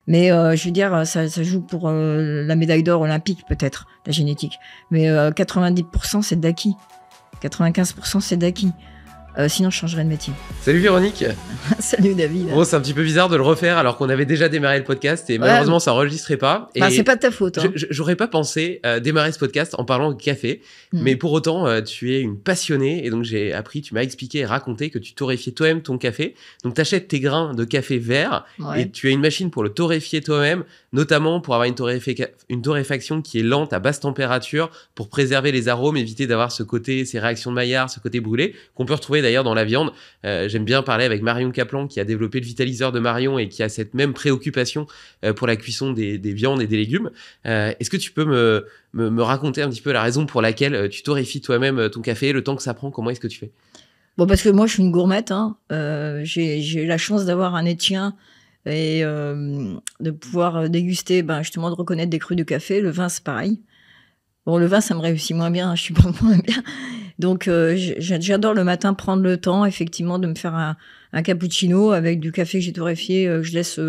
Mais je veux dire, ça joue pour la médaille d'or olympique, peut-être, la génétique. Mais 90%, c'est d'acquis. 95%, c'est d'acquis. Sinon, je changerais de métier. Salut Véronique. Salut David. Bon, c'est un petit peu bizarre de le refaire alors qu'on avait déjà démarré le podcast et malheureusement ça enregistrait pas. Et c'est pas de ta faute. Hein. J'aurais pas pensé démarrer ce podcast en parlant de café, mais pour autant tu es une passionnée et donc j'ai appris, tu m'as expliqué et raconté que tu torréfiais toi-même ton café. Donc tu achètes tes grains de café vert et tu as une machine pour le torréfier toi-même, notamment pour avoir une torréfaction qui est lente à basse température pour préserver les arômes, éviter d'avoir ces réactions de Maillard, ce côté brûlé qu'on peut retrouver d'ailleurs dans la viande. J'aime bien parler avec Marion Kaplan qui a développé le vitaliseur de Marion et qui a cette même préoccupation pour la cuisson des viandes et des légumes. Est-ce que tu peux me raconter un petit peu la raison pour laquelle tu torréfies toi-même ton café, le temps que ça prend, comment est-ce que tu fais? Bon, parce que moi je suis une gourmette, hein. J'ai eu la chance d'avoir un étien et de pouvoir déguster, justement de reconnaître des crus de café. Le vin c'est pareil. Bon, le vin ça me réussit moins bien, je suis pas moins bien. Donc j'adore le matin prendre le temps effectivement de me faire un cappuccino avec du café que j'ai torréfié, que je laisse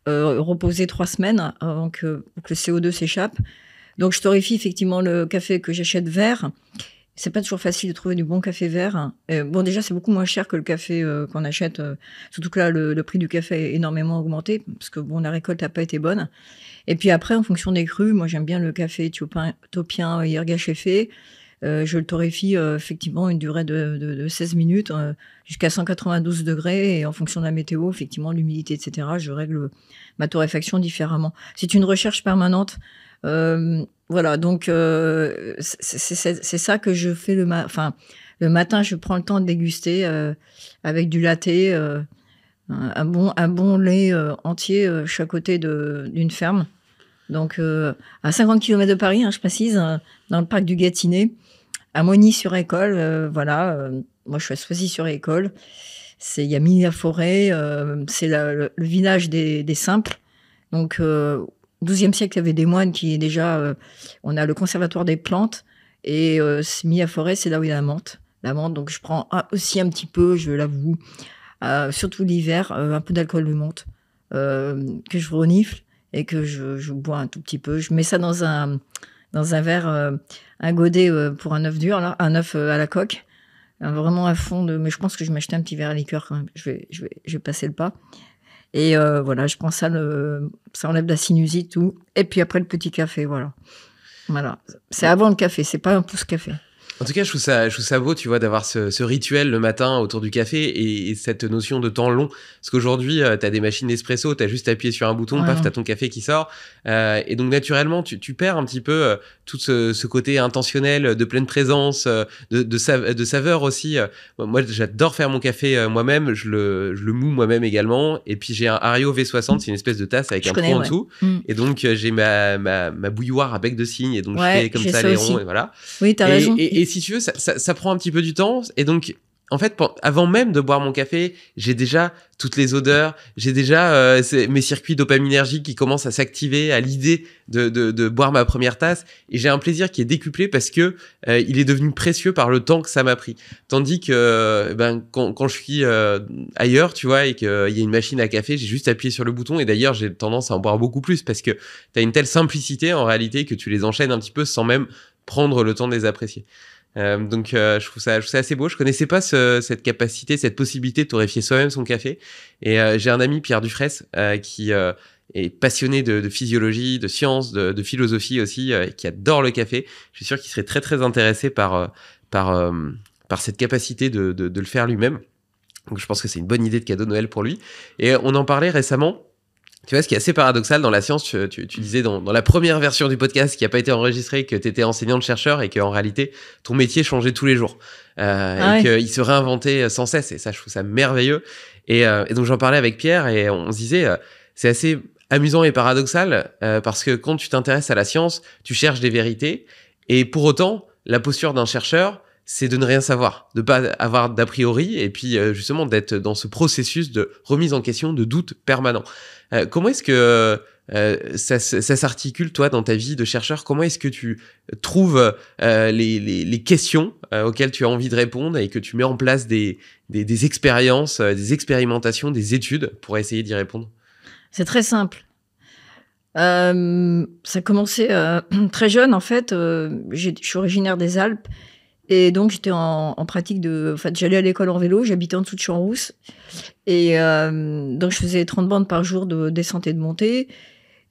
reposer 3 semaines avant pour que le CO2 s'échappe. Donc je torréfie effectivement le café que j'achète vert. C'est pas toujours facile de trouver du bon café vert. Bon, déjà c'est beaucoup moins cher que le café qu'on achète, surtout que là le prix du café a énormément augmenté parce que bon, la récolte a pas été bonne. Et puis après en fonction des crus, moi j'aime bien le café éthiopien Yirgacheffe. Je le torréfie effectivement une durée de 16 minutes jusqu'à 192 degrés et en fonction de la météo, effectivement l'humidité, etc. Je règle ma torréfaction différemment. C'est une recherche permanente. Voilà, donc c'est ça que je fais le matin. Je prends le temps de déguster avec du latte, un bon lait entier chaque côté d'une ferme. Donc à 50 km de Paris, je précise, dans le parc du Gâtinais, à Moigny-sur-École, voilà. Moi, je suis à Soisy-sur-École. Il y a Mille-la-Forêt, c'est le village des simples. Donc, au XIIe siècle, il y avait des moines qui déjà... on a le conservatoire des plantes. Et Mille-la-Forêt, c'est là où il y a la menthe. La menthe, donc je prends aussi un petit peu, je l'avoue, surtout l'hiver, un peu d'alcool de menthe que je renifle et que je bois un tout petit peu. Je mets ça dans un verre, un godet pour un œuf dur, là, un œuf à la coque, vraiment à fond mais je pense que je vais m'acheter un petit verre à liqueur quand même. Je vais passer le pas. Et voilà, je prends ça, ça enlève la sinusite, tout. Et puis après le petit café, voilà. C'est avant le café, c'est pas un pouce café. En tout cas, je trouve ça beau, tu vois, d'avoir ce rituel le matin autour du café et cette notion de temps long. Parce qu'aujourd'hui, t'as des machines d'espresso, t'as juste appuyé sur un bouton, paf, t'as ton café qui sort. Et donc, naturellement, tu perds un petit peu tout ce côté intentionnel de pleine présence, de saveur aussi. Moi, j'adore faire mon café moi-même. Je le moue moi-même également. Et puis, j'ai un Ario V60, c'est une espèce de tasse avec un trou en dessous. Et donc, j'ai ma bouilloire à bec de cygne. Et donc, je fais comme ça les ronds. Et voilà. Oui, t'as raison. Et si tu veux, ça prend un petit peu du temps. Et donc, en fait, avant même de boire mon café, j'ai déjà toutes les odeurs, j'ai déjà mes circuits dopaminergiques qui commencent à s'activer à l'idée de boire ma première tasse. Et j'ai un plaisir qui est décuplé parce que il est devenu précieux par le temps que ça m'a pris. Tandis que quand je suis ailleurs, tu vois, et qu'il y a une machine à café, j'ai juste appuyé sur le bouton. Et d'ailleurs, j'ai tendance à en boire beaucoup plus parce que t'as une telle simplicité en réalité que tu les enchaînes un petit peu sans même prendre le temps de les apprécier. Donc je trouve ça assez beau. Je connaissais pas cette capacité, cette possibilité de torréfier soi-même son café. Et j'ai un ami, Pierre Dufresne, qui est passionné de physiologie, de sciences, de philosophie aussi, qui adore le café. Je suis sûr qu'il serait très très intéressé par cette capacité de le faire lui-même. Donc je pense que c'est une bonne idée de cadeau de Noël pour lui. Et on en parlait récemment. Tu vois, ce qui est assez paradoxal dans la science, tu disais dans la première version du podcast qui n'a pas été enregistrée que tu étais enseignante-chercheur et qu'en réalité, ton métier changeait tous les jours. Et qu'il se réinventait sans cesse. Et ça, je trouve ça merveilleux. Et donc, j'en parlais avec Pierre et on se disait, c'est assez amusant et paradoxal parce que quand tu t'intéresses à la science, tu cherches des vérités. Et pour autant, la posture d'un chercheur, c'est de ne rien savoir, de pas avoir d'a priori et puis justement d'être dans ce processus de remise en question, de doute permanent. Comment est-ce que ça s'articule, toi, dans ta vie de chercheur? Comment est-ce que tu trouves les questions auxquelles tu as envie de répondre et que tu mets en place des expériences, des expérimentations, des études pour essayer d'y répondre? C'est très simple. Ça commençait très jeune, en fait. Je suis originaire des Alpes. Et donc, j'étais en pratique de... En fait, j'allais à l'école en vélo, j'habitais en dessous de Champs-Rousse. Et donc, je faisais 30 bornes par jour de descente et de montée.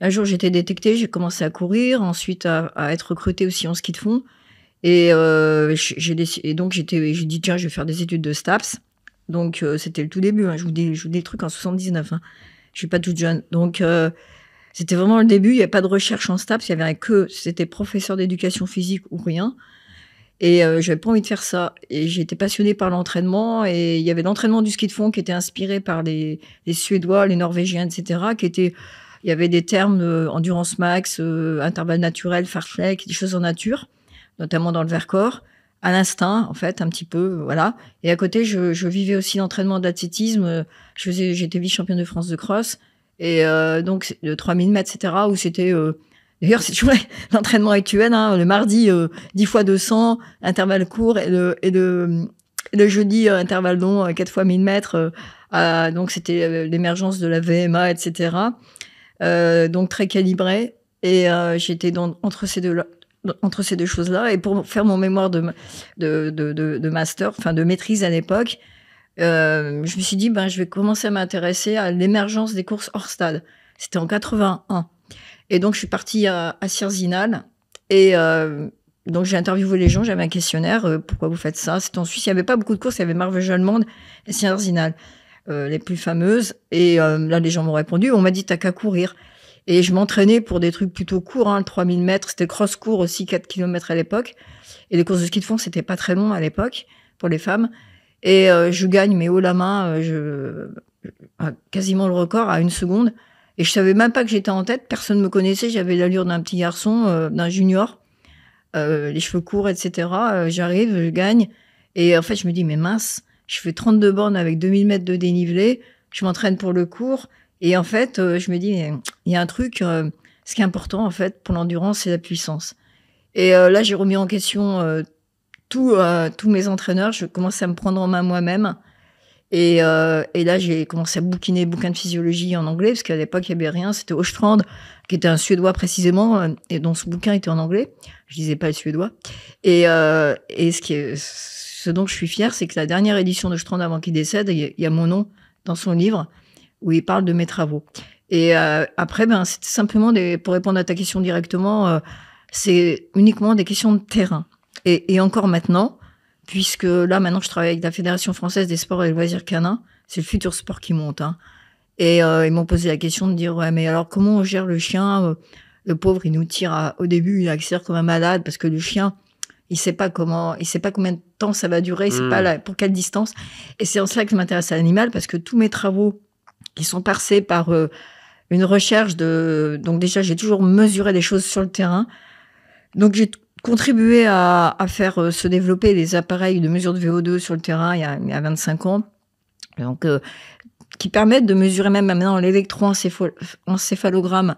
Un jour, j'ai été détectée, j'ai commencé à courir, ensuite à être recrutée aussi en ski de fond. Et donc, j'ai dit, tiens, je vais faire des études de STAPS. Donc, c'était le tout début. Hein. Je vous dis le truc en 79. Hein. Je suis pas toute jeune. Donc, c'était vraiment le début. Il n'y avait pas de recherche en STAPS. Il y avait c'était professeur d'éducation physique ou rien. Et j'avais pas envie de faire ça. Et j'ai été passionnée par l'entraînement. Et il y avait l'entraînement du ski de fond qui était inspiré par les Suédois, les Norvégiens, etc. Il y avait des termes endurance max, intervalle naturel, fartlek, des choses en nature, notamment dans le Vercors, à l'instinct, en fait, un petit peu, voilà. Et à côté, je vivais aussi l'entraînement d'athlétisme. J'étais vice-championne de France de cross. Et donc, de 3000 mètres, etc., où c'était... D'ailleurs, c'est toujours l'entraînement actuel, hein, le mardi, 10 fois 200, intervalle court, et le jeudi, intervalle long, 4 fois 1000 mètres. Donc, c'était l'émergence de la VMA, etc. Donc, très calibré. Et j'étais entre ces deux choses-là. Et pour faire mon mémoire de master, enfin de maîtrise à l'époque, je me suis dit, je vais commencer à m'intéresser à l'émergence des courses hors stade. C'était en 81. Et donc, je suis partie à Sierzinal. Et donc, j'ai interviewé les gens, j'avais un questionnaire. Pourquoi vous faites ça? C'était en Suisse. Il n'y avait pas beaucoup de courses. Il y avait Marvejols-Monde et Sierzinal, les plus fameuses. Et là, les gens m'ont répondu. On m'a dit, t'as qu'à courir. Et je m'entraînais pour des trucs plutôt courts, hein, 3000 mètres. C'était cross-court aussi, 4 km à l'époque. Et les courses de ski de fond, c'était pas très long à l'époque pour les femmes. Et je gagne, mais haut la main, quasiment le record à 1 seconde. Et je savais même pas que j'étais en tête. Personne me connaissait. J'avais l'allure d'un petit garçon, d'un junior, les cheveux courts, etc. J'arrive, je gagne. Et en fait, je me dis, mais mince, je fais 32 bornes avec 2000 mètres de dénivelé. Je m'entraîne pour le cours. Et en fait, je me dis, il y a un truc, ce qui est important, en fait, pour l'endurance, c'est la puissance. Et là, j'ai remis en question tous mes entraîneurs. Je commençais à me prendre en main moi-même. Et là, j'ai commencé à bouquiner bouquins de physiologie en anglais, parce qu'à l'époque, il n'y avait rien. C'était Ostrand, qui était un Suédois précisément, et dont ce bouquin était en anglais. Je disais pas le suédois. Et ce dont je suis fière, c'est que la dernière édition d'Ostrand, avant qu'il décède, il y a mon nom dans son livre, où il parle de mes travaux. Et après, c'était simplement pour répondre à ta question directement, c'est uniquement des questions de terrain. Et encore maintenant, puisque là, maintenant, je travaille avec la Fédération française des sports et loisirs canins. C'est le futur sport qui monte. Hein. Et ils m'ont posé la question de dire, ouais, mais alors comment on gère le chien? Le pauvre, il nous tire au début, il accélère comme un malade, parce que le chien, il sait pas combien de temps ça va durer, il sait pas pour quelle distance. Et c'est en cela que je m'intéresse à l'animal, parce que tous mes travaux qui sont passés par une recherche donc déjà, j'ai toujours mesuré des choses sur le terrain. Donc, j'ai contribué à faire se développer les appareils de mesure de VO2 sur le terrain il y a 25 ans. Donc, qui permettent de mesurer même maintenant l'électroencéphalogramme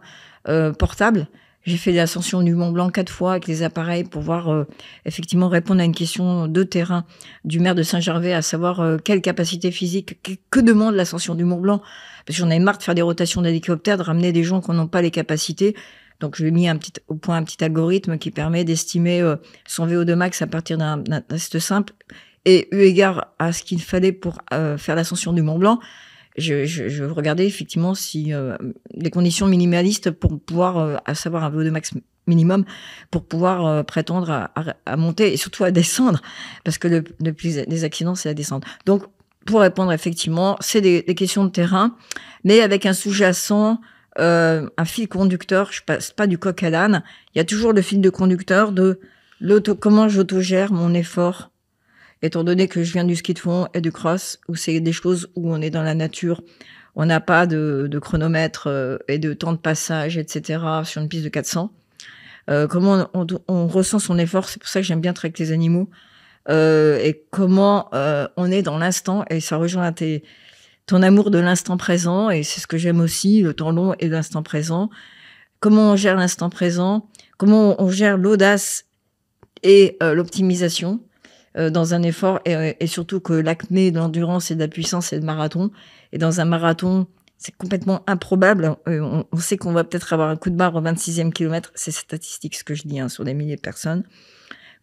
portable. J'ai fait l'ascension du Mont Blanc 4 fois avec les appareils pour voir effectivement répondre à une question de terrain du maire de Saint-Gervais, à savoir quelle capacité physique, que demande l'ascension du Mont Blanc. Parce que j'en avais marre de faire des rotations d'hélicoptère, de ramener des gens qui n'ont pas les capacités. Donc, je lui ai mis au point un petit algorithme qui permet d'estimer son VO2 max à partir d'un test simple. Et eu égard à ce qu'il fallait pour faire l'ascension du Mont Blanc, je regardais effectivement si les conditions minimalistes pour pouvoir savoir un VO2 max minimum pour pouvoir prétendre à monter et surtout à descendre, parce que le plus des accidents, c'est la descente. Donc, pour répondre effectivement, c'est des questions de terrain, mais avec un sous-jacent, un fil conducteur. Je passe pas du coq à l'âne. Il y a toujours le fil de conducteur de comment j'autogère mon effort, étant donné que je viens du ski de fond et du cross, où c'est des choses où on est dans la nature, on n'a pas de chronomètre et de temps de passage, etc. sur une piste de 400. Comment on ressent son effort, c'est pour ça que j'aime bien travailler avec les animaux, et comment on est dans l'instant, et ça rejoint ton amour de l'instant présent, et c'est ce que j'aime aussi, le temps long et l'instant présent. Comment on gère l'instant présent, comment on gère l'audace et l'optimisation dans un effort, et surtout que l'acmé de l'endurance et de la puissance, c'est le marathon. Et dans un marathon, c'est complètement improbable. On sait qu'on va peut-être avoir un coup de barre au 26e kilomètre. C'est statistique ce que je dis, sur des milliers de personnes.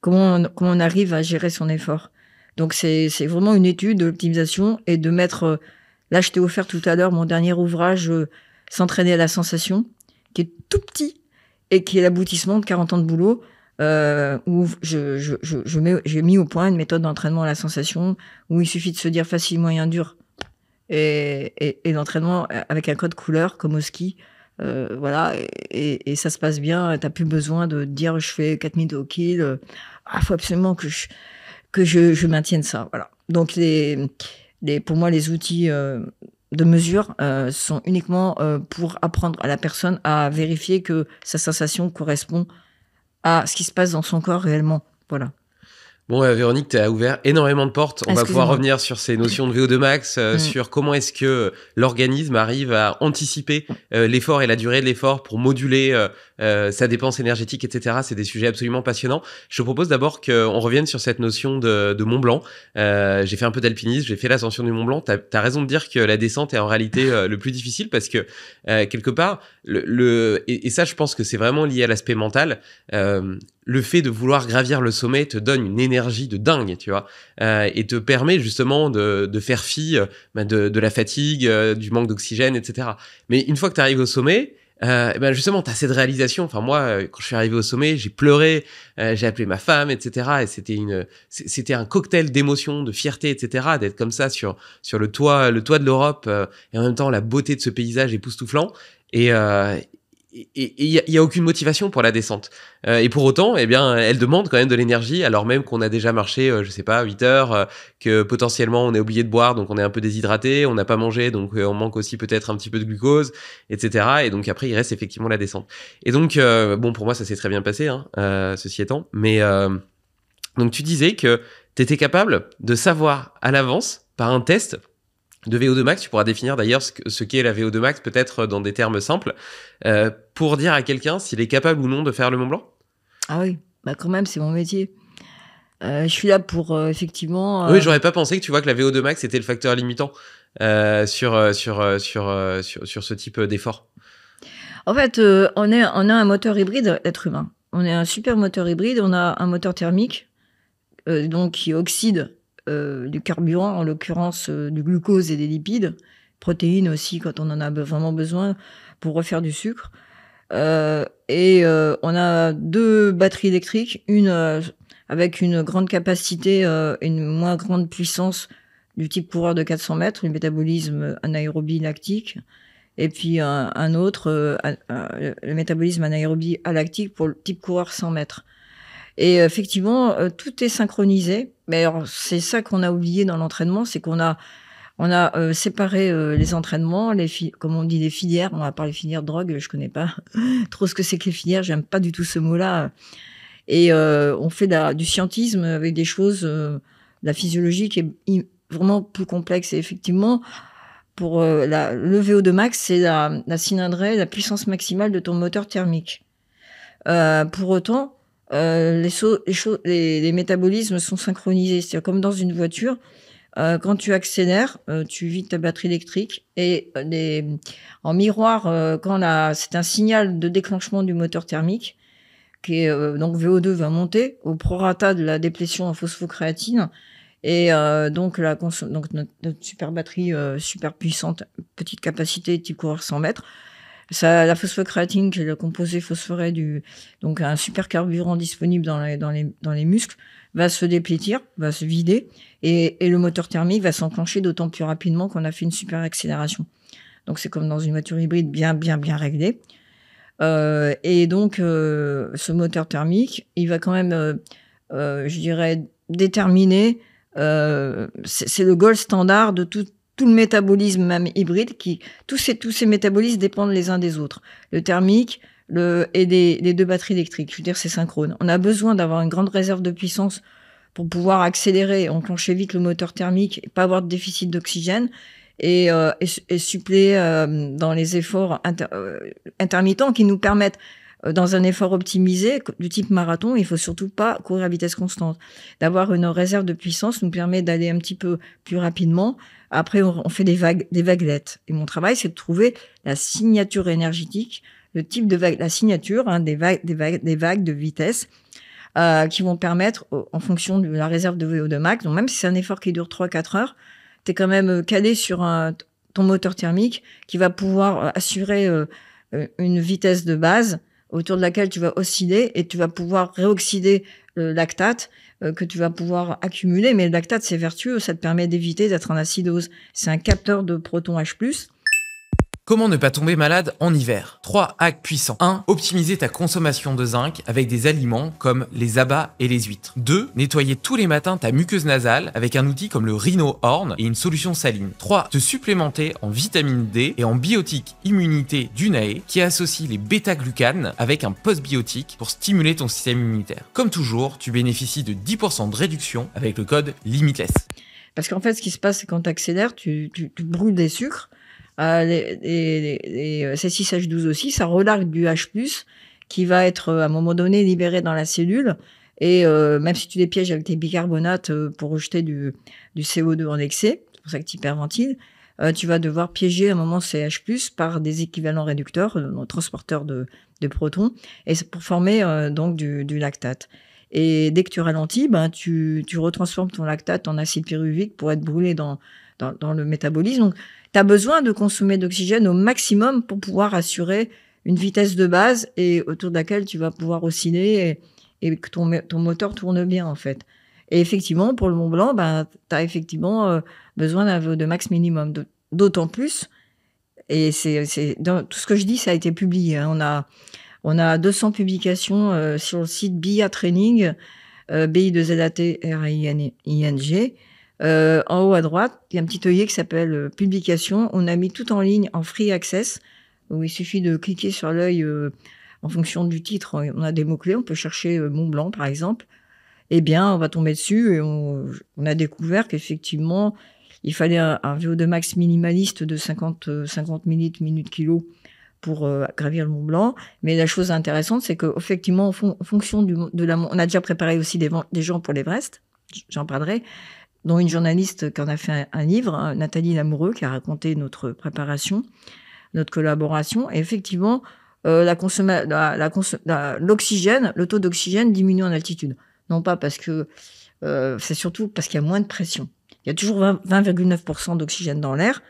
Comment on arrive à gérer son effort. Donc c'est vraiment une étude de l'optimisation et de mettre... là, je t'ai offert tout à l'heure mon dernier ouvrage, S'entraîner à la sensation, qui est tout petit et qui est l'aboutissement de 40 ans de boulot, où j'ai mis au point une méthode d'entraînement à la sensation où il suffit de se dire facile, moyen, dur et l'entraînement avec un code couleur comme au ski. Voilà, et ça se passe bien. T'as plus besoin de dire je fais 4000 au kill. Faut absolument que je maintienne ça. Voilà. Donc pour moi, les outils de mesure sont uniquement pour apprendre à la personne à vérifier que sa sensation correspond à ce qui se passe dans son corps réellement. Voilà. Bon, Véronique, tu as ouvert énormément de portes. On va pouvoir revenir sur ces notions de VO2 max, sur comment est-ce que l'organisme arrive à anticiper l'effort et la durée de l'effort pour moduler sa dépense énergétique, etc. C'est des sujets absolument passionnants. Je te propose d'abord qu'on revienne sur cette notion de Mont Blanc. J'ai fait un peu d'alpinisme, j'ai fait l'ascension du Mont Blanc. T'as raison de dire que la descente est en réalité le plus difficile parce que quelque part, et ça, je pense que c'est vraiment lié à l'aspect mental. Le fait de vouloir gravir le sommet te donne une énergie de dingue, tu vois, et te permet justement de faire fi de la fatigue, du manque d'oxygène, etc. Mais une fois que tu arrives au sommet, justement, tu as cette réalisation. Enfin, moi, quand je suis arrivé au sommet, j'ai pleuré, j'ai appelé ma femme, etc. Et c'était un cocktail d'émotions, de fierté, etc. D'être comme ça sur le toit de l'Europe, et en même temps la beauté de ce paysage époustouflant. Et il y a aucune motivation pour la descente. Et pour autant, elle demande quand même de l'énergie, alors même qu'on a déjà marché, 8 heures, que potentiellement on a oublié de boire, donc on est un peu déshydraté, on n'a pas mangé, donc on manque aussi peut-être un petit peu de glucose, etc. Et donc après, il reste effectivement la descente. Et donc, pour moi, ça s'est très bien passé, ceci étant. Mais donc tu disais que tu étais capable de savoir à l'avance, par un test de VO2 max, tu pourras définir d'ailleurs ce qu'est la VO2 max, peut-être dans des termes simples, pour dire à quelqu'un s'il est capable ou non de faire le Mont Blanc. Ah oui, quand même, c'est mon métier. Je suis là pour effectivement... Oui, j'aurais pas pensé que la VO2 max était le facteur limitant sur ce type d'effort. En fait, on a un moteur hybride, l'être humain. On est un super moteur hybride, on a un moteur thermique donc qui oxyde du carburant, en l'occurrence du glucose et des lipides, protéines aussi quand on en a vraiment besoin pour refaire du sucre. Et on a 2 batteries électriques, une avec une grande capacité et une moins grande puissance du type coureur de 400 mètres, le métabolisme anaérobie lactique, et puis un autre, le métabolisme anaérobie alactique pour le type coureur 100 mètres. Et effectivement, tout est synchronisé. Mais alors, c'est ça qu'on a oublié dans l'entraînement, c'est qu'on a séparé les entraînements, comme on dit, les filières. On va parler filières de drogue, je connais pas trop ce que c'est que les filières, j'aime pas du tout ce mot-là. Et on fait du scientisme avec des choses, la physiologie qui est vraiment plus complexe. Et effectivement, pour le VO2 max, c'est la cylindrée, la puissance maximale de ton moteur thermique. Pour autant, les métabolismes sont synchronisés. C'est comme dans une voiture. Quand tu accélères, tu vides ta batterie électrique et en miroir, c'est un signal de déclenchement du moteur thermique qui est donc VO2 va monter au prorata de la déplétion en phosphocréatine et donc notre super batterie super puissante, petite capacité type coureur 100 mètres. La phosphocréatine, qui est le composé phosphoré donc un super carburant disponible dans les muscles, va se déplétir, va se vider, et le moteur thermique va s'enclencher d'autant plus rapidement qu'on a fait une super accélération. Donc c'est comme dans une voiture hybride bien réglée. Et donc ce moteur thermique, il va quand même, je dirais, déterminer. C'est le gold standard de tout le métabolisme même hybride, tous ces métabolismes dépendent les uns des autres. Le thermique et les 2 batteries électriques. Je veux dire, c'est synchrone. On a besoin d'avoir une grande réserve de puissance pour pouvoir accélérer, enclencher vite le moteur thermique et pas avoir de déficit d'oxygène et suppléer dans les efforts intermittents qui nous permettent dans un effort optimisé du type marathon, il faut surtout pas courir à vitesse constante. D'avoir une réserve de puissance nous permet d'aller un petit peu plus rapidement. Après, on fait des vaguelettes. Et mon travail, c'est de trouver la signature énergétique, le type de vague, la signature, des vagues de vitesse, qui vont permettre, en fonction de la réserve de VO2 max, donc même si c'est un effort qui dure 3-4 heures, tu es quand même calé sur ton moteur thermique qui va pouvoir assurer une vitesse de base autour de laquelle tu vas osciller et tu vas pouvoir réoxyder le lactate que tu vas pouvoir accumuler. Mais le lactate, c'est vertueux, ça te permet d'éviter d'être en acidose. C'est un capteur de protons H+. Comment ne pas tomber malade en hiver? 3 hacks puissants. 1. Optimiser ta consommation de zinc avec des aliments comme les abats et les huîtres. 2. Nettoyer tous les matins ta muqueuse nasale avec un outil comme le Rhino Horn et une solution saline. 3. Te supplémenter en vitamine D et en biotique immunité d'Unae qui associe les bêta-glucanes avec un postbiotique pour stimuler ton système immunitaire. Comme toujours, tu bénéficies de 10% de réduction avec le code LIMITLESS. Parce qu'en fait, ce qui se passe, c'est quand tu accélères, tu brûles des sucres. Les C6H12 aussi, ça relargue du H+, qui va être à un moment donné libéré dans la cellule. Et même si tu les pièges avec tes bicarbonates pour rejeter du CO2 en excès, c'est pour ça que tu hyperventiles, tu vas devoir piéger à un moment ces H+, par des équivalents réducteurs, transporteurs de protons, et c'est pour former donc du lactate. Et dès que tu ralentis, tu retransformes ton lactate en acide pyruvique pour être brûlé dans le métabolisme. Donc, tu as besoin de consommer d'oxygène au maximum pour pouvoir assurer une vitesse de base et autour de laquelle tu vas pouvoir osciller et que ton moteur tourne bien, en fait. Et effectivement, pour le Mont Blanc, tu as effectivement besoin d'un VO2 max minimum. D'autant plus, et dans tout ce que je dis, ça a été publié. Hein. On a 200 publications sur le site BIA Training, BI2ZAT RING. En haut à droite, il y a un petit œillet qui s'appelle Publication. On a mis tout en ligne en free access, où il suffit de cliquer sur l'œil en fonction du titre. On a des mots-clés, on peut chercher Mont Blanc par exemple. Eh bien, on va tomber dessus et on a découvert qu'effectivement, il fallait un VO2 max minimaliste de 50 millilitres minute kilo pour gravir le Mont Blanc. Mais la chose intéressante, c'est qu'effectivement, en fonction on a déjà préparé aussi des gens pour l'Everest, j'en parlerai, dont une journaliste qui en a fait un livre, Nathalie Lamoureux, qui a raconté notre préparation, notre collaboration. Et effectivement, l'oxygène, le taux d'oxygène diminue en altitude. Non pas parce que... c'est surtout parce qu'il y a moins de pression. Il y a toujours 20,9% d'oxygène dans l'air,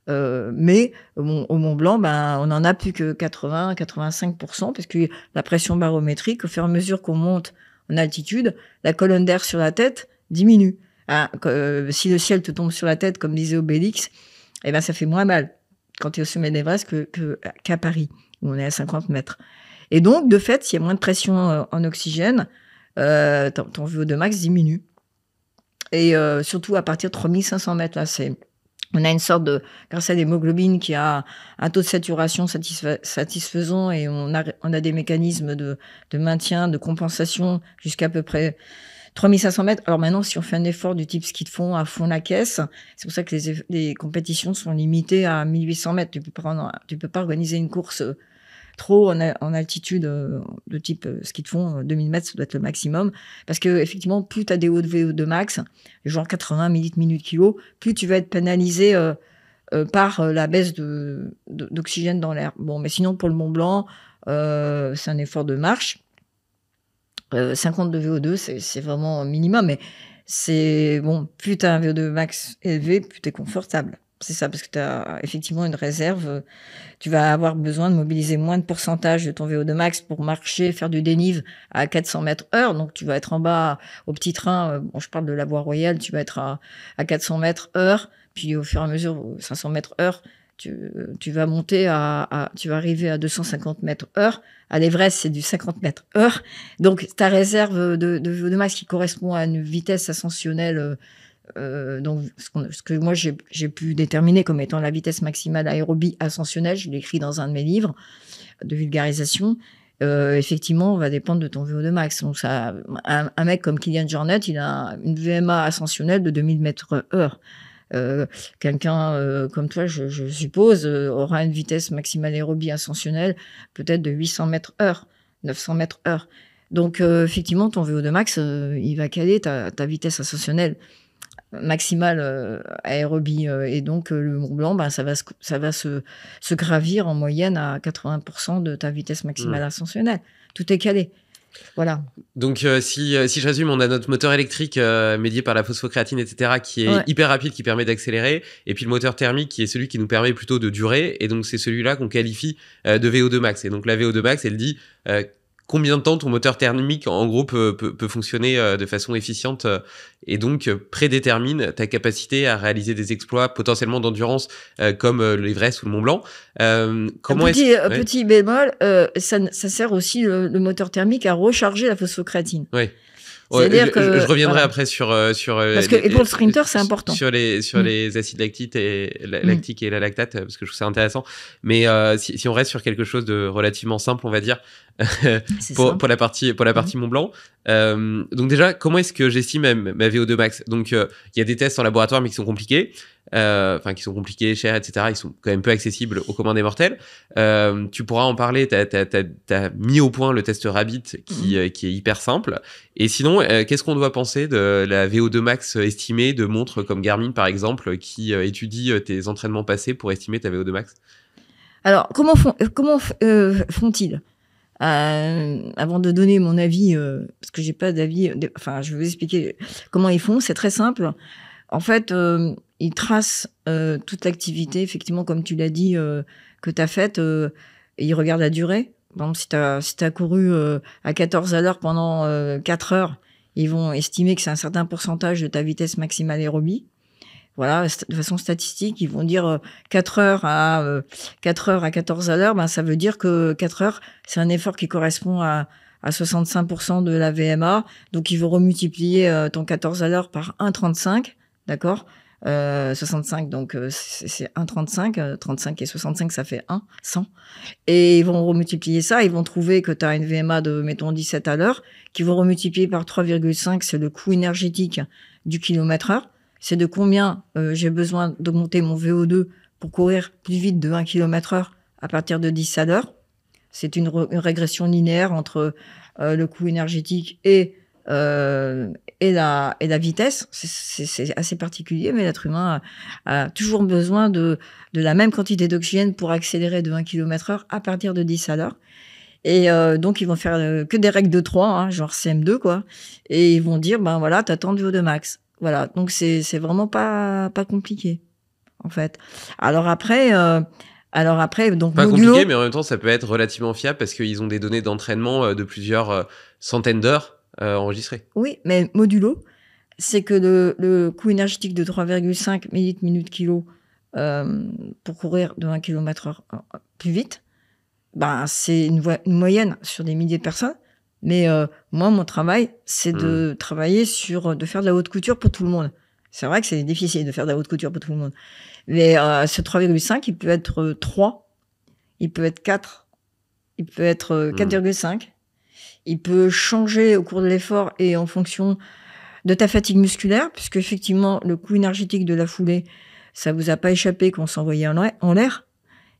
mais au Mont Blanc, on n'en a plus que 80-85%, parce que la pression barométrique, au fur et à mesure qu'on monte en altitude, la colonne d'air sur la tête diminue. Si le ciel te tombe sur la tête, comme disait Obélix, ça fait moins mal quand tu es au sommet de l'Everest qu'à Paris, où on est à 50 mètres. Et donc, de fait, s'il y a moins de pression en oxygène, ton VO2 max diminue. Et surtout à partir de 3500 mètres, là, on a une sorte grâce à l'hémoglobine qui a un taux de saturation satisfaisant, et on a des mécanismes de maintien, de compensation jusqu'à peu près 3500 mètres. Alors maintenant, si on fait un effort du type ski de fond à fond la caisse, c'est pour ça que les compétitions sont limitées à 1800 mètres. Tu peux pas organiser une course trop en altitude de type ski de fond. 2000 mètres, ça doit être le maximum. Parce que effectivement, plus tu as des hauts de VO2 max, genre 80 millilitres minute kilo, plus tu vas être pénalisé par la baisse d'oxygène dans l'air. Bon, mais sinon, pour le Mont Blanc, c'est un effort de marche. 50 de VO2, c'est vraiment minimum, mais c'est bon, plus tu as un VO2 max élevé, plus tu es confortable. C'est ça, parce que tu as effectivement une réserve. Tu vas avoir besoin de mobiliser moins de pourcentage de ton VO2 max pour marcher, faire du dénive à 400 mètres heure. Donc, tu vas être en bas au petit train. Bon, je parle de la voie royale, tu vas être à 400 mètres heure. Puis, au fur et à mesure, 500 mètres heure, tu vas monter tu vas arriver à 250 mètres heure. À l'Everest, c'est du 50 mètres heure. Donc, ta réserve de VO2 max qui correspond à une vitesse ascensionnelle, donc ce que moi j'ai pu déterminer comme étant la vitesse maximale aérobie ascensionnelle, je l'ai écrit dans un de mes livres de vulgarisation. Effectivement, on va dépendre de ton VO2 max. Donc, un mec comme Kilian Jornet, il a une VMA ascensionnelle de 2000 mètres heure. Quelqu'un comme toi, je suppose, aura une vitesse maximale aérobie ascensionnelle peut-être de 800 mètres heure. 900 mètres heure. Donc, effectivement, ton VO2 max, il va caler ta vitesse ascensionnelle maximale aérobie. Et donc, le Mont Blanc, ben, ça va se gravir en moyenne à 80% de ta vitesse maximale ascensionnelle. Tout est calé. Voilà. Donc, si je résume, on a notre moteur électrique médié par la phosphocréatine, etc., qui est hyper rapide, qui permet d'accélérer. Et puis le moteur thermique, qui est celui qui nous permet plutôt de durer. Et donc, c'est celui-là qu'on qualifie de VO2 max. Et donc, la VO2 max, elle dit combien de temps ton moteur thermique, en gros, peut fonctionner de façon efficiente et donc prédétermine ta capacité à réaliser des exploits potentiellement d'endurance comme l'Everest ou le Mont Blanc. Petit bémol, ça sert aussi le moteur thermique à recharger la phosphocréatine. Oui. Ouais, je reviendrai après sur parce que et pour le sprinter c'est important sur les acides lactiques et lactiques et la lactate parce que je trouve ça intéressant, mais si on reste sur quelque chose de relativement simple, on va dire pour la partie Mont Blanc, donc déjà comment est-ce que j'estime ma VO2 max? Donc il y a des tests en laboratoire mais qui sont compliqués, chers, etc. Ils sont quand même peu accessibles aux communs des mortels. Tu pourras en parler. T'as mis au point le test Rabbit qui est hyper simple. Et sinon, qu'est-ce qu'on doit penser de la VO2 max estimée de montres comme Garmin par exemple qui étudie tes entraînements passés pour estimer ta VO2 max? Alors comment font-ils? Avant de donner mon avis, parce que j'ai pas d'avis, je vais vous expliquer comment ils font. C'est très simple. En fait, ils tracent toute l'activité, effectivement, comme tu l'as dit, que tu as faite, et ils regardent la durée. Par exemple, si tu as couru à 14 à l'heure pendant 4 heures, ils vont estimer que c'est un certain pourcentage de ta vitesse maximale aérobie. Voilà, de façon statistique, ils vont dire 4 heures à 14 à l'heure, ben, ça veut dire que 4 heures, c'est un effort qui correspond à 65% de la VMA. Donc, ils vont remultiplier ton 14 à l'heure par 1,35, d'accord? 65, donc c'est 1,35. 35 et 65, ça fait 1, 100. Et ils vont remultiplier ça, ils vont trouver que tu as une VMA de, mettons, 17 à l'heure, qu'ils vont remultiplier par 3,5, c'est le coût énergétique du kilomètre heure. C'est de combien j'ai besoin d'augmenter mon VO2 pour courir plus vite de 1 km/h à partir de 10 à l'heure. C'est une régression linéaire entre le coût énergétique et la vitesse. C'est assez particulier, mais l'être humain a toujours besoin de la même quantité d'oxygène pour accélérer de 1 km/h à partir de 10 à l'heure. Et donc, ils vont faire que des règles de 3, hein, genre CM2, quoi. Et ils vont dire, ben voilà, t'as tant de VO2 max. Voilà, donc c'est vraiment pas compliqué, en fait. Alors après, donc pas modulo, compliqué, mais en même temps, ça peut être relativement fiable parce qu'ils ont des données d'entraînement de plusieurs centaines d'heures enregistrées. Oui, mais modulo, c'est que le coût énergétique de 3,5 millilitres/minute/kilo pour courir de 1 km/h plus vite, ben c'est une moyenne sur des milliers de personnes. Mais moi, mon travail, c'est de travailler de faire de la haute couture pour tout le monde. C'est vrai que c'est difficile de faire de la haute couture pour tout le monde. Mais ce 3,5, il peut être 3, il peut être 4, il peut être 4,5. Il peut changer au cours de l'effort et en fonction de ta fatigue musculaire, puisque effectivement, le coût énergétique de la foulée, ça vous a pas échappé qu'on s'envoyait en l'air.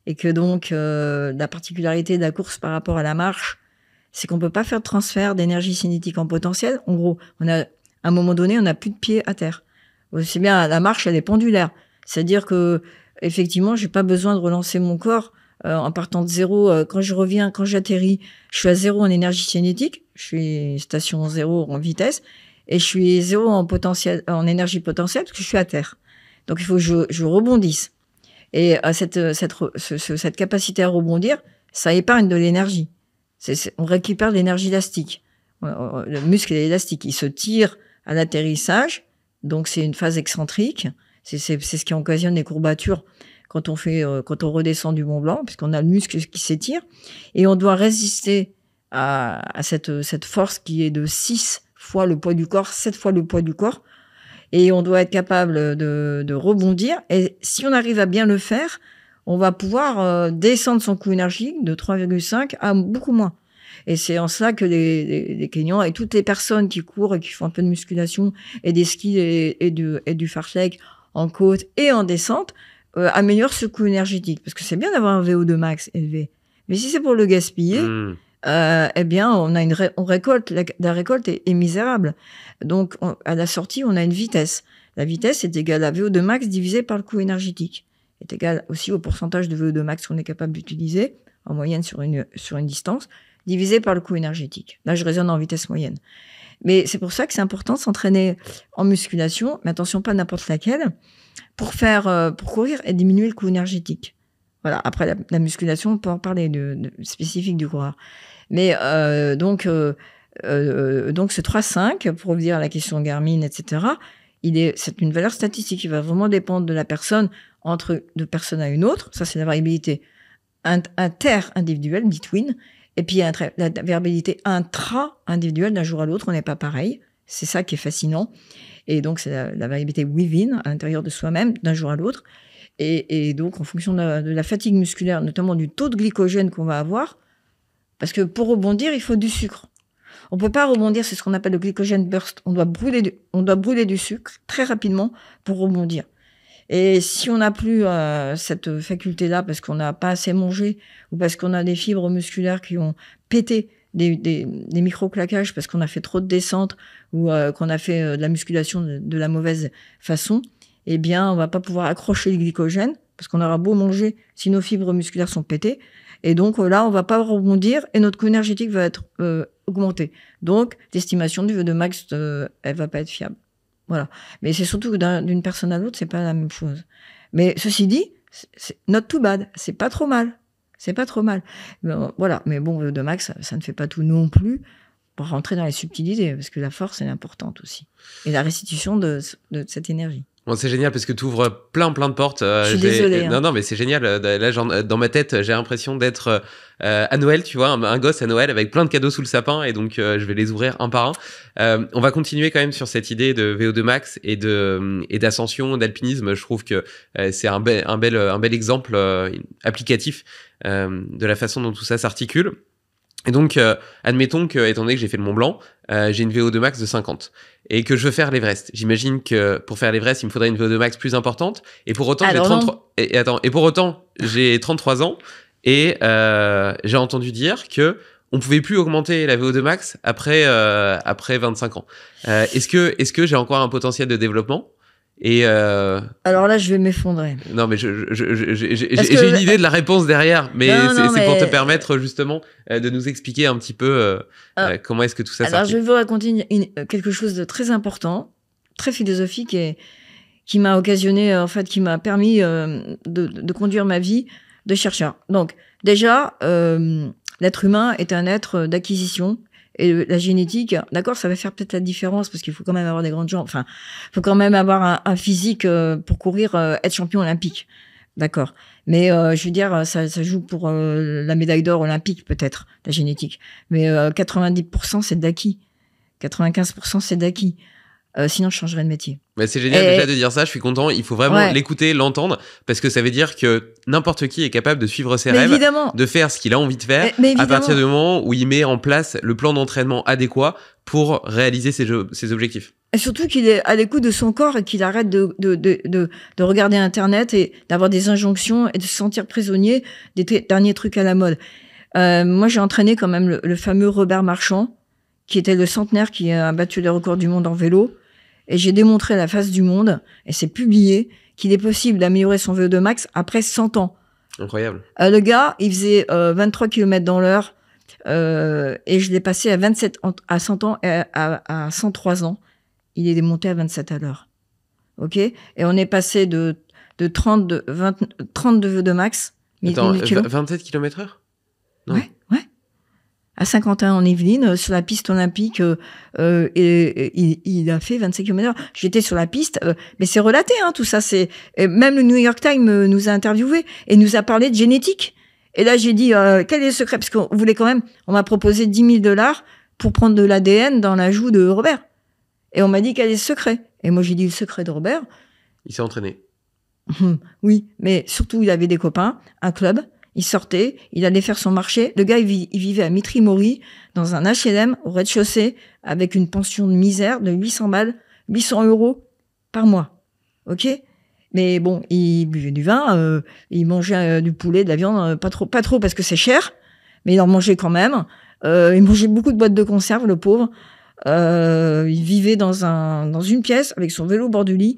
Et que donc, la particularité de la course par rapport à la marche, c'est qu'on peut pas faire de transfert d'énergie cinétique en potentiel. En gros, à un moment donné, on n'a plus de pied à terre. C'est bien, la marche, elle est pendulaire. C'est-à-dire que, effectivement, j'ai pas besoin de relancer mon corps en partant de zéro. Quand j'atterris, je suis à zéro en énergie cinétique. Je suis station zéro en vitesse. Et je suis zéro en énergie potentielle parce que je suis à terre. Donc, il faut que je rebondisse. Et cette capacité à rebondir, ça épargne de l'énergie. On récupère de l'énergie élastique. Le muscle est élastique. Il se tire à l'atterrissage. Donc, c'est une phase excentrique. C'est ce qui occasionne les courbatures quand on redescend du Mont Blanc, puisqu'on a le muscle qui s'étire. Et on doit résister à cette force qui est de 6 fois le poids du corps, 7 fois le poids du corps. Et on doit être capable de rebondir. Et si on arrive à bien le faire, on va pouvoir descendre son coût énergique de 3,5 à beaucoup moins. Et c'est en cela que les Kenyans et toutes les personnes qui courent et qui font un peu de musculation et des skis et du fartlek en côte et en descente améliorent ce coût énergétique. Parce que c'est bien d'avoir un VO2 max élevé. Mais si c'est pour le gaspiller, eh bien, on récolte, la récolte est misérable. Donc, à la sortie, on a une vitesse. La vitesse est égale à VO2 max divisé par le coût énergétique. Est égal aussi au pourcentage de VO2 max qu'on est capable d'utiliser, en moyenne sur une distance, divisé par le coût énergétique. Là, je raisonne en vitesse moyenne. Mais c'est pour ça que c'est important de s'entraîner en musculation, mais attention, pas n'importe laquelle, pour courir et diminuer le coût énergétique. Voilà. Après, la musculation, on peut en parler de spécifique du coureur. Mais donc ce 3-5, pour revenir à la question Garmin, etc., c'est une valeur statistique qui va vraiment dépendre de la personne de personne à une autre. Ça, c'est la variabilité inter-individuelle, between. Et puis, la variabilité intra-individuelle d'un jour à l'autre, on n'est pas pareil. C'est ça qui est fascinant. Et donc, c'est la variabilité within, à l'intérieur de soi-même, d'un jour à l'autre. Et donc, en fonction de la fatigue musculaire, notamment du taux de glycogène qu'on va avoir, parce que pour rebondir, il faut du sucre. On peut pas rebondir, c'est ce qu'on appelle le glycogène burst. On doit brûler du sucre très rapidement pour rebondir. Et si on n'a plus cette faculté-là parce qu'on n'a pas assez mangé ou parce qu'on a des fibres musculaires qui ont pété des micro-claquages parce qu'on a fait trop de descentes ou qu'on a fait de la musculation de la mauvaise façon, eh bien, on va pas pouvoir accrocher le glycogène parce qu'on aura beau manger si nos fibres musculaires sont pétées. Et donc là, on va pas rebondir et notre coût énergétique va être augmenté. Donc, l'estimation du VO2 max, elle va pas être fiable. Voilà. Mais c'est surtout que d'une personne à l'autre, c'est pas la même chose. Mais ceci dit, c'est not too bad. C'est pas trop mal. C'est pas trop mal. Voilà. Mais bon, VO2 max, ça ne fait pas tout non plus pour rentrer dans les subtilités, parce que la force est importante aussi. Et la restitution de cette énergie. Bon, c'est génial parce que tu ouvres plein de portes. Je suis désolée. Non, mais c'est génial. Là, dans ma tête, j'ai l'impression d'être à Noël, tu vois, un gosse à Noël avec plein de cadeaux sous le sapin, et donc je vais les ouvrir un par un. On va continuer quand même sur cette idée de VO2 max et d'ascension, d'alpinisme. Je trouve que c'est un bel exemple applicatif de la façon dont tout ça s'articule. Et donc, admettons que, étant donné que j'ai fait le Mont Blanc, j'ai une VO2 max de 50 et que je veux faire l'Everest. J'imagine que pour faire l'Everest, il me faudrait une VO2 max plus importante. Et pour autant, j'ai 33 ans et j'ai entendu dire que on pouvait plus augmenter la VO2 max après 25 ans. Est-ce que j'ai encore un potentiel de développement? Et alors là, je vais m'effondrer. Non, mais j'ai une idée de la réponse derrière, mais c'est pour te permettre justement de nous expliquer un petit peu comment est-ce que tout ça s'articule. Alors, je vais vous raconter quelque chose de très important, très philosophique et qui m'a occasionné, en fait, qui m'a permis de conduire ma vie de chercheur. Donc, déjà, l'être humain est un être d'acquisition. Et la génétique, d'accord, ça va faire peut-être la différence parce qu'il faut quand même avoir des grandes jambes. Enfin, faut quand même avoir un physique pour courir, être champion olympique, d'accord. Mais je veux dire, ça joue pour la médaille d'or olympique peut-être, la génétique. Mais 90% c'est d'acquis, 95% c'est d'acquis. Sinon, je changerais de métier. Mais c'est génial déjà de dire ça, je suis content. Il faut vraiment l'écouter, l'entendre, parce que ça veut dire que n'importe qui est capable de suivre ses rêves, de faire ce qu'il a envie de faire, à partir du moment où il met en place le plan d'entraînement adéquat pour réaliser ses objectifs. Et surtout qu'il est à l'écoute de son corps et qu'il arrête de regarder Internet et d'avoir des injonctions et de se sentir prisonnier des derniers trucs à la mode. Moi, j'ai entraîné quand même le fameux Robert Marchand, qui était le centenaire qui a battu les records du monde en vélo. Et j'ai démontré à la face du monde, et c'est publié, qu'il est possible d'améliorer son VO2 max après 100 ans. Incroyable. Le gars, il faisait 23 km dans l'heure, et je l'ai passé à 100 ans et à 103 ans. Il est monté à 27 à l'heure. OK? Et on est passé de 30 de VO2 max. Attends, 27 km/h? Non. Ouais. À Saint-Quentin en Yvelines, sur la piste olympique, il a fait 25 km/h. J'étais sur la piste, mais c'est relaté, hein, tout ça. Même le New York Times nous a interviewés et nous a parlé de génétique. Et là, j'ai dit, quel est le secret? Parce qu'on voulait quand même, on m'a proposé $10,000 pour prendre de l'ADN dans la joue de Robert. Et on m'a dit, quel est le secret? Et moi, j'ai dit, le secret de Robert. Il s'est entraîné. Oui, mais surtout, il avait des copains, un club. Il sortait, il allait faire son marché. Le gars, il vivait à Mitry-Mory, dans un HLM, au rez-de-chaussée, avec une pension de misère de 800 € par mois. OK? Mais bon, il buvait du vin, il mangeait du poulet, de la viande, pas trop parce que c'est cher, mais il en mangeait quand même. Il mangeait beaucoup de boîtes de conserve, le pauvre. Il vivait dans une pièce avec son vélo au bord du lit.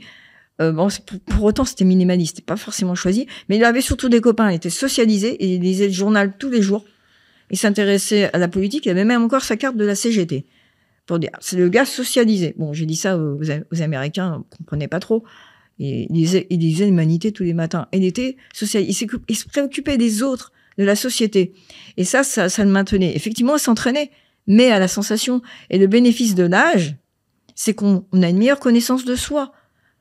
Bon, pour autant, c'était minimaliste, c'était pas forcément choisi. Mais il avait surtout des copains, il était socialisé et il lisait le journal tous les jours. Il s'intéressait à la politique, il avait même encore sa carte de la CGT. Pour dire, c'est le gars socialisé. Bon, j'ai dit ça aux Américains, ils comprenaient pas trop. Il lisait l'Humanité tous les matins. Il était socialisé. Il se préoccupait des autres, de la société. Et ça le maintenait. Effectivement, il s'entraînait, mais à la sensation. Et le bénéfice de l'âge, c'est qu'on a une meilleure connaissance de soi.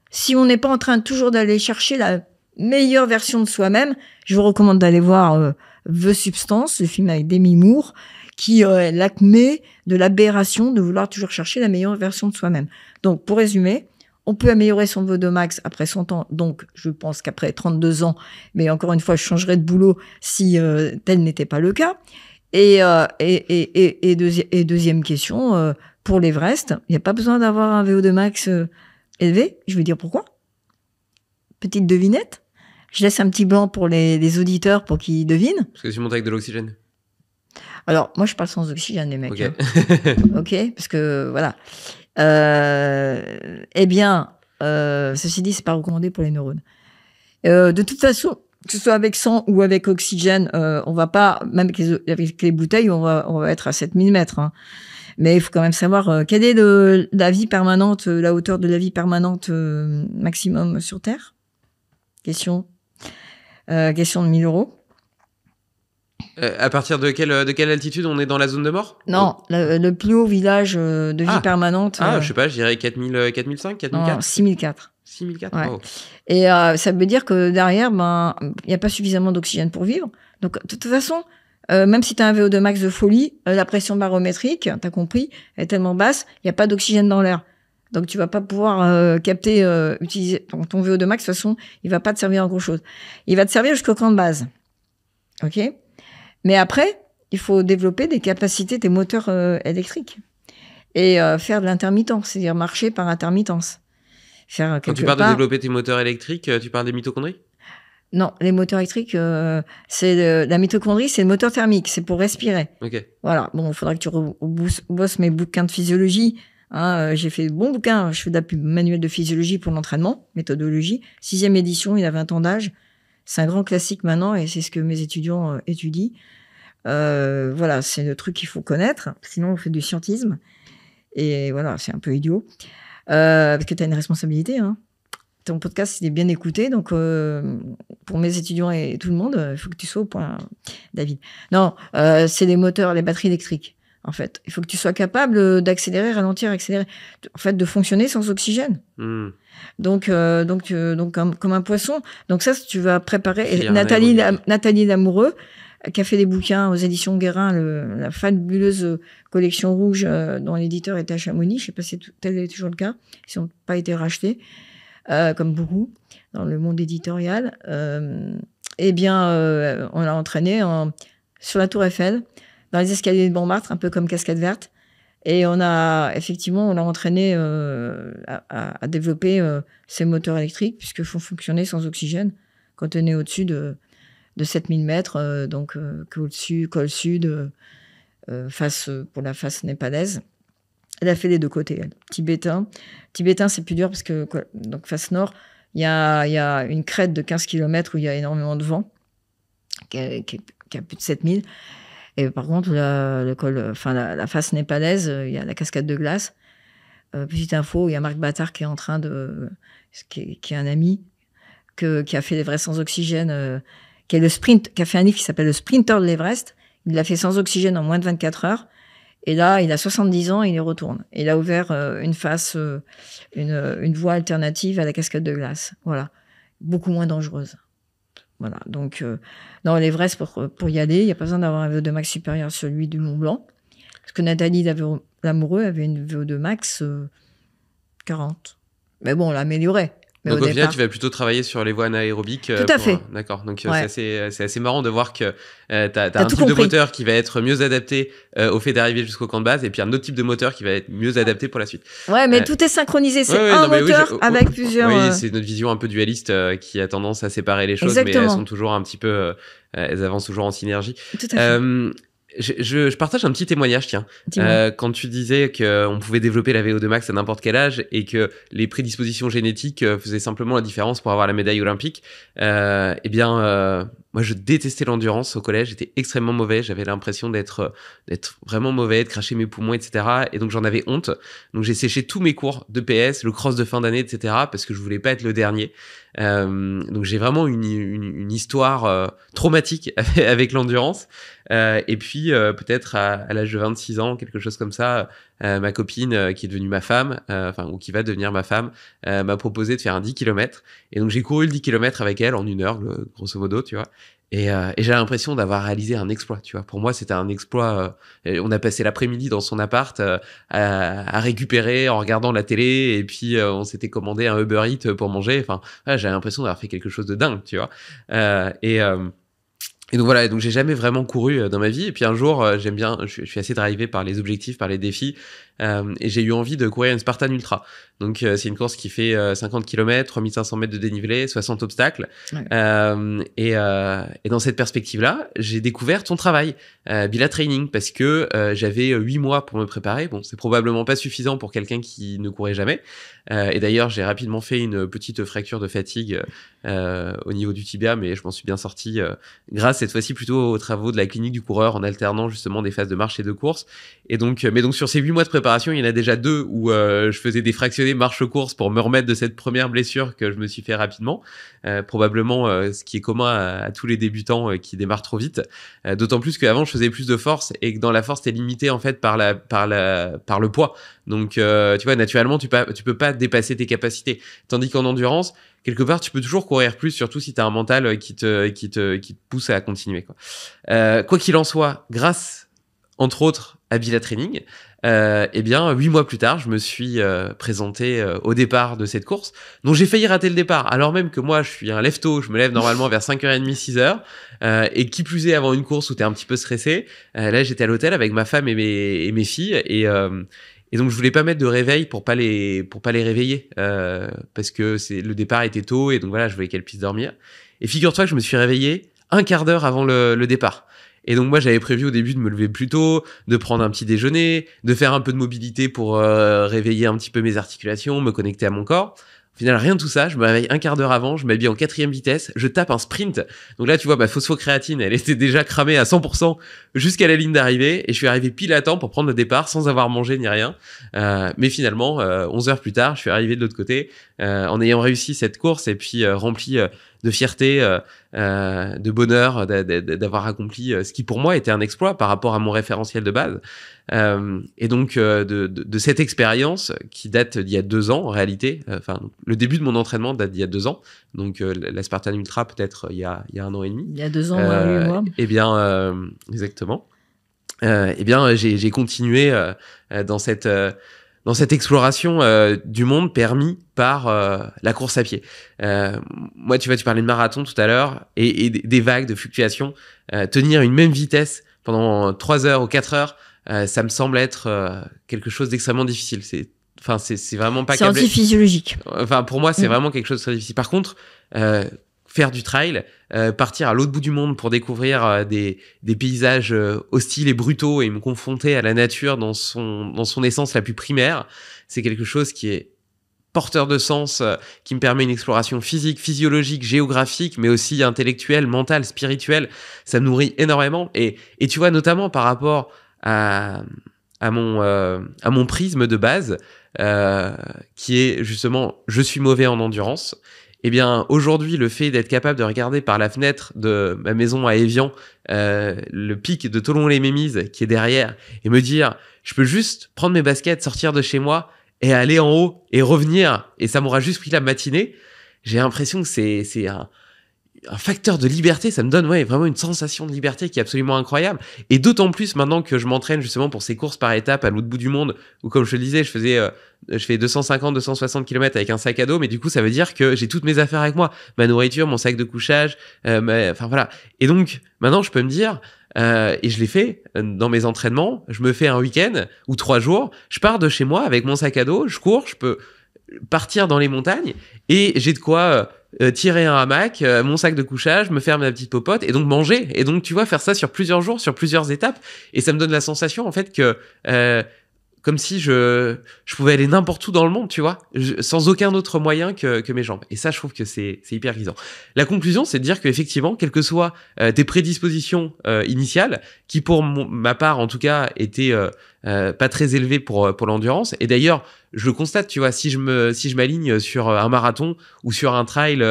Si on n'est pas en train toujours d'aller chercher la meilleure version de soi-même, je vous recommande d'aller voir The Substance, le film avec Demi Moore, qui est l'acmé de l'aberration de vouloir toujours chercher la meilleure version de soi-même. Donc, pour résumer, on peut améliorer son VO2 max après 100 ans. Donc, je pense qu'après 32 ans, mais encore une fois, je changerais de boulot si tel n'était pas le cas. Et deuxième question, pour l'Everest, il n'y a pas besoin d'avoir un VO2 max élevé. Je vais dire pourquoi. Petite devinette. Je laisse un petit blanc pour les auditeurs pour qu'ils devinent. Parce que tu montes avec de l'oxygène. Alors, moi, je parle sans oxygène, les mecs. Ok. Hein. Ok, parce que, voilà. Eh bien, ceci dit, c'est pas recommandé pour les neurones. De toute façon, que ce soit avec sang ou avec oxygène, on va pas, même avec les bouteilles, on va être à 7000 mètres. Hein. Mais il faut quand même savoir quelle est la vie permanente, la hauteur de la vie permanente maximum sur Terre. Question de 1000 €. À partir de quelle altitude on est dans la zone de mort? Non, le plus haut village de vie permanente. Je sais pas, je dirais 4005, 4004. 6004. 6004, Ouais. wow. Et ça veut dire que derrière, il n'y a pas suffisamment d'oxygène pour vivre. Donc, de toute façon, même si tu as un VO2 max de folie, la pression barométrique, t'as compris, est tellement basse, il n'y a pas d'oxygène dans l'air. Donc, tu vas pas pouvoir utiliser ton VO2 max. De toute façon, il va pas te servir à grand-chose. Il va te servir jusqu'au camp de base. OK? Mais après, il faut développer des capacités, des moteurs électriques. Et faire de l'intermittence, c'est-à-dire marcher par intermittence. Quand tu parles de développer tes moteurs électriques, tu parles des mitochondries? Non, les moteurs électriques, la mitochondrie, c'est le moteur thermique, c'est pour respirer. Ok. Voilà, bon, il faudra que tu bosses mes bouquins de physiologie. Hein, j'ai fait de bons bouquins, je fais de la pub manuel de physiologie pour l'entraînement, méthodologie. 6e édition, il a 20 ans d'âge. C'est un grand classique maintenant et c'est ce que mes étudiants étudient. Voilà, c'est le truc qu'il faut connaître, sinon on fait du scientisme. Et voilà, c'est un peu idiot. Parce que tu as une responsabilité. Hein. Ton podcast, il est bien écouté, donc pour mes étudiants et tout le monde, il faut que tu sois au point, David. Non, c'est les moteurs, les batteries électriques, en fait. Il faut que tu sois capable d'accélérer, ralentir, accélérer. En fait, de fonctionner sans oxygène. Mmh. Donc comme un poisson. Donc ça, tu vas préparer. Et Nathalie Lamoureux, qui a fait des bouquins aux éditions Guérin, la fabuleuse collection rouge dont l'éditeur était à Chamonix. Je ne sais pas si tel est toujours le cas. Ils n'ont pas été rachetés, comme beaucoup dans le monde éditorial. Eh bien, on l'a entraîné sur la Tour Eiffel, dans les escaliers de Montmartre, un peu comme Cascade Verte. Et on l'a entraîné à développer ces moteurs électriques, puisqu'ils font fonctionner sans oxygène quand on est au-dessus de 7000 mètres, donc col sud, pour la face népalaise. Elle a fait les deux côtés, elle. Tibétain, c'est plus dur parce que, donc face nord, il y a une crête de 15 km où il y a énormément de vent, qui a plus de 7000. Et par contre, la face népalaise, il y a la cascade de glace. Petite info, il y a Marc Battard qui est un ami, qui a fait l'Everest sans oxygène, qui a fait un livre qui s'appelle Le Sprinter de l'Everest. Il l'a fait sans oxygène en moins de 24 heures. Et là, il a 70 ans et il y retourne. Et il a ouvert une voie alternative à la cascade de glace. Voilà. Beaucoup moins dangereuse. Voilà. Donc, dans l'Everest, pour y aller, il n'y a pas besoin d'avoir un VO2 max supérieur à celui du Mont Blanc. Parce que Nathalie Lamoureux avait une VO2 max 40. Mais bon, on l'a amélioré. Donc au final, tu vas plutôt travailler sur les voies anaérobiques. Tout à fait. D'accord. Donc ouais. c'est assez marrant de voir que t'as un type de moteur qui va être mieux adapté au fait d'arriver jusqu'au camp de base, et puis un autre type de moteur qui va être mieux adapté pour la suite. Ouais, mais tout est synchronisé. C'est un moteur avec plusieurs. Oui, c'est notre vision un peu dualiste qui a tendance à séparer les choses. Exactement. Mais elles sont toujours un petit peu, elles avancent toujours en synergie. Tout à fait. Je partage un petit témoignage, tiens. Quand tu disais qu'on pouvait développer la VO2 max à n'importe quel âge et que les prédispositions génétiques faisaient simplement la différence pour avoir la médaille olympique, moi, je détestais l'endurance au collège. J'étais extrêmement mauvais. J'avais l'impression d'être vraiment mauvais, de cracher mes poumons, etc. Et donc, j'en avais honte. Donc, j'ai séché tous mes cours de PS, le cross de fin d'année, etc. parce que je voulais pas être le dernier. Donc, j'ai vraiment une histoire traumatique avec l'endurance. Et puis, peut-être à l'âge de 26 ans, quelque chose comme ça, ma copine, qui est devenue ma femme, ou qui va devenir ma femme, m'a proposé de faire un 10 km. Et donc, j'ai couru le 10 km avec elle en 1 heure, grosso modo, tu vois. Et j'ai l'impression d'avoir réalisé un exploit, tu vois. Pour moi, c'était un exploit. On a passé l'après-midi dans son appart à récupérer en regardant la télé, et puis on s'était commandé un Uber Eats pour manger. Enfin, j'ai l'impression d'avoir fait quelque chose de dingue, tu vois. Et donc voilà, donc j'ai jamais vraiment couru dans ma vie. Et puis un jour, j'aime bien, je suis assez drivé par les objectifs, par les défis, et j'ai eu envie de courir une Spartan Ultra. Donc c'est une course qui fait 50 km, 3500 mètres de dénivelé, 60 obstacles. Ouais. Et dans cette perspective-là, j'ai découvert ton travail, Bila Training, parce que j'avais 8 mois pour me préparer. Bon, c'est probablement pas suffisant pour quelqu'un qui ne courait jamais. Et d'ailleurs, j'ai rapidement fait une petite fracture de fatigue au niveau du tibia, mais je m'en suis bien sorti grâce cette fois-ci plutôt aux travaux de la clinique du coureur en alternant justement des phases de marche et de course. Et donc, mais donc sur ces 8 mois de préparation, il y en a déjà 2 où je faisais des fractionnés marche-course pour me remettre de cette première blessure que je me suis fait rapidement. Probablement ce qui est commun à tous les débutants qui démarrent trop vite. D'autant plus qu'avant, je faisais plus de force et que dans la force, t'es limité en fait par le poids. Donc, tu vois, naturellement, tu peux pas dépasser tes capacités. Tandis qu'en endurance, quelque part, tu peux toujours courir plus, surtout si t'as un mental qui te pousse à continuer, quoi. Quoi qu'il en soit, grâce, entre autres, à Bila Training, 8 mois plus tard, je me suis présenté au départ de cette course, dont j'ai failli rater le départ, alors même que moi, je suis un lève-tôt, je me lève normalement vers 5h30, 6h, et qui plus est avant une course où t'es un petit peu stressé. Là, j'étais à l'hôtel avec ma femme et mes filles, et donc je voulais pas mettre de réveil pour pas les réveiller, parce que le départ était tôt, et donc voilà, je voulais qu'elles puissent dormir. Et figure-toi que je me suis réveillé un quart d'heure avant le départ. Et donc moi, j'avais prévu au début de me lever plus tôt, de prendre un petit déjeuner, de faire un peu de mobilité pour réveiller un petit peu mes articulations, me connecter à mon corps. Au final, rien de tout ça. Je me réveille un quart d'heure avant, je m'habille en 4e vitesse, je tape un sprint. Donc là, tu vois, ma phosphocréatine, elle était déjà cramée à 100% jusqu'à la ligne d'arrivée, et je suis arrivé pile à temps pour prendre le départ sans avoir mangé ni rien. Mais finalement, 11 heures plus tard, je suis arrivé de l'autre côté en ayant réussi cette course, et puis rempli de fierté, de bonheur d'avoir accompli ce qui pour moi était un exploit par rapport à mon référentiel de base. Et donc de cette expérience qui date d'il y a 2 ans en réalité, le début de mon entraînement date d'il y a 2 ans, donc la Spartan Ultra peut-être il y a 1 an et demi. Il y a 2 ans, 8 mois. Eh bien, exactement. J'ai continué dans cette exploration du monde permis par la course à pied. Moi, tu parlais de marathon tout à l'heure et des vagues de fluctuations. Tenir une même vitesse pendant 3 heures ou 4 heures, ça me semble être quelque chose d'extrêmement difficile. C'est vraiment pas câblé. C'est anti-physiologique. Pour moi, c'est vraiment quelque chose de très difficile. Par contre, faire du trail, partir à l'autre bout du monde pour découvrir des paysages hostiles et brutaux et me confronter à la nature dans son essence la plus primaire, c'est quelque chose qui est porteur de sens, qui me permet une exploration physique, physiologique, géographique, mais aussi intellectuelle, mentale, spirituelle. Ça me nourrit énormément. Et tu vois, notamment par rapport à mon prisme de base, qui est justement, je suis mauvais en endurance. Eh bien, aujourd'hui, le fait d'être capable de regarder par la fenêtre de ma maison à Évian le pic de Thollon-les-Mémises qui est derrière et me dire, je peux juste prendre mes baskets, sortir de chez moi et aller en haut et revenir, et ça m'aura juste pris la matinée. J'ai l'impression que c'est un facteur de liberté. Ça me donne vraiment une sensation de liberté qui est absolument incroyable. Et d'autant plus maintenant que je m'entraîne justement pour ces courses par étapes à l'autre bout du monde, où comme je te le disais, je fais 250-260 km avec un sac à dos, mais du coup ça veut dire que j'ai toutes mes affaires avec moi, ma nourriture, mon sac de couchage, voilà. Et donc maintenant je peux me dire, et je l'ai fait dans mes entraînements, je me fais un week-end ou 3 jours, je pars de chez moi avec mon sac à dos, je cours, je peux partir dans les montagnes et j'ai de quoi tirer un hamac, mon sac de couchage, me faire ma petite popote et donc manger. Et donc, tu vois, faire ça sur plusieurs jours, sur plusieurs étapes. Et ça me donne la sensation, en fait, que comme si je pouvais aller n'importe où dans le monde, tu vois, sans aucun autre moyen que mes jambes. Et ça, je trouve que c'est hyper grisant. La conclusion, c'est de dire qu'effectivement, quelles que soient tes prédispositions initiales, qui pour ma part, en tout cas, étaient pas très élevées pour l'endurance. Et d'ailleurs, je le constate, tu vois, si je m'aligne sur un marathon ou sur un trail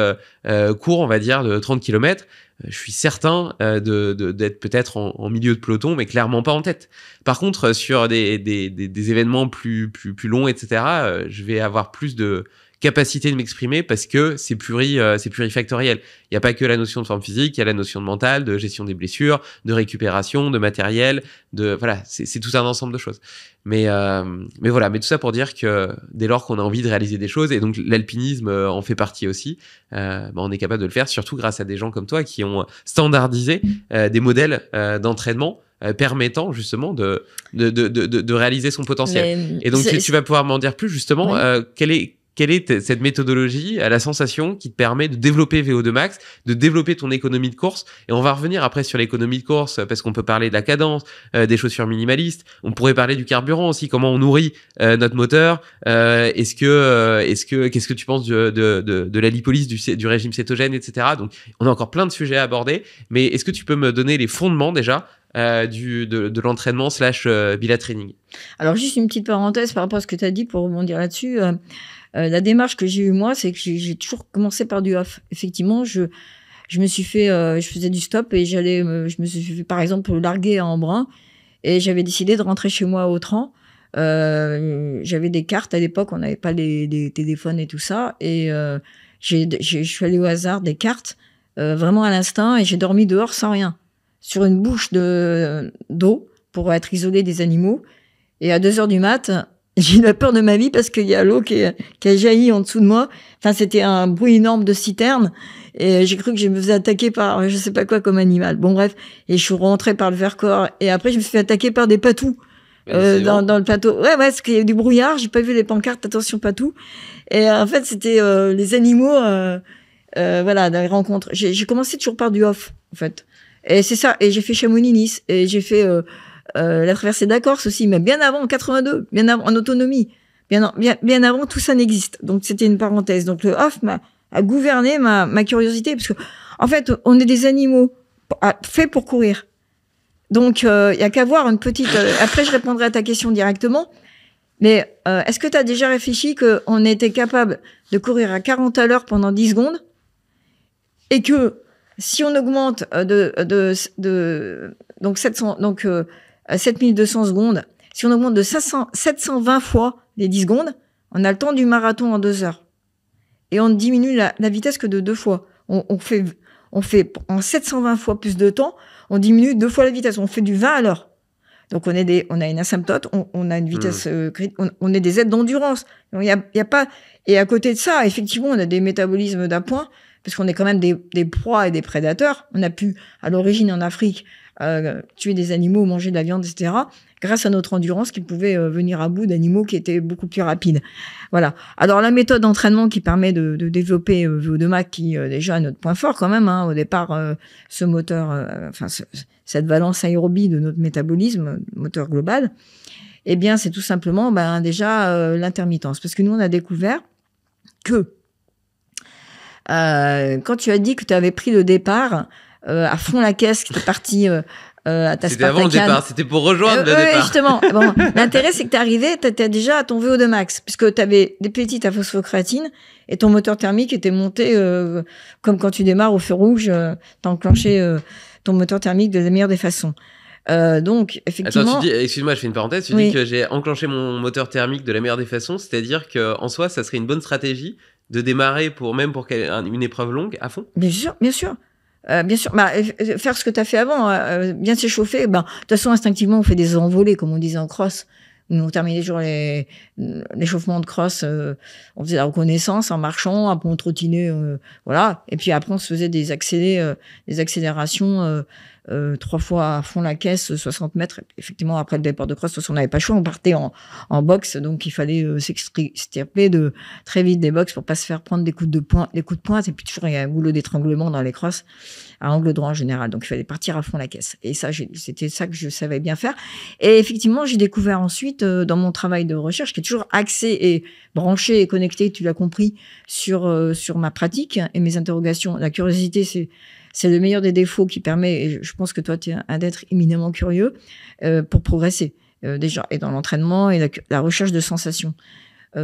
court, on va dire, de 30 km, je suis certain d'être peut-être en milieu de peloton, mais clairement pas en tête. Par contre, sur des événements plus longs, etc., je vais avoir plus de capacité de m'exprimer parce que c'est plurifactoriel. Il n'y a pas que la notion de forme physique, il y a la notion de mental, de gestion des blessures, de récupération, de matériel, voilà, c'est tout un ensemble de choses. Mais voilà, mais tout ça pour dire que dès lors qu'on a envie de réaliser des choses, et donc l'alpinisme en fait partie aussi, on est capable de le faire, surtout grâce à des gens comme toi qui ont standardisé des modèles d'entraînement permettant justement de réaliser son potentiel. Et donc tu vas pouvoir m'en dire plus justement, oui. Quelle est cette méthodologie à la sensation qui te permet de développer VO2 max, de développer ton économie de course? Et on va revenir après sur l'économie de course parce qu'on peut parler de la cadence, des chaussures minimalistes. On pourrait parler du carburant aussi, comment on nourrit notre moteur. Qu'est-ce que tu penses de la lipolyse, du régime cétogène, etc. Donc on a encore plein de sujets à aborder. Mais est-ce que tu peux me donner les fondements déjà de l'entraînement / Bila Training? Alors juste une petite parenthèse par rapport à ce que tu as dit pour rebondir là-dessus. La démarche que j'ai eue moi, c'est que j'ai toujours commencé par du off. Effectivement, je me suis fait, je faisais du stop et je me suis fait par exemple larguer à Embrun et j'avais décidé de rentrer chez moi à Autran. J'avais des cartes à l'époque, on n'avait pas les téléphones et tout ça et je suis allée au hasard des cartes, vraiment à l'instinct, et j'ai dormi dehors sans rien, sur une bouche d'eau pour être isolée des animaux. Et à 2h du mat, j'ai eu la peur de ma vie parce qu'il y a l'eau qui a jailli en dessous de moi. Enfin, c'était un bruit énorme de citerne. Et j'ai cru que je me faisais attaquer par je sais pas quoi comme animal. Bon, bref. Et je suis rentrée par le Vercors. Et après, je me suis fait attaquer par des patous dans le plateau. Ouais, parce qu'il y a eu du brouillard. J'ai pas vu les pancartes, attention patous. Et en fait, c'était les animaux, voilà, dans les rencontres. J'ai commencé toujours par du off, en fait. Et c'est ça. Et j'ai fait Chamonix-Nice. Et j'ai fait la traversée de la Corse aussi, mais bien avant, en 82, bien avant, en autonomie. Bien avant, tout ça n'existe. Donc, c'était une parenthèse. Donc, le off a gouverné ma curiosité, parce que, en fait, on est des animaux faits pour courir. Donc, y a qu'à voir une petite, après, je répondrai à ta question directement. Mais, est-ce que tu as déjà réfléchi qu'on était capable de courir à 40 à l'heure pendant 10 secondes? Et que, si on augmente donc 7200 secondes, si on augmente de 720 fois les 10 secondes, on a le temps du marathon en 2 heures. Et on diminue la vitesse que de 2 fois. On fait en 720 fois plus de temps, on diminue 2 fois la vitesse. On fait du 20 à l'heure. Donc on a une asymptote, on a une vitesse, on est des aides d'endurance. Il y a pas, et à côté de ça, effectivement, on a des métabolismes d'appoint, parce qu'on est quand même des proies et des prédateurs. On a pu, à l'origine en Afrique, tuer des animaux, manger de la viande, etc., grâce à notre endurance qui pouvait venir à bout d'animaux qui étaient beaucoup plus rapides. Voilà. Alors, la méthode d'entraînement qui permet de développer VO2 max, qui déjà est notre point fort quand même, au départ, ce moteur, cette valence aérobie de notre métabolisme, moteur global, eh bien, c'est tout simplement déjà l'intermittence. Parce que nous, on a découvert que quand tu as dit que tu avais pris le départ à fond la caisse, que tu es parti à ta Spartacane. C'était avant le départ, c'était pour rejoindre le départ. Oui, justement. Bon, l'intérêt, c'est que tu es arrivé, tu étais déjà à ton VO2 max, puisque tu avais des petites à phosphocréatine et ton moteur thermique était monté comme quand tu démarres au feu rouge, tu as enclenché ton moteur thermique de la meilleure des façons. Donc, effectivement. Attends, excuse-moi, je fais une parenthèse. Tu dis que j'ai enclenché mon moteur thermique de la meilleure des façons, c'est-à-dire qu'en soi, ça serait une bonne stratégie de démarrer pour une épreuve longue à fond? Bien sûr, bien sûr. Bien sûr, faire ce que tu as fait avant, bien s'échauffer. De toute façon, instinctivement, on fait des envolées, comme on disait en cross. On terminait toujours l'échauffement de cross, on faisait la reconnaissance en marchant, après on trottinait, voilà. Et puis après, on se faisait des accélérations 3 fois à fond la caisse, 60 mètres. Effectivement, après le départ de cross, de toute façon, on n'avait pas le choix, on partait en boxe, donc il fallait s'extirper très vite des boxes pour pas se faire prendre des coups de pointe, et puis toujours il y a un goulot d'étranglement dans les crosses, à angle droit en général, donc il fallait partir à fond la caisse. Et ça, c'était ça que je savais bien faire. Et effectivement, j'ai découvert ensuite, dans mon travail de recherche, qui est toujours axé et branché et connecté, tu l'as compris, sur ma pratique et mes interrogations. La curiosité, c'est le meilleur des défauts qui permet, et je pense que toi, tu es un être éminemment curieux, pour progresser, déjà, et dans l'entraînement et la recherche de sensations,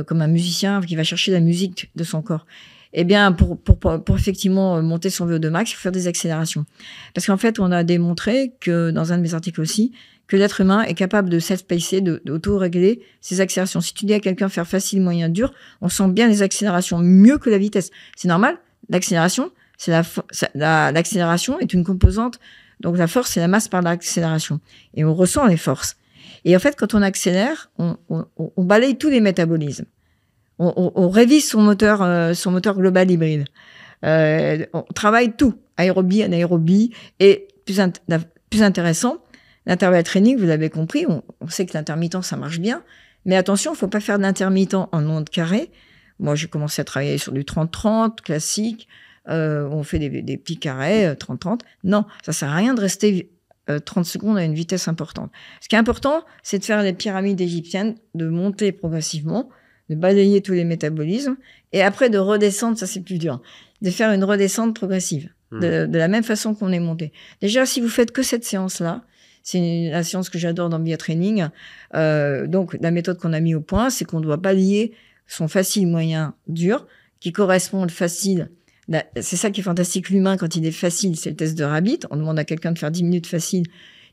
comme un musicien qui va chercher la musique de son corps. Eh bien, pour effectivement monter son VO2 max, il faut faire des accélérations. Parce qu'en fait, on a démontré que, dans un de mes articles aussi, que l'être humain est capable de self-pacer, d'auto-régler ses accélérations. Si tu dis à quelqu'un faire facile, moyen, dur, on sent bien les accélérations mieux que la vitesse. C'est normal, l'accélération, l'accélération est une composante, donc la force, c'est la masse par l'accélération. Et on ressent les forces. Et en fait, quand on accélère, on balaye tous les métabolismes. On révise son moteur global hybride. On travaille tout, aérobie, anaérobie, et plus intéressant, l'intervalle training, vous l'avez compris, on sait que l'intermittent, ça marche bien, mais attention, il ne faut pas faire de l'intermittent en ondes carrées. Moi, j'ai commencé à travailler sur du 30-30, classique, on fait des petits carrés, 30-30. Non, ça sert à rien de rester 30 secondes à une vitesse importante. Ce qui est important, c'est de faire les pyramides égyptiennes, de monter progressivement, de balayer tous les métabolismes, et après de redescendre, ça c'est plus dur, de faire une redescente progressive, de la même façon qu'on est monté. Déjà, si vous faites que cette séance-là, c'est la séance que j'adore dans Biotraining, donc la méthode qu'on a mis au point, c'est qu'on doit balayer son facile, moyen, dur, qui correspond au facile. C'est ça qui est fantastique, l'humain, quand il est facile, c'est le test de Rabbit, on demande à quelqu'un de faire 10 minutes facile,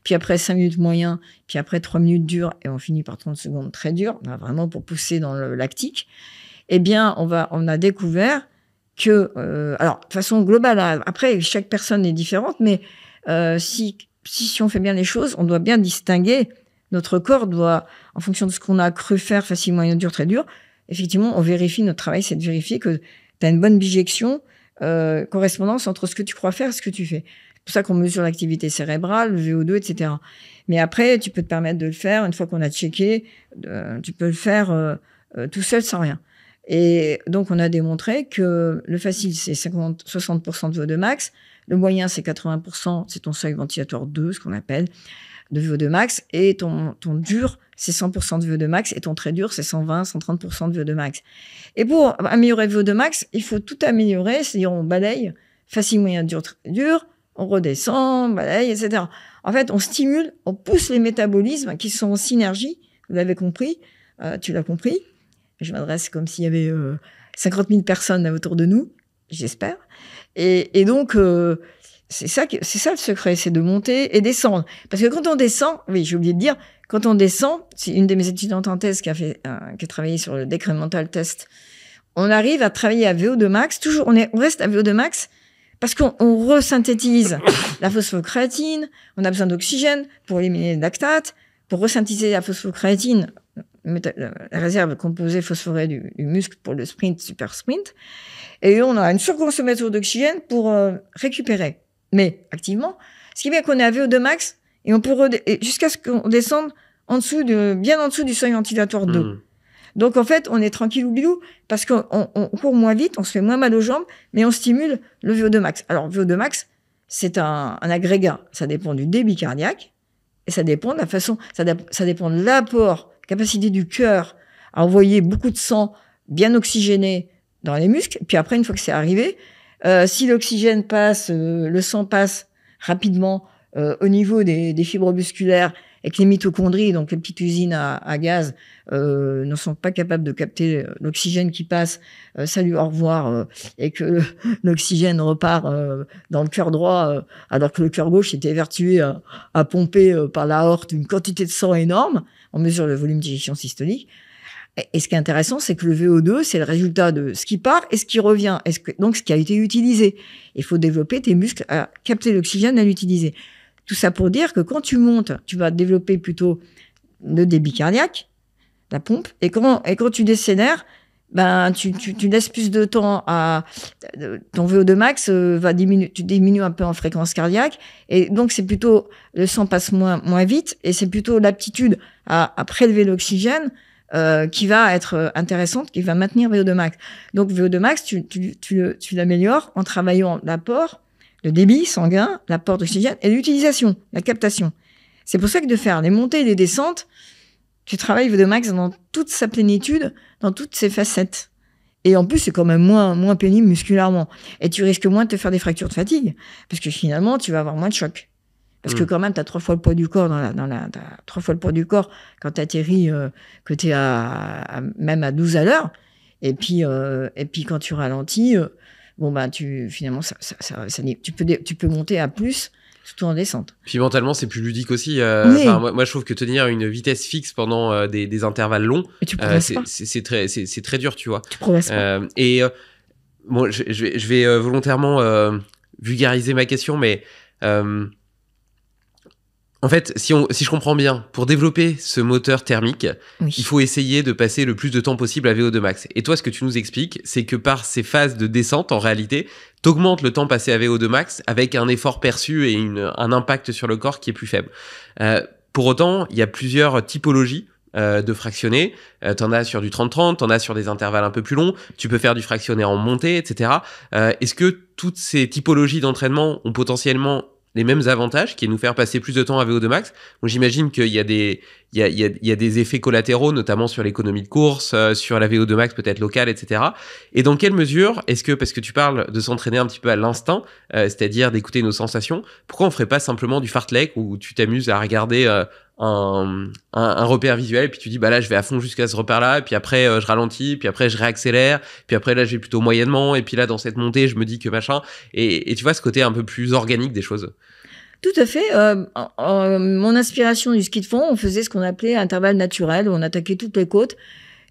puis après 5 minutes moyen, puis après 3 minutes dur, et on finit par 30 secondes très dur, vraiment pour pousser dans le lactique. Eh bien, on a découvert que, alors, de façon globale, après, chaque personne est différente, mais si on fait bien les choses, on doit bien distinguer, notre corps doit, en fonction de ce qu'on a cru faire, facile, moyen, dur, très dur, effectivement, on vérifie, notre travail, c'est de vérifier que tu as une bonne bijection, correspondance entre ce que tu crois faire et ce que tu fais. C'est pour ça qu'on mesure l'activité cérébrale, le VO2, etc. Mais après, tu peux te permettre de le faire, une fois qu'on a checké, tu peux le faire tout seul sans rien. Et donc, on a démontré que le facile, c'est 60% de VO2 max, le moyen, c'est 80%, c'est ton seuil ventilatoire 2, ce qu'on appelle, de VO2 max, et ton dur, c'est 100% de VO2 max, et ton très dur, c'est 120-130% de VO2 max. Et pour améliorer le VO2 max, il faut tout améliorer, c'est-à-dire on balaye, facile, moyen, dur, très dur, on redescend, balaye, etc. En fait, on stimule, on pousse les métabolismes qui sont en synergie, vous l'avez compris, tu l'as compris, je m'adresse comme s'il y avait 50 000 personnes autour de nous, j'espère, et donc... c'est ça le secret, c'est de monter et descendre. Parce que quand on descend, oui, j'ai oublié de dire, quand on descend, c'est une de mes étudiantes en thèse qui a travaillé sur le decremental test. On arrive à travailler à VO2 max, toujours, on reste à VO2 max, parce qu'on resynthétise la phosphocréatine, on a besoin d'oxygène pour éliminer le lactate, pour resynthétiser la phosphocréatine, la réserve composée phosphorée du muscle pour le sprint, super sprint, et on a une surconsommation d'oxygène pour récupérer. Mais activement, ce qui est bien qu'on est à VO2 max et on peut jusqu'à ce qu'on descende bien en dessous du seuil ventilatoire 2. Donc en fait, on est tranquille ou bilou parce qu'on court moins vite, on se fait moins mal aux jambes, mais on stimule le VO2 max. Alors VO2 max, c'est un agrégat, ça dépend du débit cardiaque et ça dépend de la façon, ça dépend de l'apport, capacité du cœur à envoyer beaucoup de sang bien oxygéné dans les muscles. Puis après, une fois que c'est arrivé, si l'oxygène passe, le sang passe rapidement au niveau des fibres musculaires et que les mitochondries, donc les petites usines à gaz, ne sont pas capables de capter l'oxygène qui passe, salut, au revoir, et que l'oxygène repart dans le cœur droit, alors que le cœur gauche était évertué à pomper par l'aorte une quantité de sang énorme, on mesure le volume d'éjection systolique. Et ce qui est intéressant, c'est que le VO2, c'est le résultat de ce qui part et ce qui revient, donc ce qui a été utilisé. Il faut développer tes muscles à capter l'oxygène, à l'utiliser. Tout ça pour dire que quand tu montes, tu vas développer plutôt le débit cardiaque, la pompe, et quand tu décélères, ben tu laisses plus de temps à ton VO2 max va diminuer, tu diminues un peu en fréquence cardiaque et donc c'est plutôt le sang passe moins vite et c'est plutôt l'aptitude à prélever l'oxygène qui va être intéressante, qui va maintenir VO2 max. Donc VO2 max tu l'améliores en travaillant l'apport, le débit sanguin, l'apport d'oxygène et l'utilisation, la captation. C'est pour ça que de faire les montées et les descentes, tu travailles VO2 max dans toute sa plénitude, dans toutes ses facettes. Et en plus, c'est quand même moins pénible musculairement. Et tu risques moins de te faire des fractures de fatigue, parce que finalement, tu vas avoir moins de choc. Parce que quand même, t'as 3 fois le poids du corps t'as 3 fois le poids du corps quand t'atterris, que t'es même à 12 à l'heure. Et puis quand tu ralentis, bon, bah, finalement, tu peux monter à plus, surtout en descente. Puis mentalement, c'est plus ludique aussi. Oui. Moi, je trouve que tenir une vitesse fixe pendant des intervalles longs, tu progresses pas. c'est très dur, tu vois. Tu progresses pas. Bon, je vais volontairement vulgariser ma question, mais en fait, si je comprends bien, pour développer ce moteur thermique, Oui. il faut essayer de passer le plus de temps possible à VO2 max. Et toi, ce que tu nous expliques, c'est que par ces phases de descente, en réalité, t'augmentes le temps passé à VO2 max avec un effort perçu et un impact sur le corps qui est plus faible. Pour autant, il y a plusieurs typologies de fractionner. T'en as sur du 30-30, t'en as sur des intervalles un peu plus longs. Tu peux faire du fractionné en montée, etc. Est-ce que toutes ces typologies d'entraînement ont potentiellement les mêmes avantages, qui est nous faire passer plus de temps à VO2 max? Bon, j'imagine qu'il y a des effets collatéraux, notamment sur l'économie de course, sur la VO2 max peut-être locale, etc. Et dans quelle mesure est-ce que, parce que tu parles de s'entraîner un petit peu à l'instinct, c'est-à-dire d'écouter nos sensations, pourquoi on ferait pas simplement du fartlek où tu t'amuses à regarder un repère visuel et puis tu dis bah là je vais à fond jusqu'à ce repère-là, et puis après je ralentis, puis après je réaccélère, puis après là je vais plutôt moyennement, et puis là dans cette montée je me dis que machin, et tu vois ce côté un peu plus organique des choses. Tout à fait. Mon inspiration du ski de fond, on faisait ce qu'on appelait intervalle naturel, où on attaquait toutes les côtes,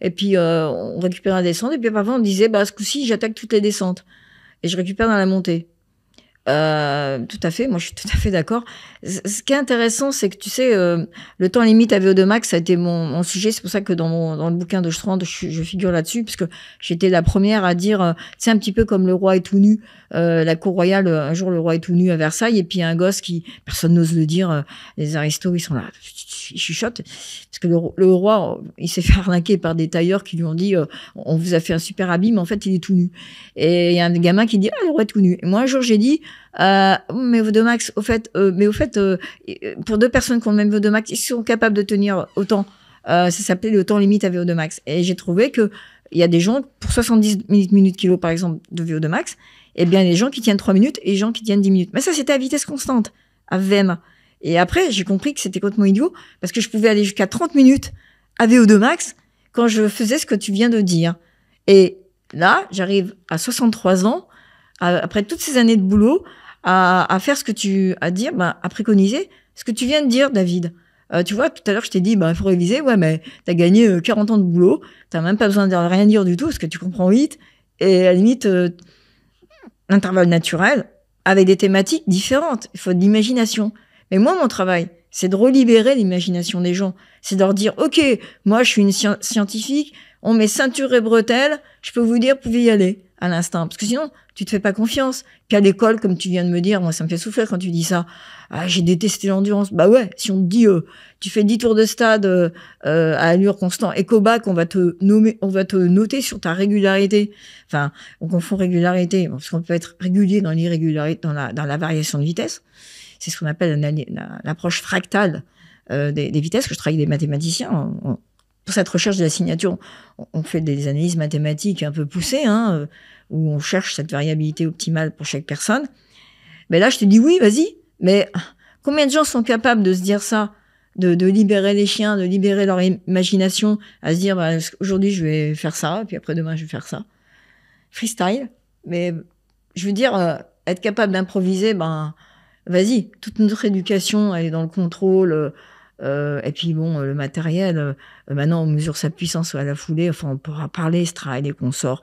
et puis on récupérait la descente, et puis parfois on disait bah ce coup-ci j'attaque toutes les descentes et je récupère dans la montée. Tout à fait, moi je suis tout à fait d'accord. Ce qui est intéressant, c'est que tu sais, le temps limite à VO2 max, ça a été mon sujet. C'est pour ça que dans le bouquin de Strand, je figure là-dessus, parce que j'étais la première à dire, c'est un petit peu comme le roi est tout nu, la cour royale. Un jour, le roi est tout nu à Versailles, et puis un gosse qui, personne n'ose le dire, les aristos, ils sont là, ils chuchotent, parce que le roi, il s'est fait arnaquer par des tailleurs qui lui ont dit, on vous a fait un super habit, mais en fait, il est tout nu. Et il y a un gamin qui dit, ah, le roi est tout nu. Et moi, un jour, j'ai dit, mais VO2 max, au fait, pour 2 personnes qui ont le même VO2 max, ils sont capables de tenir autant. Ça s'appelait le temps limite à VO2 max. Et j'ai trouvé que il y a des gens, pour 70 minutes kilo, par exemple, de VO2 max, eh bien, il y a des gens qui tiennent 3 minutes et des gens qui tiennent 10 minutes. Mais ça, c'était à vitesse constante, à VEM. Et après, j'ai compris que c'était complètement idiot, parce que je pouvais aller jusqu'à 30 minutes à VO2 max quand je faisais ce que tu viens de dire. Et là, j'arrive à 63 ans, après toutes ces années de boulot, à faire ce que tu as dire, à préconiser ce que tu viens de dire, David. Tu vois, tout à l'heure, je t'ai dit, il faut réviser. Ouais, mais t'as gagné 40 ans de boulot. T'as même pas besoin de rien dire du tout, parce que tu comprends vite. Et à la limite, l'intervalle naturel, avec des thématiques différentes. Il faut de l'imagination. Mais moi, mon travail, c'est de relibérer l'imagination des gens. C'est de leur dire, OK, moi, je suis une scientifique, on met ceinture et bretelles, je peux vous dire, vous pouvez y aller à l'instant. Parce que sinon, tu te fais pas confiance. Puis à l'école, comme tu viens de me dire, moi, ça me fait souffler quand tu dis ça. Ah, j'ai détesté l'endurance. Bah ouais, si on te dit, tu fais 10 tours de stade à allure constante, éco-bac, on va te noter sur ta régularité. Enfin, on confond régularité, parce qu'on peut être régulier dans l'irrégularité, dans la variation de vitesse. C'est ce qu'on appelle l'approche fractale des vitesses, que je travaille avec des mathématiciens. Pour cette recherche de la signature, on fait des analyses mathématiques un peu poussées, où on cherche cette variabilité optimale pour chaque personne. Mais là, je te dis oui, vas-y. Mais combien de gens sont capables de se dire ça, de libérer les chiens, de libérer leur imagination, à se dire aujourd'hui je vais faire ça, puis après demain je vais faire ça. Freestyle. Mais je veux dire, être capable d'improviser, vas-y. Toute notre éducation, elle est dans le contrôle. Et puis bon, le matériel, maintenant on mesure sa puissance à la foulée. Enfin, on pourra parler, Stride et consorts.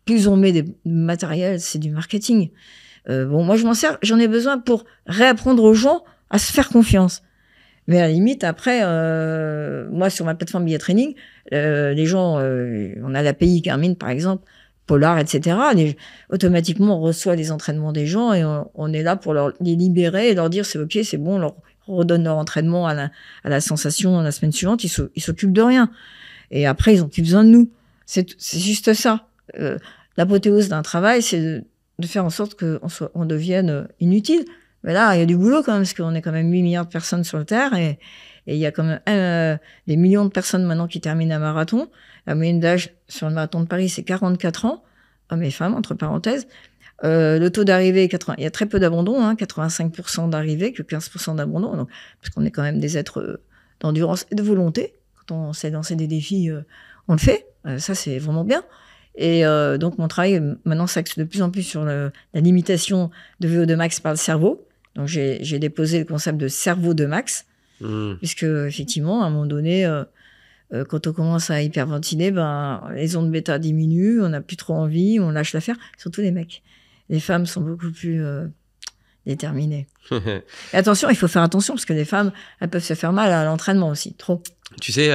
Plus on met des matériels, c'est du marketing. Moi je m'en sers, j'en ai besoin pour réapprendre aux gens à se faire confiance. Mais à la limite, après, moi, sur ma plateforme Billet Training, les gens, on a l'API Garmin, par exemple, Polar, etc. Automatiquement, on reçoit les entraînements des gens et on est là pour les libérer et leur dire c'est OK, c'est bon, on leur redonne leur entraînement à la sensation la semaine suivante. Ils s'occupent de rien. Et après, ils n'ont plus besoin de nous. C'est juste ça. L'apothéose d'un travail, c'est de faire en sorte qu'on devienne inutile. Mais là, il y a du boulot quand même, parce qu'on est quand même 8 milliards de personnes sur la Terre et il y a quand même des millions de personnes maintenant qui terminent un marathon. La moyenne d'âge sur le marathon de Paris, c'est 44 ans, hommes et femmes, entre parenthèses. Le taux d'arrivée, il y a très peu d'abandon, 85% d'arrivée, que 15% d'abandon, donc, parce qu'on est quand même des êtres d'endurance et de volonté. Quand on sait lancer des défis, on le fait. Ça, c'est vraiment bien. Et donc, mon travail, maintenant, s'axe de plus en plus sur la limitation de VO2 max par le cerveau. Donc, j'ai déposé le concept de cerveau de max, puisque, effectivement, à un moment donné, quand on commence à hyperventiler, les ondes bêta diminuent, on n'a plus trop envie, on lâche l'affaire, surtout les mecs. Les femmes sont beaucoup plus déterminées. Et attention, il faut faire attention, parce que les femmes, elles peuvent se faire mal à l'entraînement aussi, trop. Tu sais,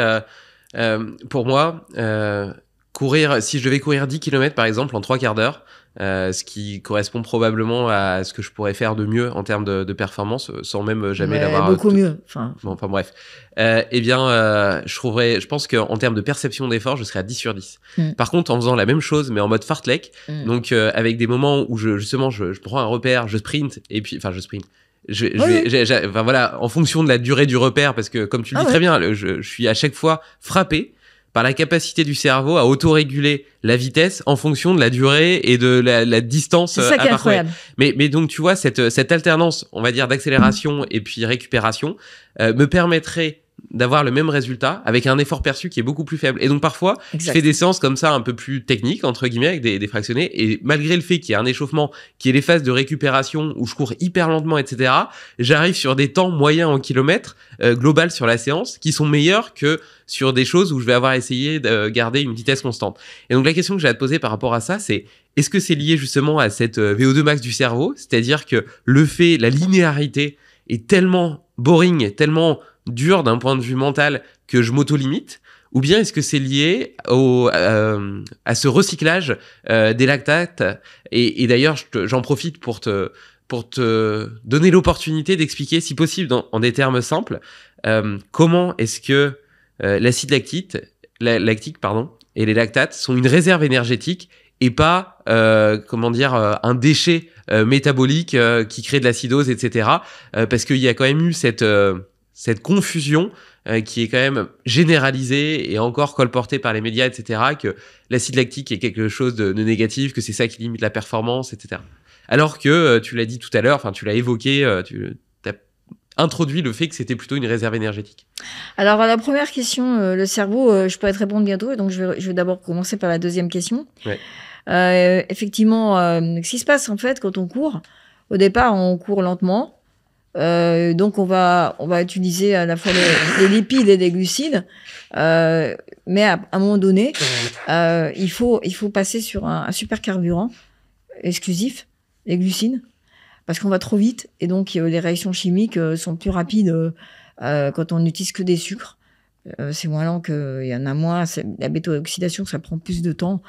pour moi, si je devais courir 10 km par exemple en 3 quarts d'heure, ce qui correspond probablement à ce que je pourrais faire de mieux en termes de performance, sans même jamais l'avoir... Beaucoup mieux. Enfin bref. Je pense qu'en termes de perception d'effort, je serais à 10 sur 10. Par contre, en faisant la même chose, mais en mode fartlek, donc avec des moments où je prends un repère, je sprint, et puis... Enfin, je sprint. Voilà, en fonction de la durée du repère, parce que comme tu le dis très bien, je suis à chaque fois frappé par la capacité du cerveau à autoréguler la vitesse en fonction de la durée et de la distance. C'est ça qui est incroyable. Mais donc, tu vois, cette alternance, on va dire, d'accélération et puis récupération, me permettrait d'avoir le même résultat avec un effort perçu qui est beaucoup plus faible. Et donc, parfois, je fais des séances comme ça un peu plus techniques, entre guillemets, avec des fractionnés. Et malgré le fait qu'il y ait un échauffement, qu'il y ait les phases de récupération où je cours hyper lentement, etc., j'arrive sur des temps moyens en kilomètres, global sur la séance, qui sont meilleurs que sur des choses où je vais avoir essayé de garder une vitesse constante. Et donc, la question que j'ai à te poser par rapport à ça, c'est est-ce que c'est lié justement à cette VO2 max du cerveau? C'est-à-dire que la linéarité est tellement boring, tellement dur d'un point de vue mental que je m'auto-limite, ou bien est-ce que c'est lié à ce recyclage des lactates et d'ailleurs j'en profite pour te donner l'opportunité d'expliquer, si possible en des termes simples, comment est-ce que l'acide lactique et les lactates sont une réserve énergétique et pas un déchet métabolique qui crée de l'acidose, etc. Parce qu'il y a quand même eu cette confusion qui est quand même généralisée et encore colportée par les médias, etc., que l'acide lactique est quelque chose de négatif, que c'est ça qui limite la performance, etc. Alors que, tu l'as dit tout à l'heure, enfin tu l'as évoqué, tu as introduit le fait que c'était plutôt une réserve énergétique. Alors, à la première question, le cerveau, je pourrais te répondre bientôt, et donc je vais d'abord commencer par la deuxième question. Ouais. Effectivement, ce qui se passe en fait quand on court, au départ, on court lentement. Donc on va utiliser à la fois les lipides et les glucides, mais à un moment donné, il faut passer sur un supercarburant exclusif, les glucides, parce qu'on va trop vite et donc les réactions chimiques sont plus rapides quand on n'utilise que des sucres. C'est moins lent, il y en a moins. La bêta-oxydation, ça prend plus de temps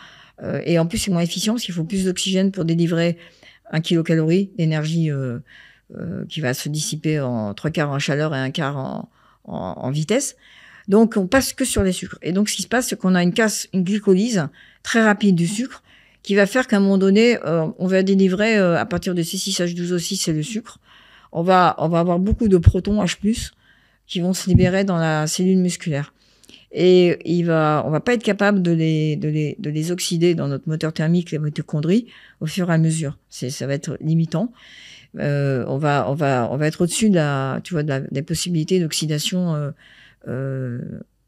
et en plus c'est moins efficient parce qu'il faut plus d'oxygène pour délivrer 1 kilocalorie d'énergie qui va se dissiper en 3/4 en chaleur et 1/4 en vitesse. Donc, on passe que sur les sucres. Et donc, ce qui se passe, c'est qu'on a une glycolyse très rapide du sucre qui va faire qu'à un moment donné, on va délivrer à partir de C6H12O6, c'est le sucre. On va avoir beaucoup de protons H+, qui vont se libérer dans la cellule musculaire. Et on va pas être capable de les oxyder dans notre moteur thermique, les mitochondries, au fur et à mesure. Ça va être limitant. On va être au-dessus des possibilités d'oxydation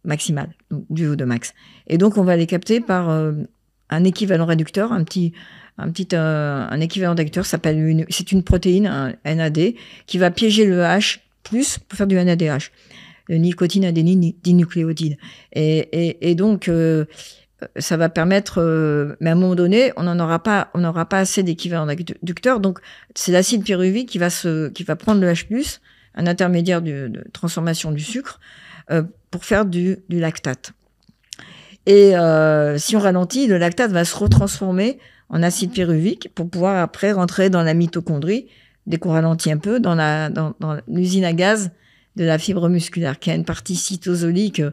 maximale, donc du VO2 max. Et donc on va les capter par un équivalent réducteur, un équivalent réducteur c'est une protéine, un NAD, qui va piéger le H+ pour faire du NADH, le nicotine adénine dinucléotide. Et donc ça va permettre, mais à un moment donné, on n'aura pas assez d'équivalent réducteur. Donc, c'est l'acide pyruvique qui va prendre le H+, un intermédiaire de transformation du sucre, pour faire du lactate. Et si on ralentit, le lactate va se retransformer en acide pyruvique pour pouvoir après rentrer dans la mitochondrie, dès qu'on ralentit un peu, dans l'usine à gaz de la fibre musculaire, qui a une partie cytosolique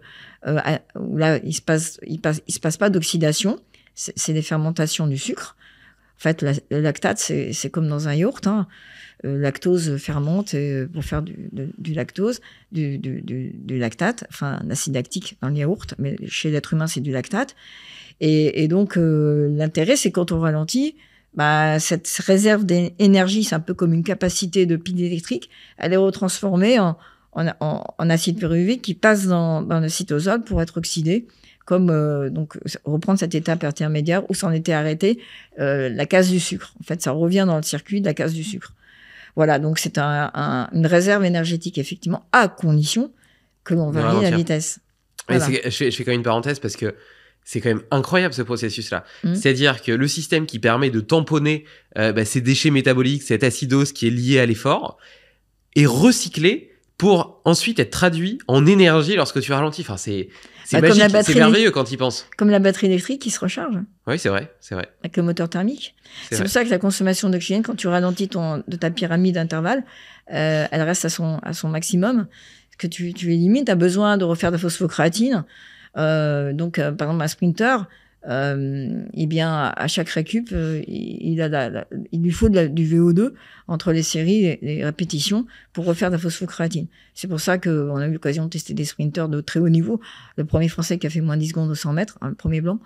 où là, il se passe pas d'oxydation, c'est des fermentations du sucre. En fait, le lactate, c'est comme dans un yaourt. Hein. Lactose fermente pour faire du lactose, du lactate, enfin un acide lactique dans le yaourt, mais chez l'être humain, c'est du lactate. Et donc, l'intérêt, c'est quand on ralentit, cette réserve d'énergie, c'est un peu comme une capacité de pile électrique, elle est retransformée en acide pyruvique qui passe dans le cytosol pour être oxydé, comme donc reprendre cette étape intermédiaire où s'en était arrêté la case du sucre. En fait, ça revient dans le circuit de la case du sucre. Voilà, donc c'est une réserve énergétique, effectivement, à condition que l'on varie la vitesse. Voilà. Je fais quand même une parenthèse parce que c'est quand même incroyable ce processus-là. C'est-à-dire que le système qui permet de tamponner ces déchets métaboliques, cette acidose qui est liée à l'effort, est recyclé pour ensuite être traduit en énergie lorsque tu ralentis. Enfin, c'est magique, c'est merveilleux quand il pense. Comme la batterie électrique qui se recharge. Oui, c'est vrai. Avec le moteur thermique. C'est pour ça que la consommation d'oxygène, quand tu ralentis de ta pyramide d'intervalle, elle reste à son maximum. Que tu élimines, tu as besoin de refaire de phosphocréatine. Donc, par exemple, un sprinter, à chaque récup, il lui faut du VO2 entre les séries, les répétitions, pour refaire de la phosphocréatine. C'est pour ça qu'on a eu l'occasion de tester des sprinters de très haut niveau. Le premier Français qui a fait moins 10 secondes au 100 mètres, le premier blanc,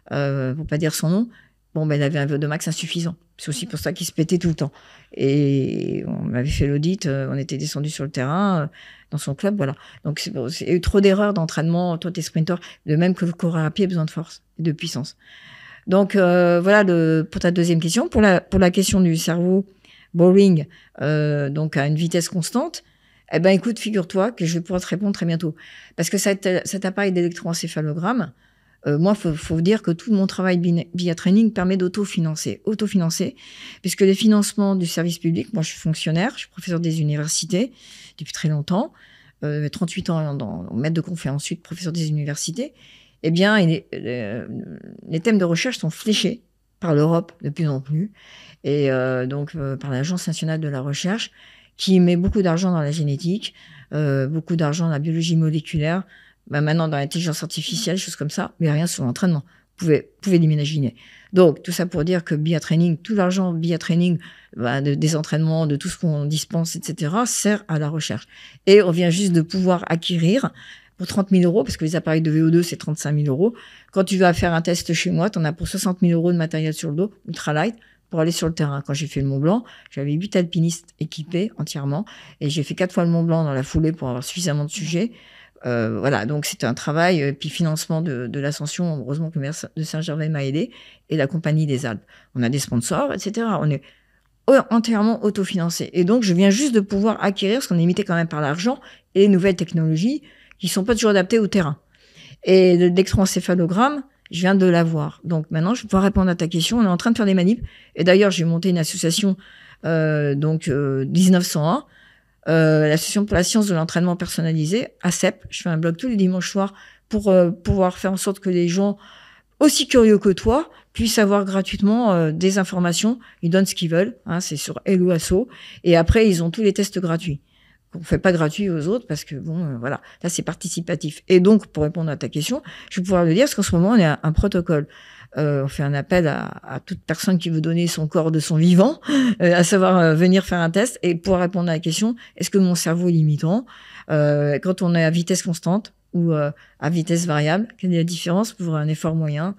pour pas dire son nom, il avait un VO2 max insuffisant. C'est aussi pour ça qu'il se pétait tout le temps. Et on avait fait l'audit, on était descendu sur le terrain, dans son club, voilà. Donc, il y a eu trop d'erreurs d'entraînement. Toi, t'es sprinter, de même que le coureur à pied a besoin de force et de puissance. Donc, voilà pour ta deuxième question. Pour la question du cerveau boring, donc à une vitesse constante, écoute, figure-toi que je vais pouvoir te répondre très bientôt. Parce que cet appareil d'électroencéphalogramme, moi, faut dire que tout mon travail via training permet d'autofinancer, puisque les financements du service public, moi je suis fonctionnaire, je suis professeur des universités depuis très longtemps, 38 ans en maître de conférence, ensuite professeur des universités, les thèmes de recherche sont fléchés par l'Europe de plus en plus, et par l'Agence nationale de la recherche, qui met beaucoup d'argent dans la génétique, beaucoup d'argent dans la biologie moléculaire, maintenant dans l'intelligence artificielle, choses comme ça, mais rien sur l'entraînement. Vous pouvez l'imaginer. Donc, tout ça pour dire que BIA Training, tout l'argent BIA Training, des entraînements, de tout ce qu'on dispense, etc., sert à la recherche. Et on vient juste de pouvoir acquérir pour 30 000 euros, parce que les appareils de VO2, c'est 35 000 euros. Quand tu vas faire un test chez moi, tu en as pour 60 000 euros de matériel sur le dos, ultralight, pour aller sur le terrain. Quand j'ai fait le Mont Blanc, j'avais 8 alpinistes équipés entièrement, et j'ai fait 4 fois le Mont Blanc dans la foulée pour avoir suffisamment de sujets. Voilà, donc c'était un travail, puis financement de l'ascension, heureusement que le maire de Saint-Gervais m'a aidé, et la Compagnie des Alpes. On a des sponsors, etc. On est entièrement autofinancé. Et donc, je viens juste de pouvoir acquérir, ce qu'on est limité quand même par l'argent, et les nouvelles technologies qui sont pas toujours adaptées au terrain. Et l'électroencéphalogramme, je viens de l'avoir. Donc maintenant, je vais pouvoir répondre à ta question. On est en train de faire des manips. Et d'ailleurs, j'ai monté une association, 1901, l'association pour la science de l'entraînement personnalisé, ACEP. Je fais un blog tous les dimanches soirs pour pouvoir faire en sorte que les gens aussi curieux que toi puissent avoir gratuitement des informations. Ils donnent ce qu'ils veulent, hein, c'est sur Hello Asso. Et après, ils ont tous les tests gratuits. On fait pas gratuit aux autres parce que voilà, là c'est participatif. Et donc, pour répondre à ta question, je vais pouvoir le dire parce qu'en ce moment, on a un protocole. On fait un appel à toute personne qui veut donner son corps de son vivant, à savoir venir faire un test et pouvoir répondre à la question, est-ce que mon cerveau est limitant quand on est à vitesse constante ou à vitesse variable? Quelle est la différence pour un effort moyen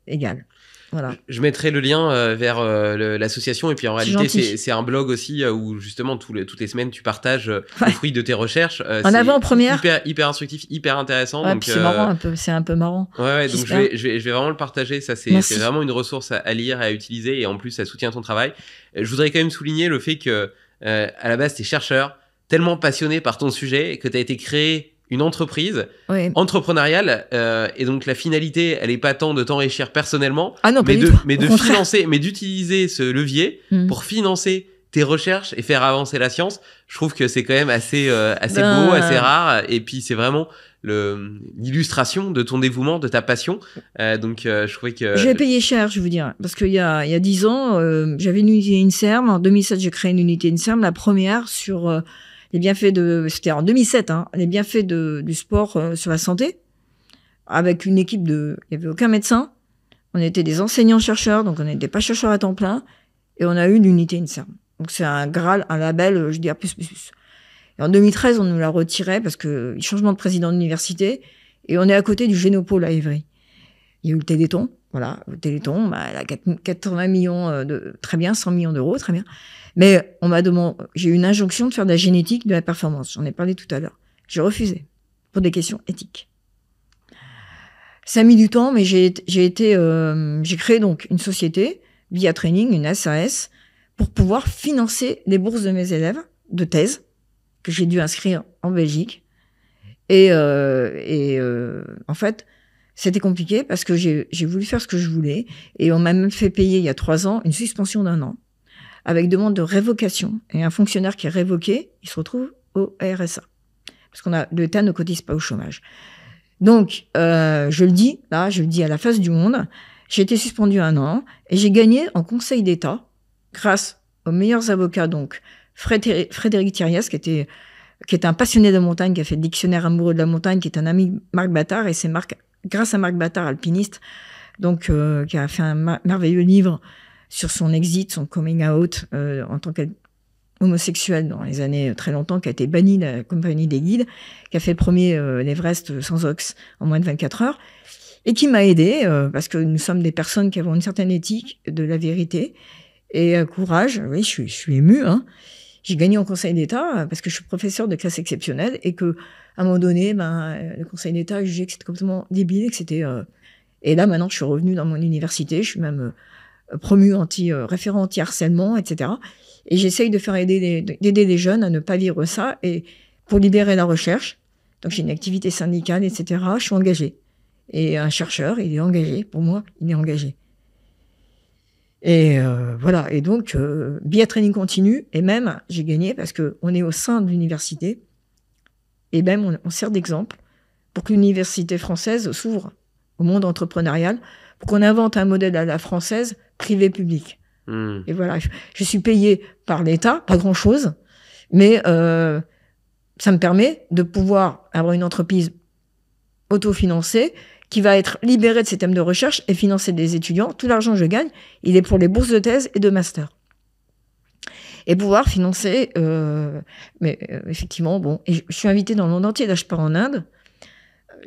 égal? Voilà. Je mettrai le lien vers l'association, et puis en réalité c'est un blog aussi où justement toutes les semaines tu partages le fruit de tes recherches. En avant-première. Hyper instructif, hyper intéressant. Ouais, donc c'est marrant c'est un peu marrant. Ouais, donc je vais vraiment le partager. Ça c'est vraiment une ressource à lire et à utiliser, et en plus ça soutient ton travail. Je voudrais quand même souligner le fait que à la base t'es chercheur, tellement passionné par ton sujet que t'as été créé une entreprise entrepreneuriale, et donc la finalité, elle est pas tant de t'enrichir personnellement, mais de financer, mais d'utiliser ce levier pour financer tes recherches et faire avancer la science, je trouve que c'est quand même assez beau, assez rare. Et puis, c'est vraiment l'illustration de ton dévouement, de ta passion. Donc, je trouvais que... J'ai payé cher, je veux dire. Parce qu'il y a 10 ans, j'avais une unité INSERM. En 2007, j'ai créé une unité INSERM, la première sur les bienfaits c'était en 2007, hein, les bienfaits du sport sur la santé. Avec une équipe il n'y avait aucun médecin. On était des enseignants-chercheurs, donc on n'était pas chercheurs à temps plein. Et on a eu l'unité INSERM. Donc c'est un Graal, un label, je dirais plus. Et en 2013, on nous l'a retiré parce que changement de président d'université. Et on est à côté du Génopôle à Évry. Il y a eu le Téléthon. Voilà, le Téléthon, elle a 80 millions très bien, 100 millions d'euros, très bien. Mais j'ai eu une injonction de faire de la génétique de la performance. J'en ai parlé tout à l'heure. J'ai refusé pour des questions éthiques. Ça a mis du temps, mais j'ai créé donc une société, Via Training, une SAS, pour pouvoir financer les bourses de mes élèves de thèse, que j'ai dû inscrire en Belgique. Et en fait, c'était compliqué parce que j'ai voulu faire ce que je voulais. Et on m'a même fait payer, il y a 3 ans, une suspension d'1 an, avec demande de révocation. Et un fonctionnaire qui est révoqué, il se retrouve au RSA. Parce l'État ne cotise pas au chômage. Donc, je le dis à la face du monde, j'ai été suspendue 1 an et j'ai gagné en Conseil d'État grâce aux meilleurs avocats, donc Frédéric Thiriès, qui est un passionné de montagne, qui a fait le dictionnaire amoureux de la montagne, qui est un ami de Marc Battard, et c'est grâce à Marc Battard, alpiniste, donc qui a fait un merveilleux livre sur son exit, son coming out en tant qu'homosexuel dans les années très longtemps, qui a été banni de la compagnie des guides, qui a fait le premier l'Everest sans ox en moins de 24 heures, et qui m'a aidé parce que nous sommes des personnes qui avons une certaine éthique de la vérité et courage. Oui, je suis émue, hein. J'ai gagné en Conseil d'État parce que je suis professeur de classe exceptionnelle et que à un moment donné, le Conseil d'État a jugé que c'était complètement débile et que c'était. Et là, maintenant, je suis revenue dans mon université. Je suis même promue référent anti-harcèlement, etc. Et j'essaye de d'aider les jeunes à ne pas vivre ça et pour libérer la recherche. Donc, j'ai une activité syndicale, etc. Je suis engagée. Et un chercheur, il est engagé. Pour moi, il est engagé. Et voilà. Et donc, Via Training continue. Et même, j'ai gagné parce qu'on est au sein de l'université. Et même, on sert d'exemple pour que l'université française s'ouvre au monde entrepreneurial, pour qu'on invente un modèle à la française, privé-public. Et voilà. Je suis payée par l'État, pas grand-chose, mais ça me permet de pouvoir avoir une entreprise autofinancée qui va être libérée de ses thèmes de recherche et financer des étudiants. Tout l'argent que je gagne, il est pour les bourses de thèse et de master. Et pouvoir financer... effectivement, bon... Et je suis invitée dans le monde entier. Là, je pars en Inde.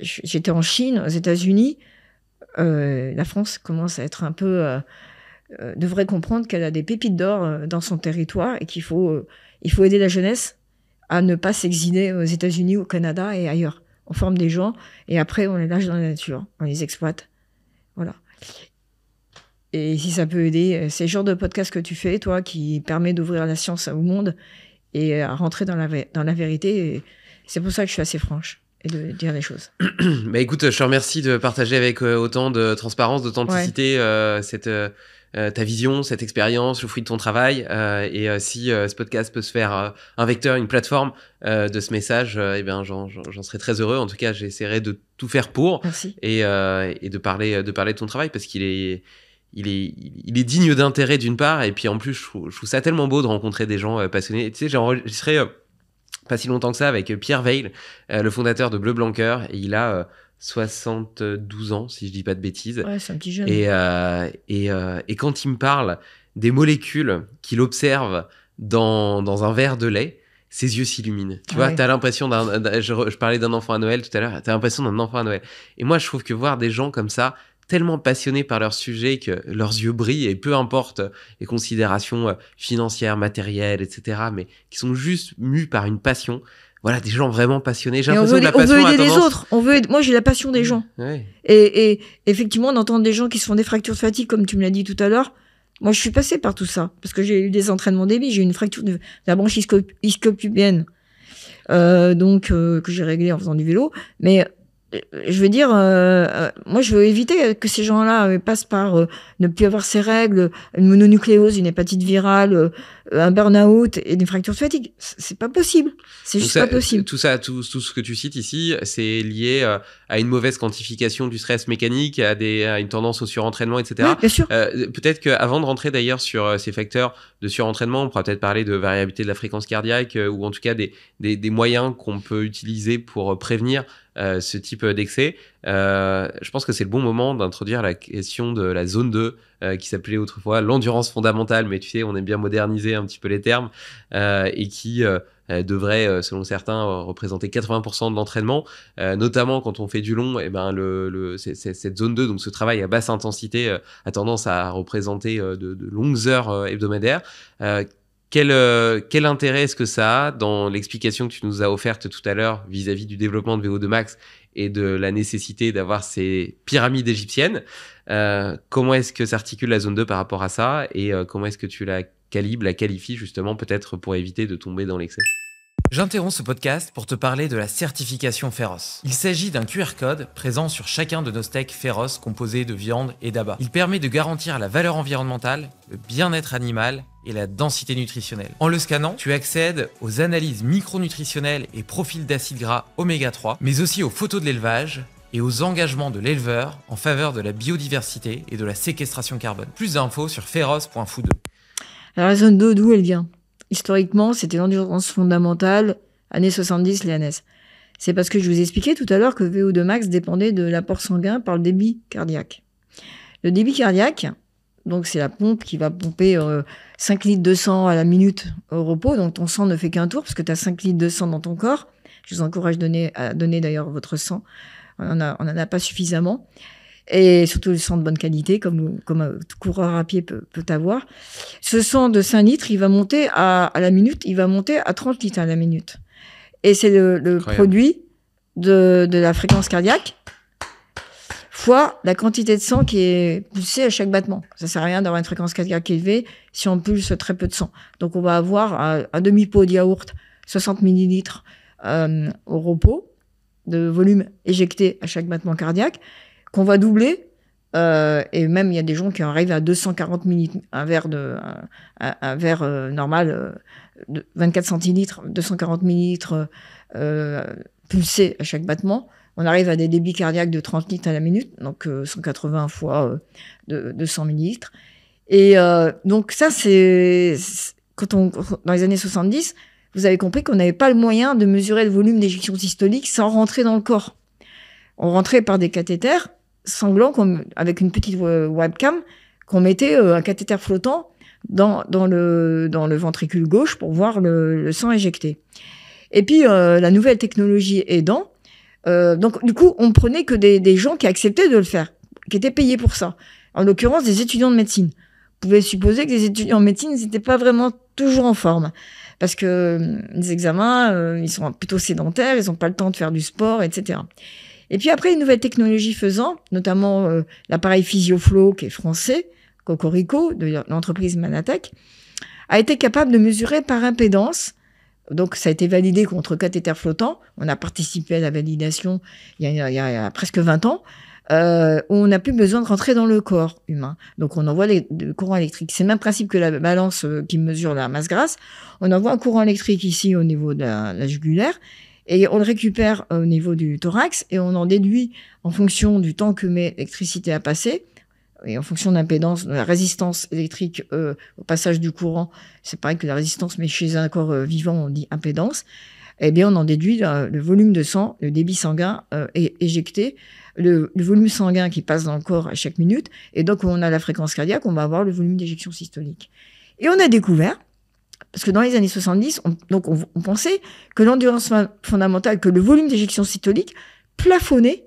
J'étais en Chine, aux États-Unis. La France commence à être un peu... devrait comprendre qu'elle a des pépites d'or dans son territoire et qu'il faut aider la jeunesse à ne pas s'exiler aux États-Unis, au Canada et ailleurs. On forme des gens et après on les lâche dans la nature, on les exploite. Voilà. Et si ça peut aider, c'est le genre de podcast que tu fais, toi, qui permet d'ouvrir la science au monde et à rentrer dans la vérité. Et c'est pour ça que je suis assez franche et de dire les choses. Bah écoute, je te remercie de partager avec autant de transparence, d'authenticité ta vision, cette expérience, le fruit de ton travail. Et si ce podcast peut se faire un vecteur, une plateforme de ce message, eh bien, j'en serais très heureux. En tout cas, j'essaierai de tout faire pour. Merci. Et de parler de ton travail parce qu'il est digne d'intérêt d'une part. Et puis en plus, je trouve ça tellement beau de rencontrer des gens passionnés. Et tu sais, j'ai enregistré pas si longtemps que ça avec Pierre Veil, le fondateur de Bleu Blanc Cœur. Et il a 72 ans, si je dis pas de bêtises. Ouais, c'est un petit jeune. Et quand il me parle des molécules qu'il observe dans un verre de lait, ses yeux s'illuminent. Tu vois, t'as l'impression je parlais d'un enfant à Noël tout à l'heure, t'as l'impression d'un enfant à Noël. Et moi, je trouve que voir des gens comme ça, tellement passionnés par leur sujet que leurs yeux brillent, et peu importe les considérations financières, matérielles, etc., mais qui sont juste mus par une passion. Voilà, des gens vraiment passionnés. J'ai l'impression que la passion on veut aider les autres. Moi, j'ai la passion des gens. Ouais. Et effectivement, d'entendre des gens qui se font des fractures de fatigue, comme tu me l'as dit tout à l'heure, moi, je suis passée par tout ça. Parce que j'ai eu des entraînements débit. J'ai eu une fracture de la branche ischio-pubienne, que j'ai réglée en faisant du vélo. Mais je veux dire, moi, je veux éviter que ces gens-là passent par ne plus avoir ces règles, une mononucléose, une hépatite virale, un burn-out et des fractures de fatigue. C'est pas possible. C'est juste pas possible. Tout ce que tu cites ici, c'est lié à une mauvaise quantification du stress mécanique, à une tendance au surentraînement, etc. Oui, bien sûr. Peut-être qu'avant de rentrer d'ailleurs sur ces facteurs de surentraînement, on pourra peut-être parler de variabilité de la fréquence cardiaque ou en tout cas des moyens qu'on peut utiliser pour prévenir ce type d'excès. Je pense que c'est le bon moment d'introduire la question de la zone 2 qui s'appelait autrefois l'endurance fondamentale, mais tu sais, on aime bien moderniser un petit peu les termes et qui devrait, selon certains, représenter 80% de l'entraînement, notamment quand on fait du long. Et ben cette zone 2, donc ce travail à basse intensité, a tendance à représenter de longues heures hebdomadaires. Quel intérêt est-ce que ça a dans l'explication que tu nous as offerte tout à l'heure vis-à-vis du développement de VO2 max et de la nécessité d'avoir ces pyramides égyptiennes? Comment est-ce que s'articule la zone 2 par rapport à ça et comment est-ce que tu la calibres, la qualifies justement peut-être pour éviter de tomber dans l'excès? J'interromps ce podcast pour te parler de la certification Pharos. Il s'agit d'un QR code présent sur chacun de nos steaks Pharos composés de viande et d'abats. Il permet de garantir la valeur environnementale, le bien-être animal et la densité nutritionnelle. En le scannant, tu accèdes aux analyses micronutritionnelles et profils d'acides gras oméga 3, mais aussi aux photos de l'élevage et aux engagements de l'éleveur en faveur de la biodiversité et de la séquestration carbone. Plus d'infos sur pharos.food. Alors la zone 2, d'où elle vient? Historiquement, c'était l'endurance fondamentale, années 70, les ANES. C'est parce que je vous ai expliqué tout à l'heure que VO2 max dépendait de l'apport sanguin par le débit cardiaque. Le débit cardiaque, donc c'est la pompe qui va pomper 5 litres de sang à la minute au repos, donc ton sang ne fait qu'un tour parce que tu as 5 litres de sang dans ton corps. Je vous encourage à donner d'ailleurs votre sang. On n'en a pas suffisamment. Et surtout le sang de bonne qualité, comme tout coureur à pied peut avoir. Ce sang de 5 litres, il va monter à la minute, il va monter à 30 litres à la minute. Et c'est le produit de la fréquence cardiaque fois la quantité de sang qui est pulsée à chaque battement. Ça sert à rien d'avoir une fréquence cardiaque élevée si on pulse très peu de sang. Donc on va avoir un demi-pot de yaourt, 60 millilitres au repos, de volume éjecté à chaque battement cardiaque, qu'on va doubler, et même il y a des gens qui arrivent à 240 millilitres, un verre normal de 24 centilitres, 240 millilitres pulsés à chaque battement. On arrive à des débits cardiaques de 30 litres à la minute, donc 180 fois 200 millilitres. Et donc ça, c'est dans les années 70, vous avez compris qu'on n'avait pas le moyen de mesurer le volume d'éjection systolique sans rentrer dans le corps. On rentrait par des cathéters sanglants avec une petite webcam qu'on mettait un cathéter flottant dans le ventricule gauche pour voir le sang éjecté. Et puis la nouvelle technologie aidant, donc du coup on prenait que des gens qui acceptaient de le faire, qui étaient payés pour ça. En l'occurrence des étudiants de médecine. Vous pouvez supposer que les étudiants en médecine n'étaient pas vraiment toujours en forme. Parce que les examens, ils sont plutôt sédentaires, ils n'ont pas le temps de faire du sport, etc. Et puis après, une nouvelle technologie faisant, notamment l'appareil PhysioFlow, qui est français, Cocorico, de l'entreprise Manatech, a été capable de mesurer par impédance. Donc, ça a été validé contre cathéter flottant. On a participé à la validation il y a presque 20 ans, où on n'a plus besoin de rentrer dans le corps humain. Donc, on envoie le courant électrique. C'est le même principe que la balance qui mesure la masse grasse. On envoie un courant électrique ici au niveau de la jugulaire. Et on le récupère au niveau du thorax et on en déduit en fonction du temps que met l'électricité à passer et en fonction de l'impédance, de la résistance électrique au passage du courant. C'est pareil que la résistance, mais chez un corps vivant, on dit impédance. Eh bien, on en déduit le volume de sang, le débit sanguin éjecté, le volume sanguin qui passe dans le corps à chaque minute. Et donc, on a la fréquence cardiaque, on va avoir le volume d'éjection systolique. Et on a découvert, parce que dans les années 70, on pensait que l'endurance fondamentale, que le volume d'éjection systolique plafonnait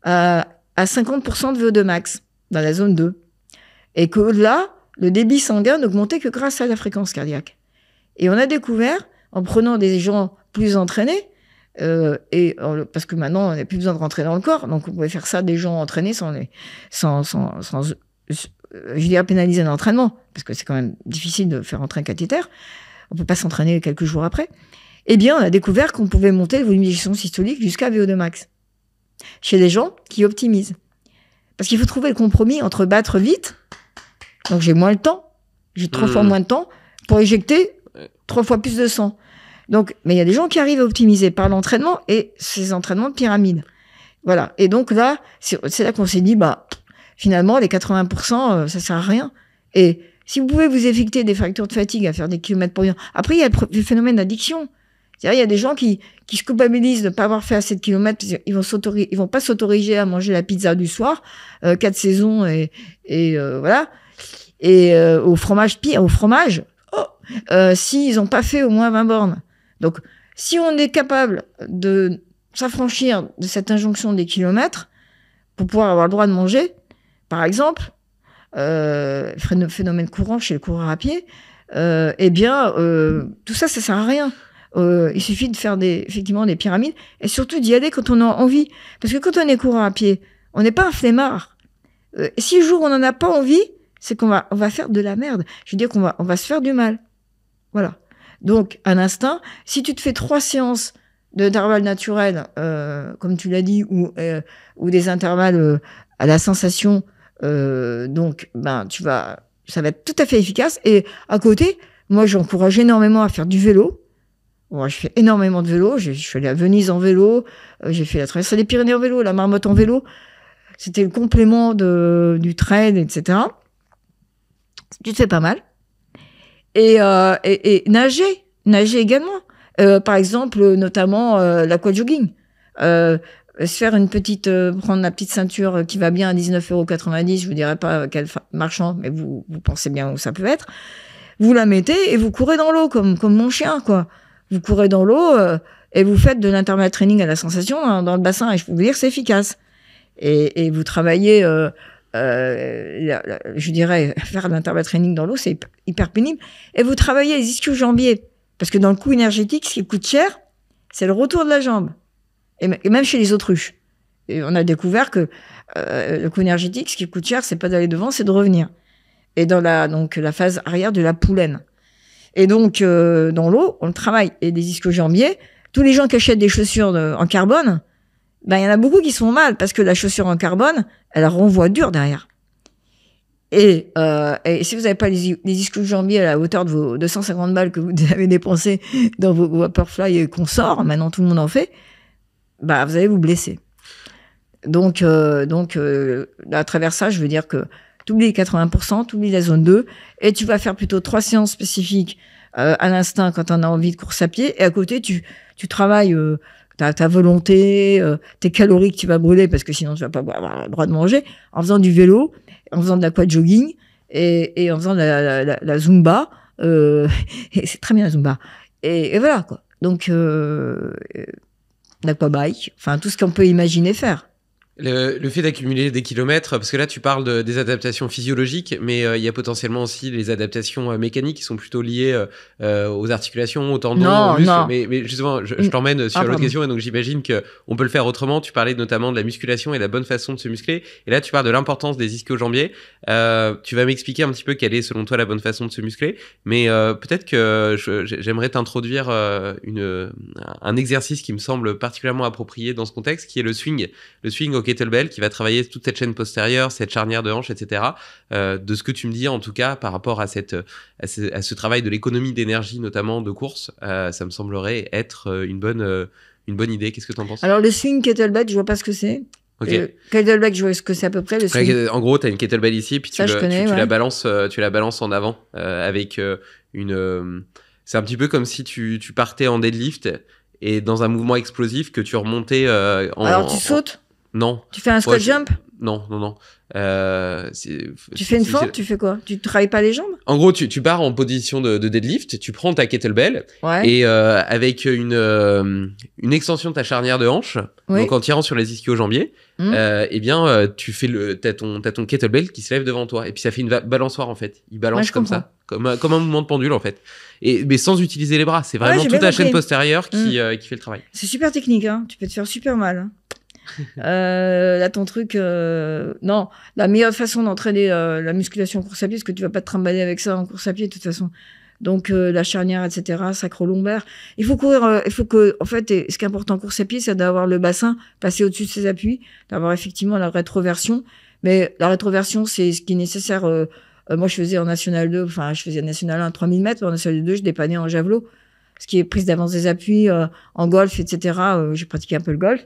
à 50% de VO2 max dans la zone 2. Et qu'au-delà, le débit sanguin n'augmentait que grâce à la fréquence cardiaque. Et on a découvert, en prenant des gens plus entraînés, parce que maintenant, on n'a plus besoin de rentrer dans le corps, donc on pouvait faire ça des gens entraînés sans je dirais pénaliser l'entraînement, parce que c'est quand même difficile de faire entrer un cathéter. On peut pas s'entraîner quelques jours après. Eh bien, on a découvert qu'on pouvait monter le volume d'éjection systolique jusqu'à VO2 max. chez les gens qui optimisent. Parce qu'il faut trouver le compromis entre battre vite, donc j'ai moins de temps, j'ai 3 fois moins de temps, pour éjecter 3 fois plus de sang. Donc, mais il y a des gens qui arrivent à optimiser par l'entraînement et ces entraînements de pyramide. Voilà. Et donc là, c'est là qu'on s'est dit, finalement, les 80%, ça sert à rien. Et si vous pouvez vous éviter des facteurs de fatigue à faire des kilomètres pour rien. Après, il y a le phénomène d'addiction. C'est-à-dire, il y a des gens qui se culpabilisent de ne pas avoir fait assez de kilomètres, parce qu'ils vont pas s'autoriser à manger la pizza du soir, 4 saisons et voilà. Et au fromage, pire, au fromage, s'ils n'ont pas fait au moins 20 bornes. Donc, si on est capable de s'affranchir de cette injonction des kilomètres pour pouvoir avoir le droit de manger, par exemple, phénomène courant chez le coureur à pied, tout ça sert à rien. Il suffit de faire effectivement des pyramides et surtout d'y aller quand on a envie. Parce que quand on est coureur à pied, on n'est pas un flemmard. Si le jour où on n'en a pas envie, c'est qu'on va faire de la merde. Je veux dire on va se faire du mal. Voilà. Donc, à l'instinct, si tu te fais 3 séances d'intervalles naturels, comme tu l'as dit, ou des intervalles à la sensation, donc, ça va être tout à fait efficace. Et à côté, moi, j'encourage énormément à faire du vélo. Bon, je fais énormément de vélo. Je suis allée à Venise en vélo. J'ai fait la traversée des Pyrénées en vélo, la Marmotte en vélo. C'était le complément du trail, etc. Tu te fais pas mal. Et nager également. Par exemple, notamment l'aquajogging. Se faire prendre la petite ceinture qui va bien à 19,90 €, je vous dirai pas quel marchand, mais vous pensez bien où ça peut être. Vous la mettez et vous courez dans l'eau, comme mon chien, quoi. Vous courez dans l'eau et vous faites de l'intervalle training à la sensation dans le bassin, et je peux vous dire, c'est efficace. Et vous travaillez, je dirais, faire de l'intervalle training dans l'eau, c'est hyper pénible. Et vous travaillez les ischio-jambiers. Parce que dans le coût énergétique, ce qui coûte cher, c'est le retour de la jambe. Et même chez les autruches. Et on a découvert que le coût énergétique, ce qui coûte cher, c'est pas d'aller devant, c'est de revenir. Et dans la phase arrière de la poulaine. Et donc, dans l'eau, on le travaille. Et des ischio-jambiers, tous les gens qui achètent des chaussures en carbone, il y en a beaucoup qui sont mal, parce que la chaussure en carbone, elle renvoie dur derrière. Et si vous n'avez pas les ischio-jambiers à la hauteur de vos 250 balles que vous avez dépensées dans vos Vaporfly et consorts, maintenant tout le monde en fait, vous allez vous blesser. Donc, à travers ça, je veux dire que tu oublies les 80%, tu oublies la zone 2, et tu vas faire plutôt 3 séances spécifiques à l'instinct quand on a envie de course à pied, et à côté, tu travailles ta volonté, tes calories que tu vas brûler, parce que sinon tu vas pas avoir le droit de manger, en faisant du vélo, en faisant de l'aquajogging, et en faisant de la Zumba, et c'est très bien la Zumba. Et voilà, quoi. Donc, l'aquabike, enfin, tout ce qu'on peut imaginer faire. Le fait d'accumuler des kilomètres, parce que là tu parles des adaptations physiologiques, mais il y a potentiellement aussi les adaptations mécaniques qui sont plutôt liées aux articulations, aux tendons, aux muscles. Mais justement, je t'emmène sur l'autre question, et donc j'imagine qu'on peut le faire autrement. Tu parlais notamment de la musculation et la bonne façon de se muscler, et là tu parles de l'importance des ischio-jambiers. Tu vas m'expliquer un petit peu quelle est selon toi la bonne façon de se muscler, mais peut-être que j'aimerais t'introduire un exercice qui me semble particulièrement approprié dans ce contexte, qui est le swing au kettlebell, qui va travailler toute cette chaîne postérieure, cette charnière de hanche, etc. De ce que tu me dis, en tout cas, par rapport à ce travail de l'économie d'énergie, notamment de course, ça me semblerait être une bonne idée. Qu'est-ce que tu en penses? Alors, le swing kettlebell, je vois pas ce que c'est. Okay. Kettlebell, je vois ce que c'est à peu près. Le swing. En gros, tu as une kettlebell ici, puis tu la balances en avant avec c'est un petit peu comme si tu partais en deadlift et dans un mouvement explosif que tu remontais Alors, tu sautes? Non. Tu fais un squat jump? Non. Tu fais une fente? Tu fais quoi? Tu travailles pas les jambes? En gros, tu pars en position de deadlift, tu prends ta kettlebell, et avec une extension de ta charnière de hanche, donc en tirant sur les ischio-jambiers, tu fais t'as ton kettlebell qui se lève devant toi, et puis ça fait une balançoire en fait. Il balance comme ça, comme un mouvement de pendule en fait. Mais sans utiliser les bras, c'est vraiment toute la chaîne postérieure qui fait le travail. C'est super technique, hein. Tu peux te faire super mal. Hein. Là, ton truc, non, la meilleure façon d'entraîner la musculation en course à pied, parce que tu vas pas te trimballer avec ça en course à pied, de toute façon. Donc, la charnière, etc., sacro-lombaire. Il faut courir, il faut que, en fait, ce qui est important en course à pied, c'est d'avoir le bassin passé au-dessus de ses appuis, d'avoir effectivement la rétroversion. Mais la rétroversion, c'est ce qui est nécessaire. Moi, je faisais en National 2, enfin, je faisais en National 1 3000 mètres, en National 2, je dépannais en javelot. Ce qui est prise d'avance des appuis, en golf, etc. J'ai pratiqué un peu le golf.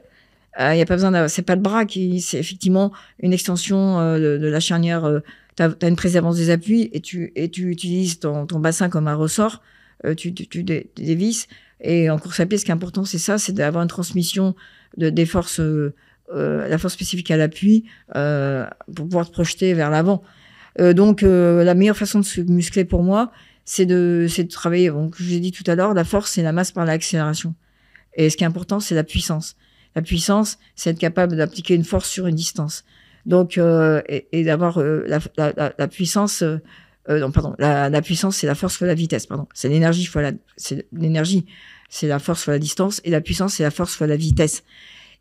Il y a pas besoin c'est pas le bras c'est effectivement une extension de la charnière. T'as une prise d'avance des appuis et tu utilises ton bassin comme un ressort. Tu dévisses. Et en course à pied, ce qui est important, c'est ça, c'est d'avoir une transmission des forces, la force spécifique à l'appui, pour pouvoir te projeter vers l'avant. Donc, la meilleure façon de se muscler pour moi, c'est de travailler. Donc, je vous ai dit tout à l'heure, la force, c'est la masse par l'accélération. Et ce qui est important, c'est la puissance. La puissance, c'est être capable d'appliquer une force sur une distance. Donc, et d'avoir la puissance. Non, pardon. La puissance, c'est la force fois la vitesse. Pardon. C'est l'énergie fois c'est la force fois la distance, et la puissance, c'est la force fois la vitesse.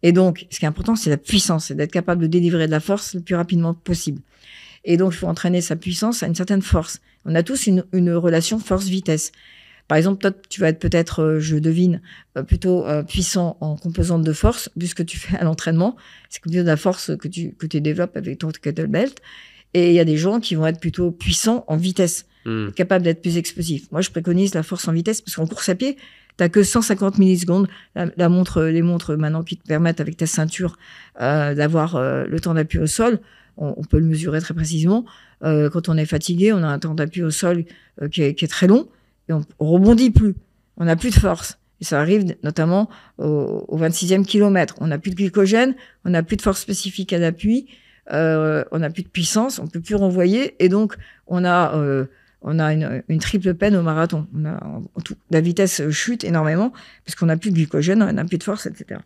Et donc, ce qui est important, c'est la puissance, c'est d'être capable de délivrer de la force le plus rapidement possible. Et donc, il faut entraîner sa puissance à une certaine force. On a tous une relation force-vitesse. Par exemple, toi, tu vas être peut-être, je devine, plutôt puissant en composante de force, vu ce que tu fais à l'entraînement. C'est comme de la force que tu développes avec ton kettlebell. Et il y a des gens qui vont être plutôt puissants en vitesse, capables d'être plus explosifs. Moi, je préconise la force en vitesse, parce qu'en course à pied, t'as que 150 millisecondes. Les montres maintenant qui te permettent, avec ta ceinture, d'avoir le temps d'appui au sol. On peut le mesurer très précisément. Quand on est fatigué, on a un temps d'appui au sol qui est très long, et on rebondit plus. On n'a plus de force. Et ça arrive notamment au 26e kilomètre. On n'a plus de glycogène, on n'a plus de force spécifique à l'appui, on n'a plus de puissance, on peut plus renvoyer, et donc on a une triple peine au marathon. La vitesse chute énormément parce qu'on n'a plus de glycogène, on n'a plus de force, etc.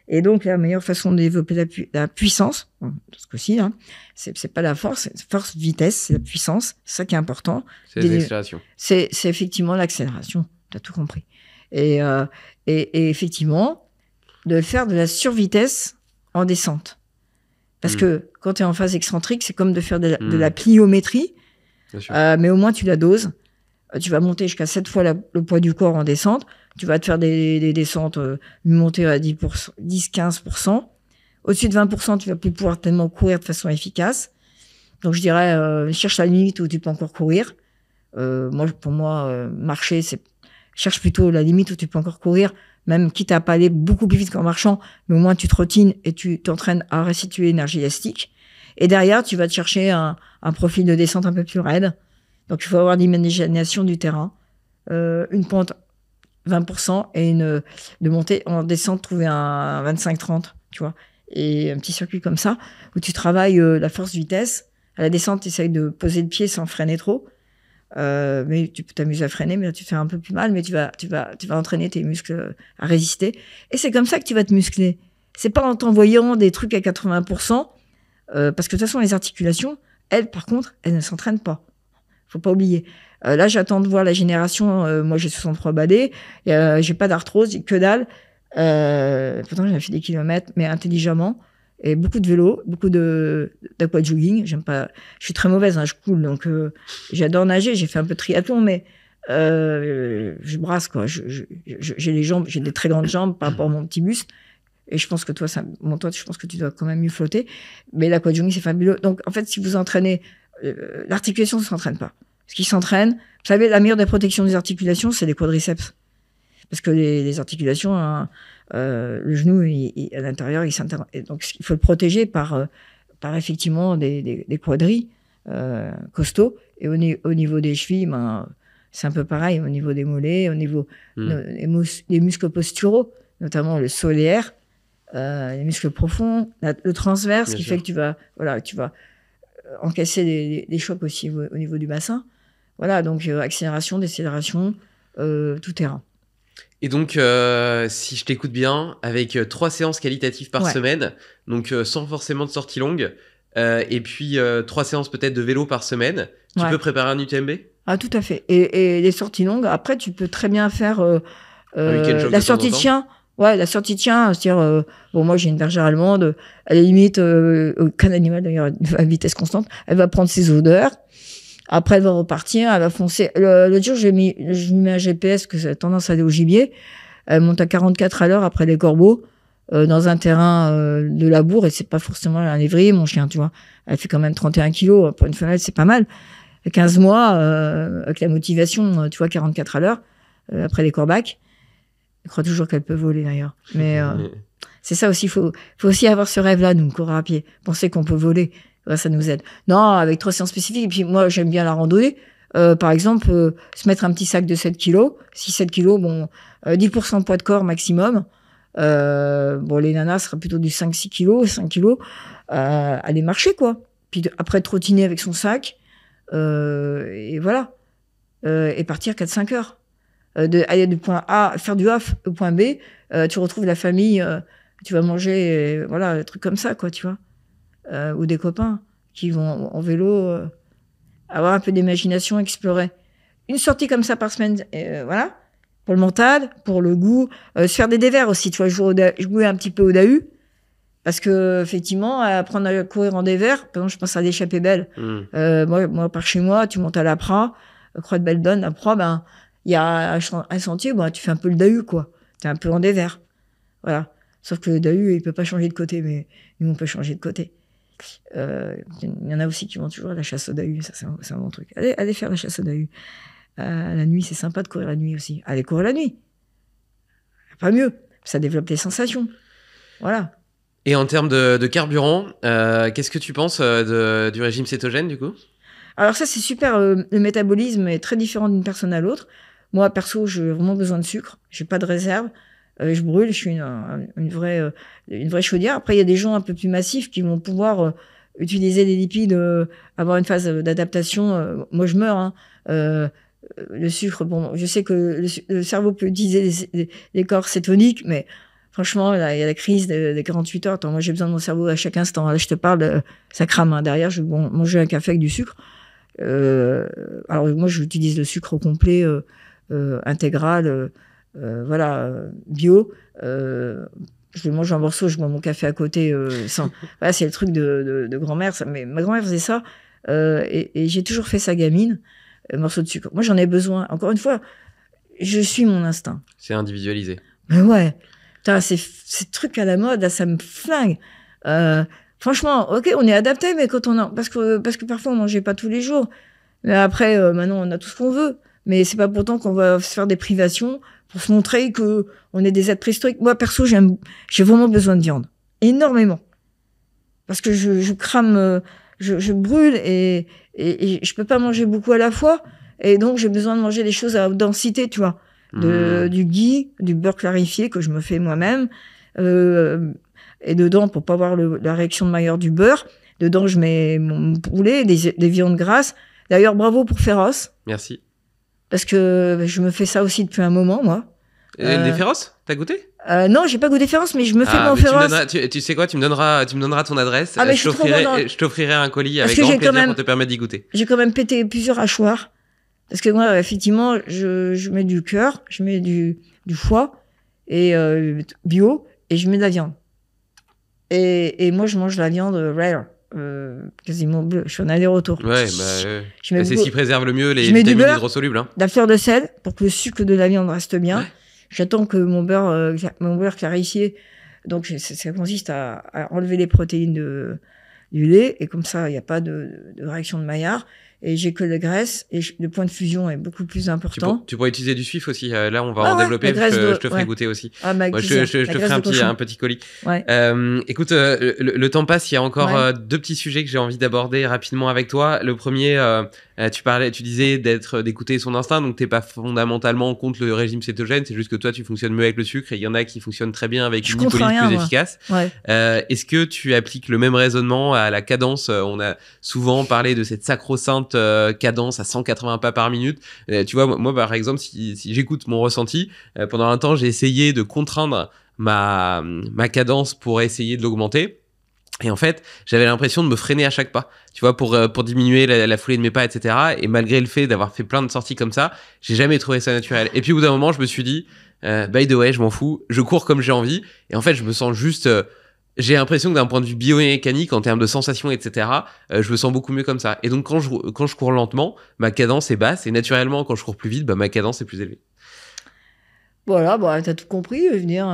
Et donc, la meilleure façon de développer la puissance, ce coup-ci, hein, c'est pas la force, c'est force-vitesse, c'est la puissance, c'est ça qui est important. C'est l'accélération. C'est effectivement l'accélération, t'as tout compris. Et effectivement, de faire de la survitesse en descente. Parce que quand tu es en phase excentrique, c'est comme de faire de la pliométrie, mais au moins tu la doses. Tu vas monter jusqu'à 7 fois le poids du corps en descente. Tu vas te faire des descentes, une montée à 10-15%. Au-dessus de 20%, tu vas plus pouvoir tellement courir de façon efficace. Donc, je dirais, cherche la limite où tu peux encore courir. Pour moi, marcher, cherche plutôt la limite où tu peux encore courir, même quitte à pas aller beaucoup plus vite qu'en marchant, mais au moins tu te routines et tu t'entraînes à restituer l'énergie élastique. Et derrière, tu vas te chercher un profil de descente un peu plus raide. Donc, il faut avoir l'imagination du terrain, une pente 20% et de montée en descente, trouver un 25-30, tu vois. Et un petit circuit comme ça, où tu travailles la force-vitesse. À la descente, tu essayes de poser le pied sans freiner trop. Mais tu peux t'amuser à freiner, mais là, tu te fais un peu plus mal, mais tu vas entraîner tes muscles à résister. Et c'est comme ça que tu vas te muscler. C'est pas en t'envoyant des trucs à 80%, parce que de toute façon, les articulations, elles, par contre, elles ne s'entraînent pas. Faut pas oublier. Là, j'attends de voir la génération. Moi, j'ai 63 badés. J'ai pas d'arthrose, j'ai que dalle. Pourtant, j'ai fait des kilomètres, mais intelligemment. Et beaucoup de vélo, beaucoup d'aquajogging. J'aime pas. Je suis très mauvaise, hein, je coule, donc j'adore nager. J'ai fait un peu de triathlon, mais je brasse quoi. J'ai les jambes, j'ai des très grandes jambes par rapport à mon petit buste. Et je pense que toi, je pense que tu dois quand même mieux flotter. Mais l'aquajogging, c'est fabuleux. Donc, en fait, si vous entraînez, l'articulation ne s'entraîne pas. Ce qui s'entraîne, vous savez, la meilleure des protections des articulations, c'est les quadriceps. Parce que les articulations, hein, le genou, à l'intérieur, il s'intéresse. Donc, il faut le protéger par effectivement des quadris costauds. Et au niveau des chevilles, c'est un peu pareil. Au niveau des mollets, au niveau des muscles posturaux, notamment le solaire, les muscles profonds, le transverse, qui fait que tu vas encaisser des chocs aussi au niveau du bassin. Voilà, donc accélération, décélération, tout terrain. Et donc, si je t'écoute bien, avec 3 séances qualitatives par semaine, donc sans forcément de sortie longue, et puis 3 séances peut-être de vélo par semaine, tu peux préparer un UTMB ? Ah, tout à fait. Et les sorties longues, après, tu peux très bien faire la sortie de chien. Ouais, la sortie de chien, c'est-à-dire, moi j'ai une bergère allemande, à la limite, aucun animal d'ailleurs à vitesse constante, elle va prendre ses odeurs, Après, elle va repartir, elle va foncer. L'autre jour, je lui mets un GPS, parce que ça a tendance à aller au gibier. Elle monte à 44 à l'heure après les corbeaux, dans un terrain de labour, et c'est pas forcément un lévrier, mon chien, tu vois. Elle fait quand même 31 kilos. Pour une femelle, c'est pas mal. 15 mois, avec la motivation, tu vois, 44 à l'heure, après les corbacs. Elle croit toujours qu'elle peut voler, d'ailleurs. Mais c'est ça aussi, il faut aussi avoir ce rêve-là, nous, courir à pied. Penser qu'on peut voler. Ouais, ça nous aide. Non, avec 3 séances spécifiques. Et puis, moi, j'aime bien la randonnée. Par exemple, se mettre un petit sac de 7 kilos. Si 7 kilos, bon, 10% de poids de corps maximum. Bon, les nanas seraient plutôt du 5-6 kilos, 5 kilos. Aller marcher, quoi. Puis après, trottiner avec son sac. Et voilà. Et partir 4-5 heures. Aller du point A, faire du A au point B. Tu retrouves la famille. Tu vas manger, voilà, un truc comme ça, quoi, tu vois. Ou des copains qui vont en vélo, avoir un peu d'imagination, explorer. Une sortie comme ça par semaine, voilà, pour le mental, pour le goût, se faire des dévers aussi, tu vois, jouer un petit peu au DAU, parce que effectivement, apprendre à courir en dévers, par exemple, je pense à l'échappée belle. Moi, par chez moi, tu montes à l'Apra, Croix de Beldon, l'Apra, ben, il y a un sentier, ben, tu fais un peu le DAU, quoi. T'es un peu en dévers. Voilà. Sauf que le DAU, il peut pas changer de côté, mais nous, on peut changer de côté. Il y en a aussi qui vont toujours à la chasse au dahu, ça c'est un bon truc. Allez faire la chasse au dahu. La nuit, c'est sympa de courir la nuit aussi. Allez courir la nuit. Pas mieux. Ça développe les sensations. Voilà. Et en termes de carburant, qu'est-ce que tu penses du régime cétogène du coup ? Alors ça, c'est super. Le métabolisme est très différent d'une personne à l'autre. Moi, perso, j'ai vraiment besoin de sucre. J'ai pas de réserve. Je brûle, je suis une vraie chaudière. Après, il y a des gens un peu plus massifs qui vont pouvoir utiliser les lipides, avoir une phase d'adaptation. Moi, je meurs. Hein. Le sucre, bon, je sais que le cerveau peut utiliser les corps cétoniques, mais franchement, là, il y a la crise des 48 heures. Attends, moi, j'ai besoin de mon cerveau à chaque instant. Là, je te parle, ça crame. Hein. Derrière, je vais manger un café avec du sucre. Alors, moi, j'utilise le sucre au complet, intégral. Voilà, bio. Je mange un morceau, je bois mon café à côté. Voilà, c'est le truc de grand-mère. Mais ma grand-mère faisait ça. Et j'ai toujours fait ça gamine. Morceau de sucre. Moi, j'en ai besoin. Encore une fois, je suis mon instinct. C'est individualisé. Mais ouais. Putain, ces trucs à la mode, là, ça me flingue. Franchement, ok, on est adapté, mais quand on a... Parce que parfois, on mangeait pas tous les jours. Mais après, maintenant, on a tout ce qu'on veut. Mais c'est pas pourtant qu'on va se faire des privations pour se montrer que on est des êtres préhistoriques. Moi, perso, j'ai vraiment besoin de viande. Énormément. Parce que je crame, je brûle et je peux pas manger beaucoup à la fois. Et donc, j'ai besoin de manger des choses à haute densité, tu vois. Du ghee, du beurre clarifié que je me fais moi-même. Et dedans, pour pas avoir la réaction de Maillard du beurre, dedans, je mets mon poulet, des viandes grasses. D'ailleurs, bravo pour Féroce. Merci. Parce que je me fais ça aussi depuis un moment, moi. Des féroces ? T'as goûté ? Non, j'ai pas goûté féroce, mais je me fais mon féroce. Tu sais quoi ? Tu me donneras ton adresse. Ah, mais je t'offrirai un colis avec grand plaisir pour te permettre d'y goûter. J'ai quand même pété plusieurs hachoirs. Parce que moi, effectivement, je mets du cœur, je mets du foie, et bio, et je mets de la viande. Et moi, je mange la viande rare. Quasiment bleu. Je fais un aller-retour. Ouais, c'est ce qui préserve le mieux les vitamines hydrosolubles. De la fleur de sel pour que le sucre de la viande reste bien. Ouais. J'attends que mon beurre clarifié. Donc ça consiste à enlever les protéines du lait et comme ça il n'y a pas de réaction de Maillard. Et j'ai que la graisse et le point de fusion est beaucoup plus important. Tu pourrais utiliser du suif aussi. Là, on va en développer. Je te ferai goûter aussi. Ah, je te ferai un petit colis. Ouais. Écoute, le temps passe. Il y a encore 2 petits sujets que j'ai envie d'aborder rapidement avec toi. Le premier, tu disais d'écouter son instinct. Donc, t'es pas fondamentalement contre le régime cétogène. C'est juste que toi, tu fonctionnes mieux avec le sucre et il y en a qui fonctionnent très bien avec une lipolyse plus efficace. Ouais. Est-ce que tu appliques le même raisonnement à la cadence ? On a souvent parlé de cette sacro-sainte cadence à 180 pas par minute. Tu vois, moi par exemple, si j'écoute mon ressenti, pendant un temps, j'ai essayé de contraindre ma cadence pour essayer de l'augmenter. Et en fait, j'avais l'impression de me freiner à chaque pas, tu vois, pour diminuer la foulée de mes pas, etc. Et malgré le fait d'avoir fait plein de sorties comme ça, j'ai jamais trouvé ça naturel. Et puis au bout d'un moment, je me suis dit, by the way, je m'en fous, je cours comme j'ai envie. Et en fait, je me sens juste j'ai l'impression que d'un point de vue biomécanique, en termes de sensations, etc., je me sens beaucoup mieux comme ça. Et donc, quand je cours lentement, ma cadence est basse. Et naturellement, quand je cours plus vite, bah, ma cadence est plus élevée. Voilà, bah, tu as tout compris. Je veux dire,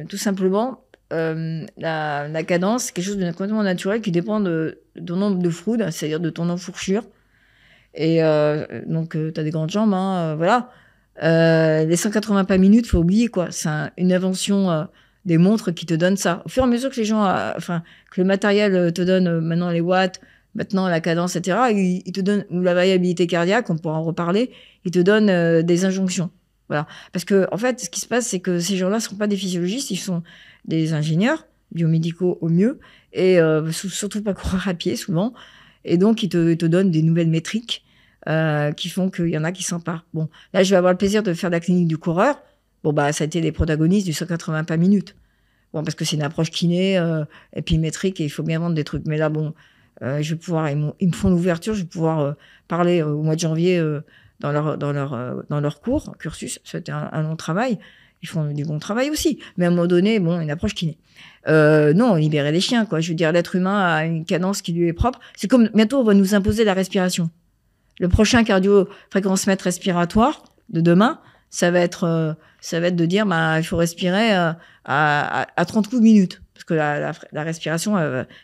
tout simplement, la cadence, c'est quelque chose de complètement naturel qui dépend de ton nombre de froudes, c'est-à-dire de ton enfourchure. Et donc, tu as des grandes jambes, hein, voilà. Les 180 pas minutes, faut oublier, quoi. C'est une invention des montres qui te donnent ça. Au fur et à mesure que les gens, que le matériel te donne maintenant les watts, maintenant la cadence, etc., il te donne, ou la variabilité cardiaque, on pourra en reparler, il te donne des injonctions. Voilà. Parce que, en fait, ce qui se passe, c'est que ces gens-là ne sont pas des physiologistes, ils sont des ingénieurs biomédicaux au mieux, et surtout pas courir à pied, souvent. Et donc, ils te donnent des nouvelles métriques qui font qu'il y en a qui s'emparent. Bon, là, je vais avoir le plaisir de faire la clinique du coureur. Bon, bah, ça a été les protagonistes du 180 pas minutes. Bon, parce que c'est une approche kiné, et puis métrique, et il faut bien vendre des trucs. Mais là, bon, je vais pouvoir, ils me font l'ouverture, je vais pouvoir parler au mois de janvier dans leur cursus. C'était un long travail. Ils font du bon travail aussi. Mais à un moment donné, bon, une approche kiné. Non, libérer les chiens, quoi. Je veux dire, l'être humain a une cadence qui lui est propre. C'est comme, bientôt, on va nous imposer la respiration. Le prochain cardio-fréquence-mètre respiratoire de demain, ça va être de dire, bah, il faut respirer à 30 coups de minute. Parce que la respiration,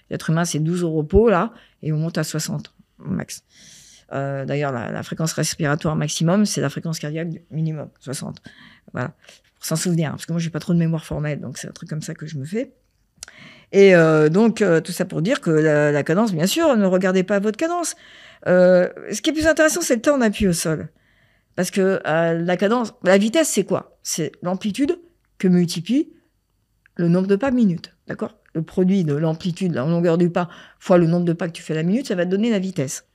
l'être humain, c'est 12 au repos, là, et on monte à 60 au max. D'ailleurs, la fréquence respiratoire maximum, c'est la fréquence cardiaque minimum, 60. Voilà. Pour s'en souvenir, parce que moi, j'ai pas trop de mémoire formelle, donc c'est un truc comme ça que je me fais. Et donc, tout ça pour dire que la cadence, bien sûr, ne regardez pas votre cadence. Ce qui est plus intéressant, c'est le temps d'appui au sol. Parce que la cadence, la vitesse, c'est quoi? C'est l'amplitude que multiplie le nombre de pas minute. D'accord? Le produit de l'amplitude, la longueur du pas, fois le nombre de pas que tu fais la minute, ça va te donner la vitesse.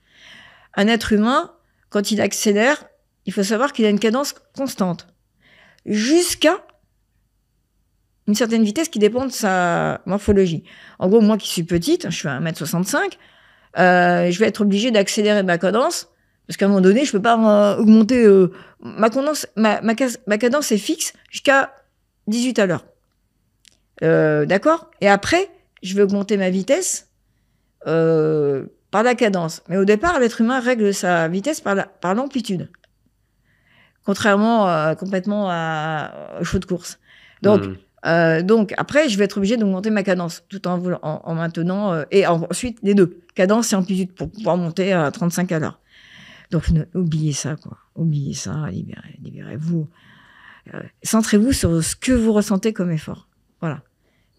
Un être humain, quand il accélère, il faut savoir qu'il a une cadence constante. Jusqu'à une certaine vitesse qui dépend de sa morphologie. En gros, moi qui suis petite, je fais 1m65, je vais être obligée d'accélérer ma cadence, parce qu'à un moment donné, je peux pas augmenter ma cadence est fixe jusqu'à 18 à l'heure. D'accord? Et après, je vais augmenter ma vitesse par la cadence. Mais au départ, l'être humain règle sa vitesse par l'amplitude. Contrairement complètement au show de course. Donc après, je vais être obligée d'augmenter ma cadence tout en maintenant et ensuite les deux, cadence et amplitude pour pouvoir monter à 35 à l'heure. Donc oubliez ça, quoi. Oubliez ça, libérez-vous. Centrez-vous sur ce que vous ressentez comme effort. Voilà.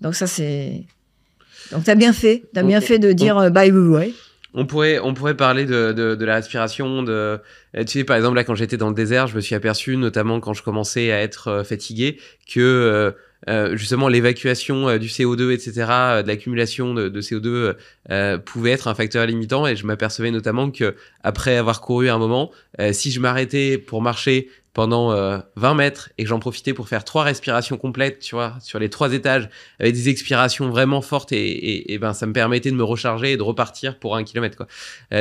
Donc ça c'est. Donc t'as bien fait de dire bye bye. On pourrait parler de la respiration, tu sais, par exemple, là, quand j'étais dans le désert, je me suis aperçu, notamment quand je commençais à être fatigué, que justement l'évacuation du CO2, etc., de l'accumulation de CO2 pouvait être un facteur limitant, et je m'apercevais notamment que après avoir couru un moment, si je m'arrêtais pour marcher pendant 20 mètres et que j'en profitais pour faire 3 respirations complètes, tu vois, sur les 3 étages, avec des expirations vraiment fortes, et ben ça me permettait de me recharger et de repartir pour 1 kilomètre, quoi.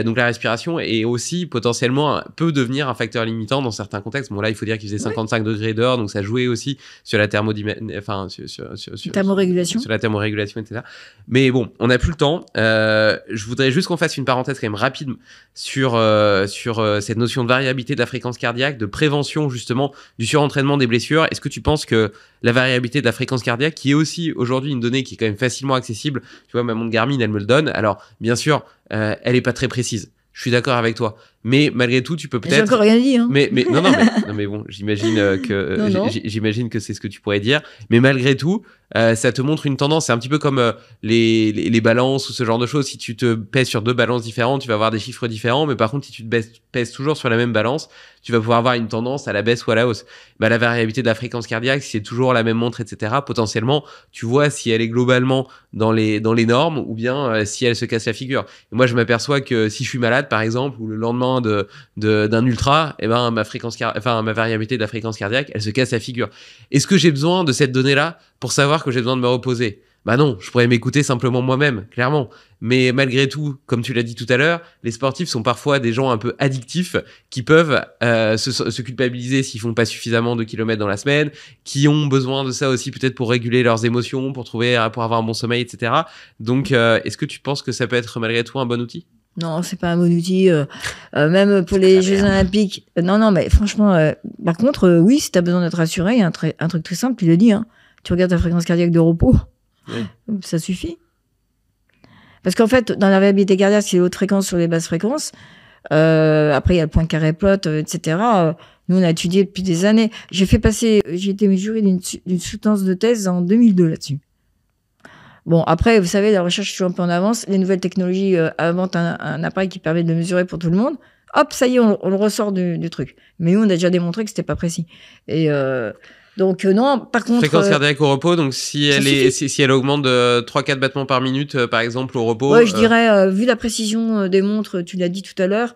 Donc la respiration est aussi potentiellement peut devenir un facteur limitant dans certains contextes. Bon là, il faut dire qu'il faisait 55 degrés dehors, donc ça jouait aussi sur la thermorégulation, sur la thermorégulation, etc. Mais bon, on n'a plus le temps. Je voudrais juste qu'on fasse une parenthèse quand même rapide sur cette notion de variabilité de la fréquence cardiaque, de prévention justement du surentraînement des blessures. Est-ce que tu penses que la variabilité de la fréquence cardiaque, qui est aussi aujourd'hui une donnée qui est quand même facilement accessible, tu vois, ma montre Garmin, elle me le donne. Alors, bien sûr, elle est pas très précise. Je suis d'accord avec toi. Mais malgré tout, tu peux peut-être. J'ai encore rien dit, hein. Mais bon, j'imagine que c'est ce que tu pourrais dire. Mais malgré tout, ça te montre une tendance. C'est un petit peu comme les balances ou ce genre de choses. Si tu te pèses sur 2 balances différentes, tu vas avoir des chiffres différents. Mais par contre, si tu te pèses toujours sur la même balance, tu vas pouvoir avoir une tendance à la baisse ou à la hausse. Bah, la variabilité de la fréquence cardiaque, si c'est toujours la même montre, etc., potentiellement, tu vois si elle est globalement dans les normes ou bien si elle se casse la figure. Et moi, je m'aperçois que si je suis malade, par exemple, ou le lendemain d'un ultra, et ben ma variabilité de la fréquence cardiaque, elle se casse la figure. Est-ce que j'ai besoin de cette donnée-là pour savoir que j'ai besoin de me reposer? Bah non, je pourrais m'écouter simplement moi-même, clairement. Mais malgré tout, comme tu l'as dit tout à l'heure, les sportifs sont parfois des gens un peu addictifs qui peuvent se culpabiliser s'ils font pas suffisamment de kilomètres dans la semaine, qui ont besoin de ça aussi peut-être pour réguler leurs émotions, pour avoir un bon sommeil, etc. Donc, est-ce que tu penses que ça peut être malgré tout un bon outil? Non, c'est pas un bon outil. Même pour les Jeux Olympiques. Non, mais franchement, par contre, oui, si tu as besoin d'être rassuré, il y a un truc très simple, tu l'as dit, hein. Tu regardes ta fréquence cardiaque de repos, ça suffit. Parce qu'en fait, dans la réhabilité cardiaque, c'est les hautes fréquences sur les basses fréquences. Après, il y a le point carré plot, etc. Nous, on a étudié depuis des années. J'ai été jurée d'une soutenance de thèse en 2002 là-dessus. Bon, après, vous savez, la recherche est toujours un peu en avance. Les nouvelles technologies inventent un appareil qui permet de le mesurer pour tout le monde. Hop, ça y est, on le ressort du truc. Mais nous, on a déjà démontré que c'était pas précis. Et donc, non, par contre... Fréquence cardiaque au repos, donc si elle augmente de 3-4 battements par minute, par exemple, au repos... Ouais, je dirais, vu la précision des montres, tu l'as dit tout à l'heure,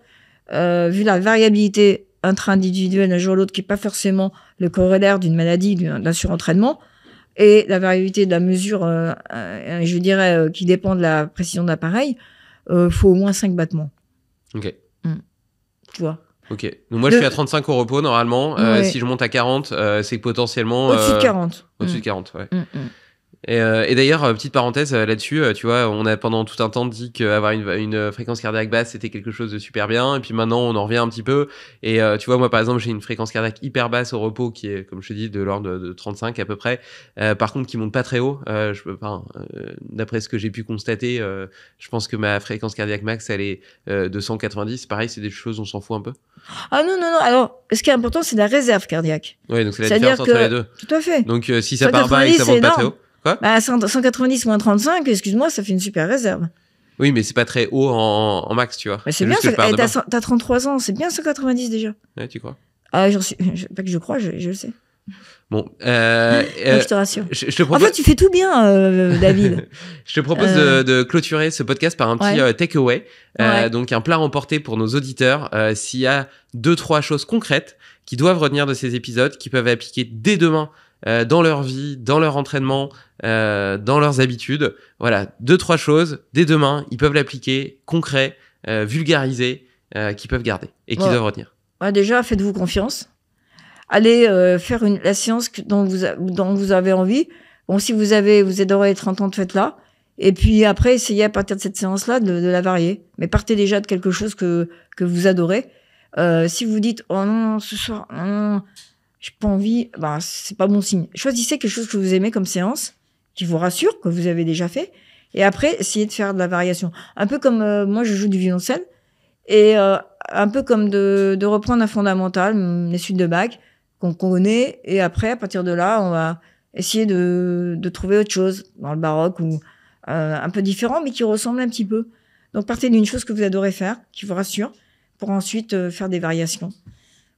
vu la variabilité intra-individuelle d'un jour à l'autre, qui n'est pas forcément le corollaire d'une maladie, d'un surentraînement, et la variabilité de la mesure, je dirais, qui dépend de la précision de l'appareil, faut au moins 5 battements. Ok. Tu vois. Ok. Donc moi, je suis à 35 au repos, normalement. Ouais. Si je monte à 40, c'est potentiellement... Au-dessus de 40. Au-dessus de 40, ouais. Et d'ailleurs, petite parenthèse là-dessus, tu vois, on a pendant tout un temps dit qu'avoir une fréquence cardiaque basse, c'était quelque chose de super bien. Et puis maintenant, on en revient un petit peu. Et tu vois, moi, par exemple, j'ai une fréquence cardiaque hyper basse au repos qui est, comme je te dis, de l'ordre de 35 à peu près. Par contre, qui monte pas très haut. D'après ce que j'ai pu constater, je pense que ma fréquence cardiaque max, elle est de 190. Pareil, c'est des choses, on s'en fout un peu. Ah non. Alors, ce qui est important, c'est la réserve cardiaque. Oui, donc c'est la différence entre les deux. Tout à fait. Donc, si ça part bas et que ça monte pas très haut. Quoi ? 190 moins 35, excuse-moi, ça fait une super réserve. Oui, mais c'est pas très haut en max, tu vois. Mais c'est bien, t'as 33 ans, c'est bien 190 déjà. Ouais, tu crois ? Ah, pas que je crois, je le sais. Bon, je te rassure. Je te propose... En fait, tu fais tout bien, David. Je te propose de clôturer ce podcast par un petit takeaway. Donc, un plat emporté pour nos auditeurs. S'il y a 2-3 choses concrètes qui doivent retenir de ces épisodes, qui peuvent appliquer dès demain dans leur vie, dans leur entraînement, dans leurs habitudes. Voilà, 2-3 choses, dès demain, ils peuvent l'appliquer, concret, vulgarisé, qu'ils peuvent garder et qu'ils doivent retenir. Ouais, déjà, faites-vous confiance. Allez faire la séance dont vous avez envie. Bon, si vous êtes dans les 30 ans, faites-la. Et puis après, essayez à partir de cette séance-là de la varier. Mais partez déjà de quelque chose que vous adorez. Si vous dites « Oh non, ce soir, non, j'ai pas envie », bah, c'est pas bon signe. Choisissez quelque chose que vous aimez comme séance, qui vous rassure, que vous avez déjà fait. Et après, essayez de faire de la variation. Un peu comme moi, je joue du violoncelle. Et un peu comme de reprendre un fondamental, les suites de Bach, qu'on connaît. Et après, à partir de là, on va essayer de trouver autre chose dans le baroque ou un peu différent, mais qui ressemble un petit peu. Donc, partez d'une chose que vous adorez faire, qui vous rassure, pour ensuite faire des variations.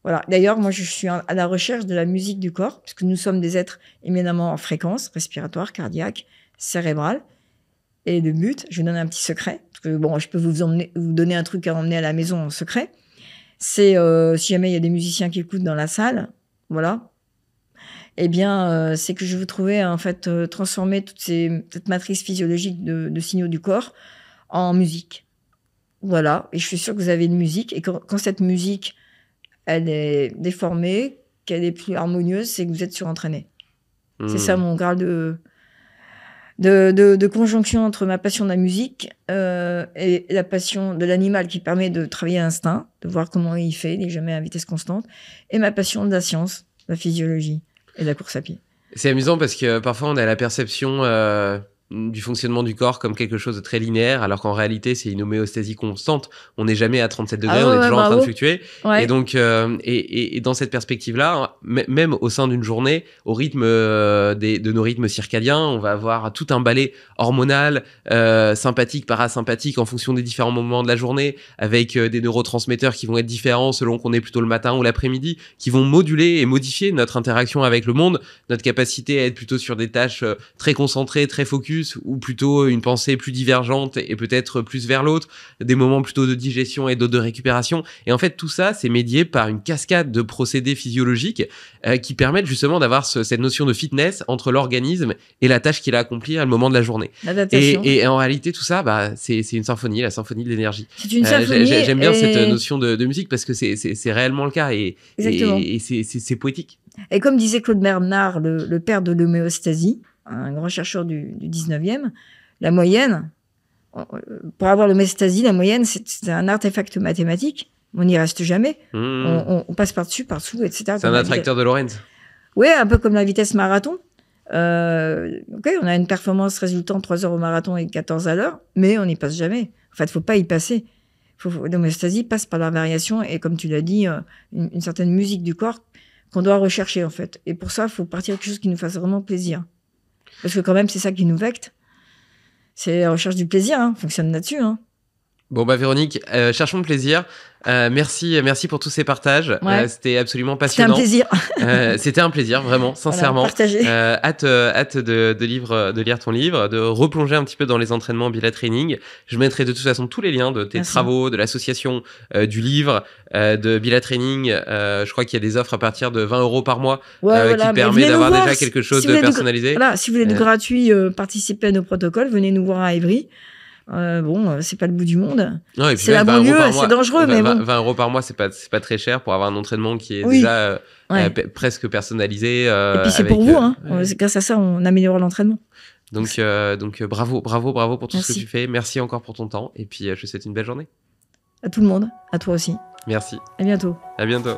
Voilà. D'ailleurs, moi, je suis à la recherche de la musique du corps, puisque nous sommes des êtres éminemment en fréquence respiratoire, cardiaque, cérébrale. Et le but, je vous donne un petit secret, parce que bon, je peux vous donner un truc à emmener à la maison en secret. C'est si jamais il y a des musiciens qui écoutent dans la salle, voilà. Eh bien, c'est que je veux trouver en fait transformer cette matrice physiologique de signaux du corps en musique. Voilà. Et je suis sûre que vous avez une musique. Et quand cette musique elle est déformée, qu'elle est plus harmonieuse, c'est que vous êtes surentraîné. C'est ça mon graal de conjonction entre ma passion de la musique et la passion de l'animal qui permet de travailler l'instinct, de voir comment il fait, il n'est jamais à vitesse constante, et ma passion de la science, la physiologie et la course à pied. C'est amusant parce que parfois on a la perception du fonctionnement du corps comme quelque chose de très linéaire, alors qu'en réalité c'est une homéostasie constante. On n'est jamais à 37 degrés, on est toujours en train de fluctuer. Ouais. Et donc, et dans cette perspective-là, même au sein d'une journée, au rythme de nos rythmes circadiens, on va avoir tout un balai hormonal, sympathique, parasympathique, en fonction des différents moments de la journée, avec des neurotransmetteurs qui vont être différents selon qu'on est plutôt le matin ou l'après-midi, qui vont moduler et modifier notre interaction avec le monde, notre capacité à être plutôt sur des tâches très concentrées, très focus, focus ou plutôt une pensée plus divergente et peut-être plus vers l'autre, des moments plutôt de digestion et d'autres de récupération. Et en fait, tout ça, c'est médié par une cascade de procédés physiologiques qui permettent justement d'avoir cette notion de fitness entre l'organisme et la tâche qu'il a accomplie à le moment de la journée. L'adaptation. Et en réalité, tout ça, c'est une symphonie, la symphonie de l'énergie. C'est une symphonie. J'aime bien cette notion de musique parce que c'est réellement le cas et c'est poétique. Et comme disait Claude Bernard, le père de l'homéostasie, un grand chercheur du 19e, la moyenne, pour avoir l'homéostasie, la moyenne, c'est un artefact mathématique. On n'y reste jamais. On passe par-dessous, etc. C'est un attracteur de Lorentz. Oui, un peu comme la vitesse marathon. On a une performance résultant 3 heures au marathon et 14 à l'heure, mais on n'y passe jamais. En fait, il ne faut pas y passer. L'homéostasie passe par la variation et, comme tu l'as dit, une certaine musique du corps qu'on doit rechercher, en fait. Et pour ça, il faut partir de quelque chose qui nous fasse vraiment plaisir. Parce que quand même, c'est ça qui nous vecte. C'est la recherche du plaisir, on fonctionne là-dessus. Bon, Véronique, cherchons le plaisir. Merci pour tous ces partages. Ouais. C'était absolument passionnant. C'était un plaisir. C'était un plaisir, vraiment, sincèrement. Voilà, partagé. Hâte de lire ton livre, de replonger un petit peu dans les entraînements Bila Training. Je mettrai de toute façon tous les liens de tes travaux, de l'association, du livre, de Bila Training. Je crois qu'il y a des offres à partir de 20 € par mois qui permet d'avoir déjà quelque chose de personnalisé. Voilà, si vous voulez du gratuit, participer à nos protocoles, venez nous voir à Évry. C'est pas le bout du monde. Non, et puis c'est la banlieue, c'est dangereux, mais bon. 20 € par mois, c'est pas très cher pour avoir un entraînement qui est déjà presque personnalisé. Et puis c'est pour vous, grâce à ça, on améliore l'entraînement. Donc bravo pour tout ce que tu fais. Merci encore pour ton temps. Et puis je te souhaite une belle journée. À tout le monde, à toi aussi. Merci. À bientôt. À bientôt.